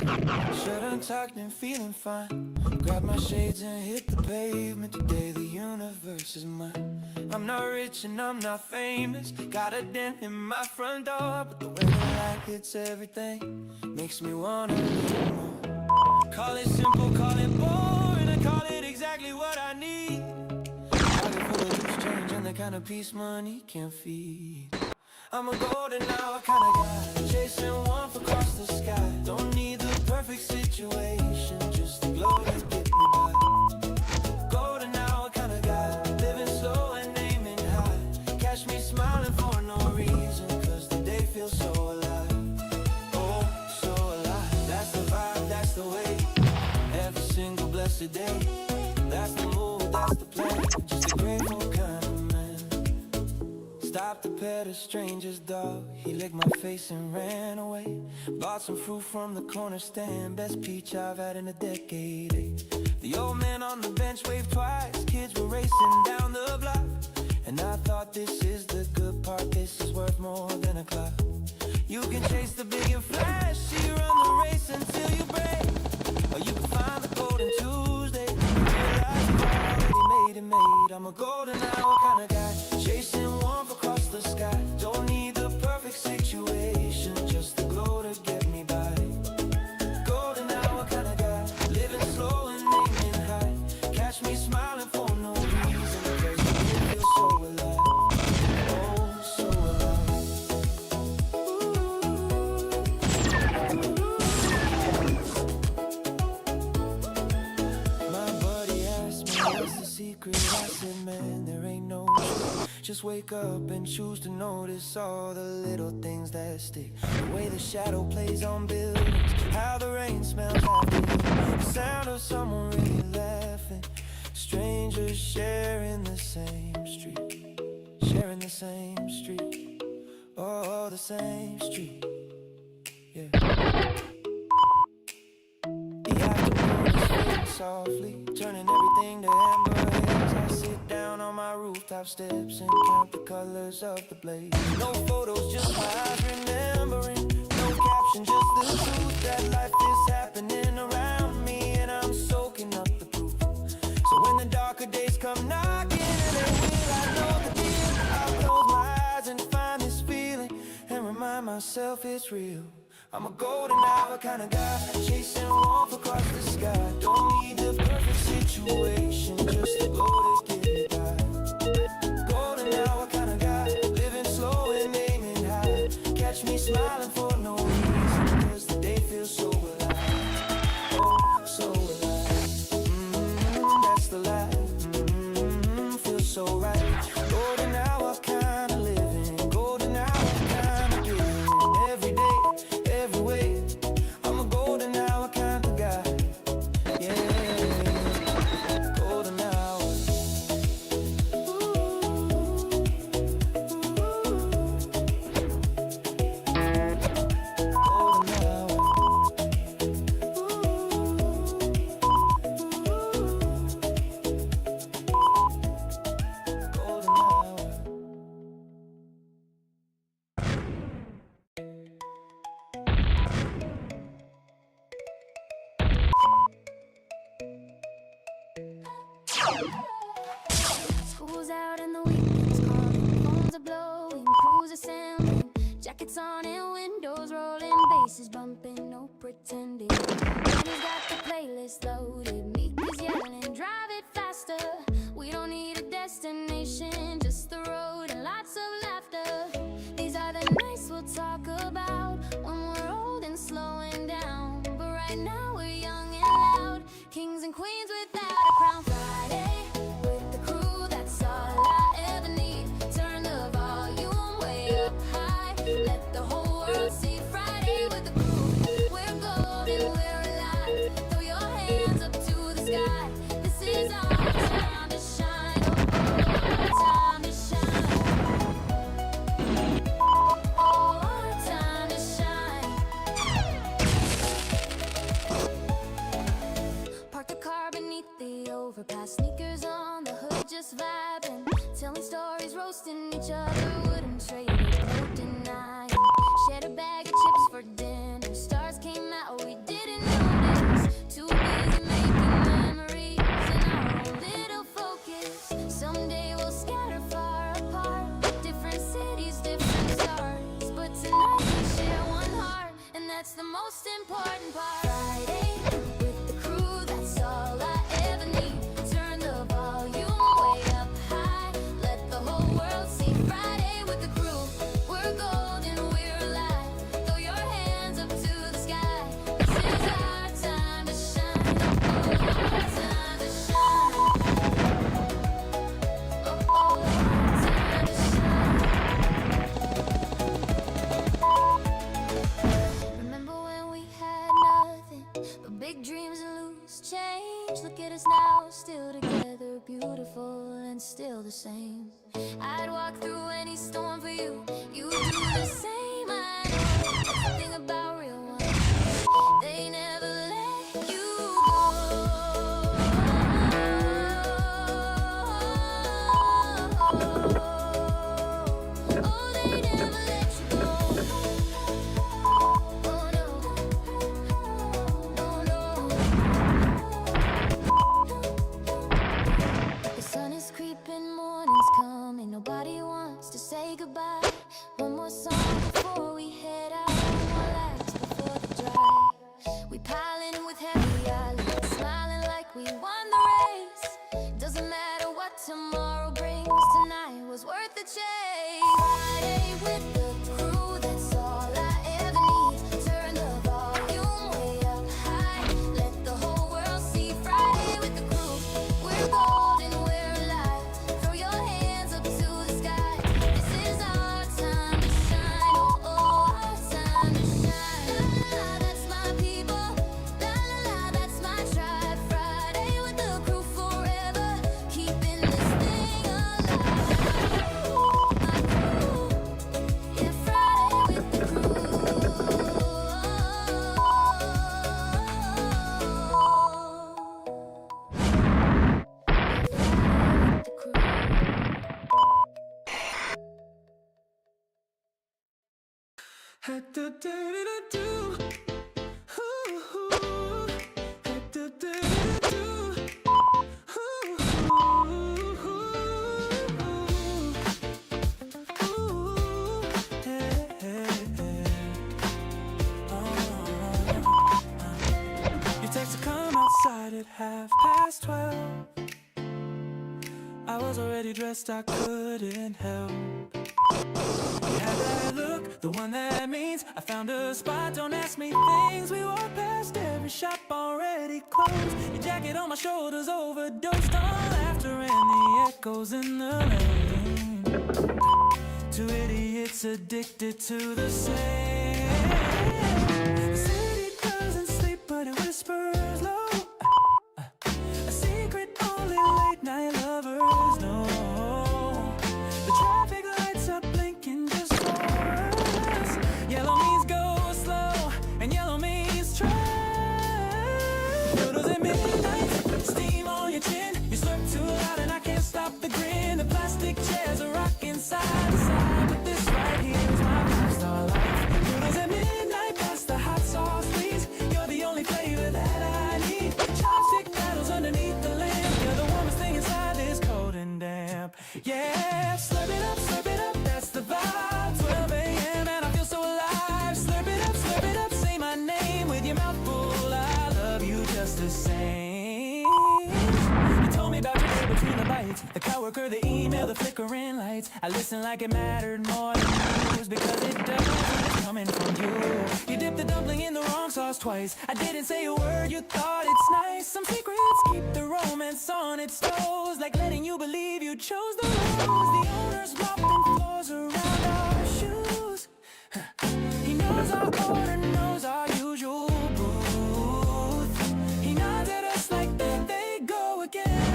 shut untucked and feeling fine. Grabbed my shades and hit the pavement. Today the universe is mine. I'm not rich and I'm not famous, got a dent in my front door, but the way the light hits everything makes me wanna live more. Call it simple, call it boring, I call it exactly what I need. Pocket full of loose change and the kind of peace money can't feed. I'm a golden hour kind of guy, chasing one for across the sky. Don't need the perfect situation, just the glow to get me by. Golden hour kind of guy, living slow and aiming high. Catch me smiling for no reason, cause the day feels so alive. Oh, so alive, that's the vibe, that's the way. Every single blessed day, that's the mood, that's the play. Just a grateful kind of man. Stopped to pet a stranger's dog. He licked my face and ran away. Bought some fruit from the corner stand. Best peach I've had in a decade, eh? The old man on the bench waved twice. Kids were racing down the block, and I thought, this is the good part. This is worth more than a clock. You can chase the big and flashy, run the race until you break, or you can find the golden Tuesday. Realize you've already made it made. I'm a golden hour kind of guy, chasing warmth across the sky. Don't need the perfect situation, just the glow to get me by. Golden hour kind of guy, living slow and aiming high. Catch me smiling for no reason, cause it feels so alive. Oh, so alive. My buddy asked me, what's the secret? I said, man, there ain't no truth. Just wake up and choose to notice all the little things that stick. The way the shadow plays on buildings, how the rain smells after you, the sound of someone really laughing. Strangers sharing the same street, sharing the same street. Oh, the same street, yeah. The afternoon is fading softly, turning everything to amber haze. I sit down on my rooftop steps and count the colors of the blaze. No photos, just my eyes remembering. No caption, just the truth that life is happening around me, and I'm soaking up the proof. So when the darker days come knocking, and will I know the deal? I'll close my eyes and find this feeling and remind remind myself it's real. I'm a golden hour kind of guy, chasing warmth across the sky. Don't need the perfect situation, just to go to get it by. Golden hour kind of guy, living slow and aiming high. Catch me smiling for no reason, cause the day feels so alive. Oh, so alive. That's the life. Feels so right. Golden hour kind of living, golden hour kind of giving. Every day, every way, I'm a golden hour kind of guy. Yeah, golden hour. Golden hour. Golden hour. School's out and the weekend's calling. Phones are blowing, crews are sounding. Jackets on and windows rolling. Basses bumping, no pretending. Daddy's got the playlist loaded. Meek is yelling, drive it faster. We don't need a destination, just the road and lots of laughter. These are the nights we'll talk about when we're old and slowing down. But right now we're young and loud, kings and queens without a crown. Friday with the crew, that's all I ever need. Turn the volume way up high, let the whole world see. Friday with the crew, we're golden, we're alive. Throw your hands up to the sky. This is our time to shine. Oh, our time to shine. Oh, our time to shine. Park the car beneath the overpass, sneakers on the hood, just vibing, telling stories, roasting each other, wouldn't trade it, no denying. Shared a bag of chips for dinner, stars came out, we didn't notice. Too busy making memories in our own little focus. Someday we'll scatter far apart, different cities, different stars, but tonight we share one heart, and that's the most important part. Friday with the crew, that's all I ever need. Turn the volume way up high, let the whole world see. Friday with the crew, we're golden, we're alive. Throw your hands up to the sky. This is our time to shine. Oh, our time to shine. Oh, our time to shine. Remember when we had nothing but big dreams and loose change? Look at us now, still together, beautiful and still the same. I'd walk through any storm for you, you do the same. I know that's the thing about real ones, they never let you go. Oh, they never let you go. Oh no, oh no. The sun is creeping, morning's coming, nobody wants to say goodbye. One more song before we head out, one more laps before the drive. We pile in with heavy eyelids, smiling like we won the race. Doesn't matter what tomorrow brings, tonight was worth the chase. Friday with the crew, that's all I ever need. Turn the volume way up high, let the whole world see. Friday with the crew, we're golden, we're alive. Throw your hands up to the sky. This is our time to shine. Oh, our time to shine. La la la, that's my people. La la la, that's my tribe. Friday with the crew forever, keeping this thing alive. My crew, yeah, Friday with the crew. just I couldn't help. You had that look, the one that means I found a spot, don't ask me things. We walked past every shop already closed. Your jacket on my shoulders overdosed on laughter and the echoes in the lane. Two idiots addicted to the same. The city doesn't sleep but it whispers low. A secret only late night lovers know. The traffic lights are blinking just for us. Yellow means go slow and yellow means try. Noodles at midnight, steam on your chin. You slurp too loud and I can't stop the grin. The plastic chairs are rocking side to side, but this right here is my five-star life. Noodles at midnight, past the hot sauce, please. You're the only flavor that I need. Chopstick battles underneath the lamp. You're the warmest thing inside this cold and damp. Yeah, slurp it up, that's the vibe. 12 a.m. and I feel so alive. Slurp it up, say my name with your mouth full. I love you just the same. You told me about your day between the bites, the coworker, the email, the flickering lights. I listened like it mattered more than news, because it does when it's coming from you. You dipped the dumpling in the wrong sauce twice. I didn't say a word, you thought it's nice. Some secrets keep the romance on its toes, like letting you believe you chose the rose. The owner's mopping floors around our shoes. He knows our order, knows our usual booth. He nods at us like there they go again.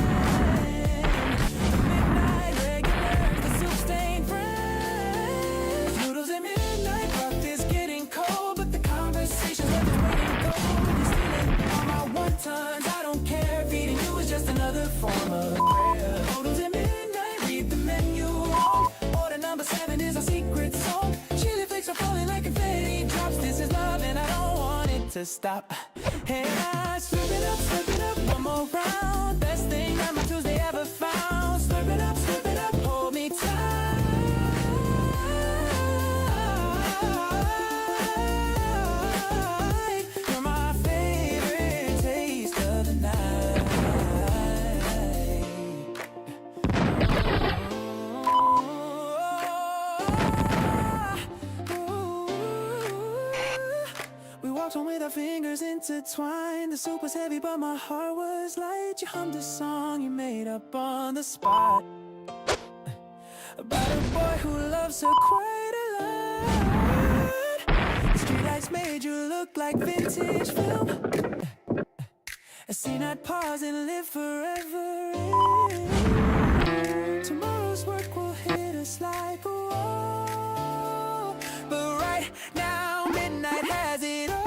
The midnight regulars, the soup-stained friends. Noodles at midnight, breath is getting cold, but the conversation's left us waiting cold. You're stealing all my one-tons, I don't care. Feeding you is just another form of prayer. Noodles at midnight, read the menu wrong. Order number 7 is our secret song. Chili flakes are falling like confetti drops. This is love and I don't want it to stop. Hey, I slurp it up, one more round. Best thing that my Tuesday ever found. Slurp it up, hold me tight. You're my favorite taste of the night. We walked home with our fingers intertwined. The soup was heavy but my heart was light. You hummed a song you made up on the spot, about a boy who loves her quite a lot. The streetlights made you look like vintage film, a scene I'd pause and live forever in. Tomorrow's work will hit us like a wall, but right now midnight has it all.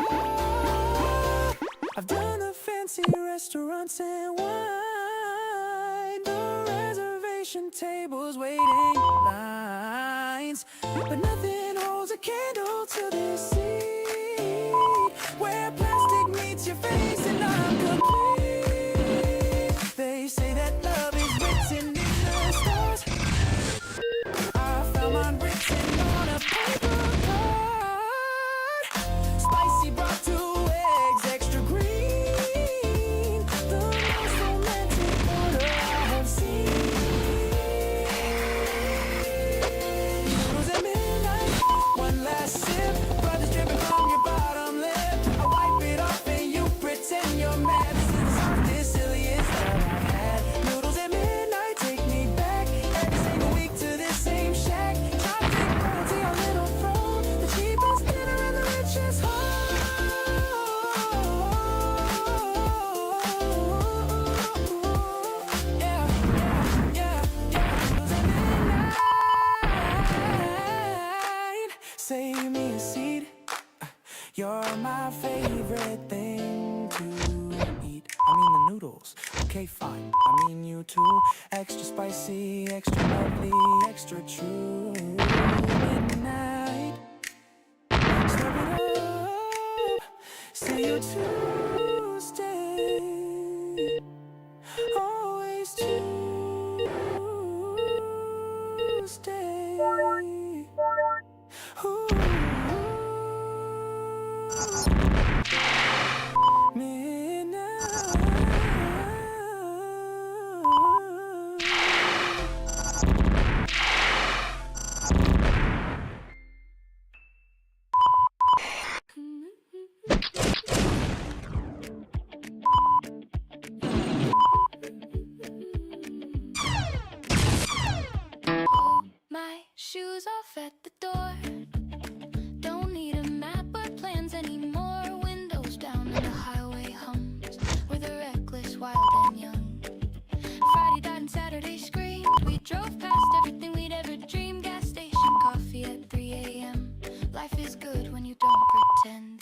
I've done the fancy restaurants and wine, the reservation tables, waiting lines, but nothing holds a candle to this seat, where plastic meets your face and I'm complete. They say that love is written in the stars. I found mine written on a paper card. Spicy broth, 2 eggs, extra green. The most romantic order I have seen. Noodles at midnight, one last sip. Blood is dripping from your bottom lip. I wipe it off and you pretend you're mad. This is the softest, silliest that I've had. Noodles at midnight, take me back every single week to this same shack. Chopstick royalty on little throne, the cheapest dinner and the richest home. Yeah, Noodles at midnight. Save me a seat. You're my favorite thing to eat. I mean the noodles. Okay, fine. I mean you too. Extra spicy, extra lovely, extra true. Midnight. Slurp it up. Say your Tuesday. Always Tuesday. Ooh. Midnight.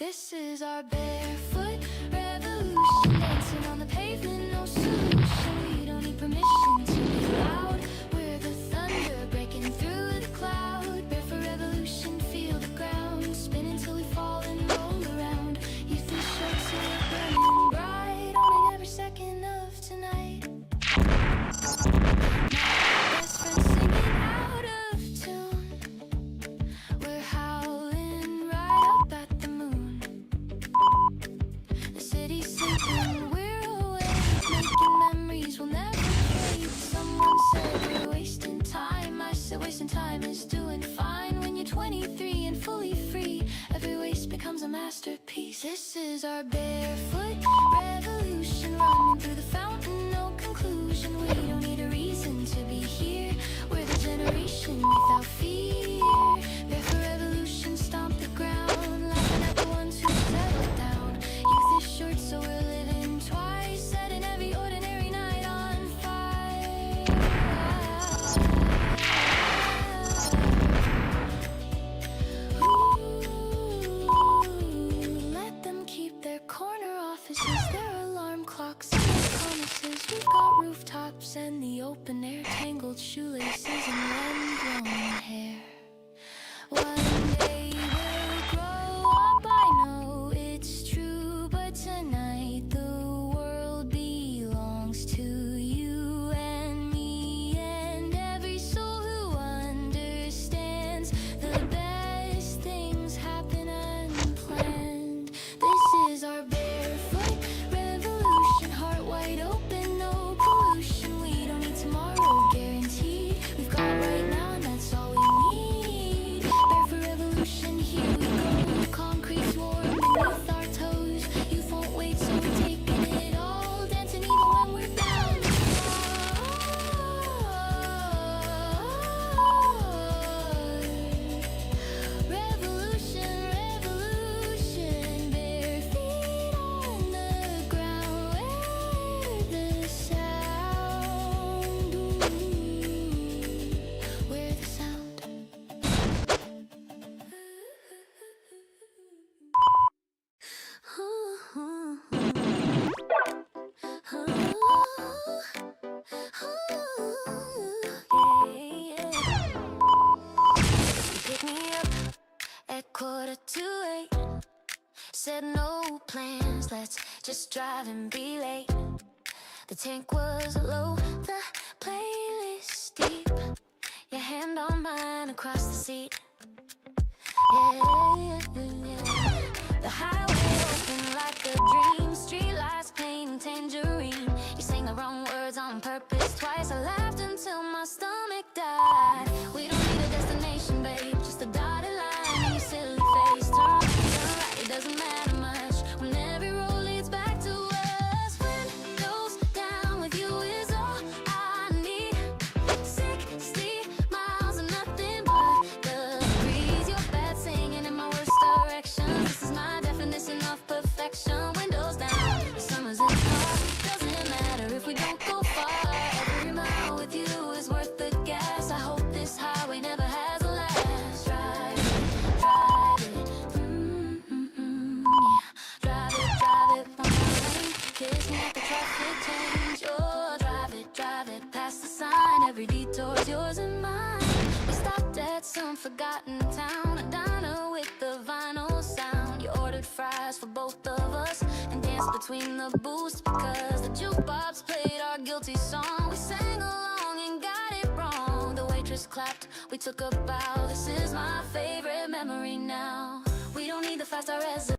This is our barefoot revolution, dancing on the pavement, no solution. We don't need permission to be loud. We're the thunder breaking through the cloud. Barefoot revolution, feel the ground, spin until we fall and roll around. Youth in shirts so we're burning bright, owning every second of tonight. Best friends singing out of tune. We're howling right up at the moon. The city's sleeping, we're awake, making memories we'll never break. Someone said we're wasting time. I said wasting time is doing fine. When you're 23 and fully free, every waste becomes a masterpiece. This is our barefoot revolution, running through the fountain, no conclusion. We don't need a reason to be here. We're the generation without fear. Barefoot revolution, stomp the ground, laughing at the ones who settled down. Youth is short, so we're living twice, setting every ordinary night on fire. Ooh, let them keep their corner offices, their alarm clocks, and their promises. We've got rooftops and the open air, tangled shoelaces and wind-blown hair. One day we'll grow up, I know it's true, but tonight the world belongs to you and me and every soul who understands. The best things happen unplanned. This is our barefoot revolution, heart wide open, no pollution. We don't need tomorrow guaranteed. We've got right now and that's all we need. Barefoot revolution, here we go. Concrete's warm beneath our toes. Youth won't wait, so we're taking it all, dancing even when we're down to fall. Revolution, revolution, bare feet on the ground, we're the sound. Ooh, we're the sound. Pick me up at 7:45. Said no plans, let's just drive and be late. The tank was low, the playlist deep. Your hand on mine across the seat. Yeah. The highway open like a dream. Streetlights painting tangerine. You sang the wrong words on purpose twice. I laughed until my stomach died. We don't need a destination, babe, just a dotted line in your silly face. Turn right, it doesn't matter much when every road leads back to us. Windows down with you is all I need. 60 miles and nothing but the breeze. You're bad singing in my worst direction. This is my definition of perfection. Windows down, the summer's in the car. Doesn't matter if we don't go far. Every mile with you is worth the gas. I hope this highway never has a last. Drive it, yeah. Drive it, one lane. Kiss me at the traffic change. Oh, drive it past the sign. Every detour's yours and mine. We stopped at some forgotten town, a diner with the vinyl sound. You ordered fries for both of us and danced between the booths because the jukebox played our guilty song. We sang along and got it wrong. The waitress clapped, we took a bow. This is my favorite memory now. We don't need the 5-star residence.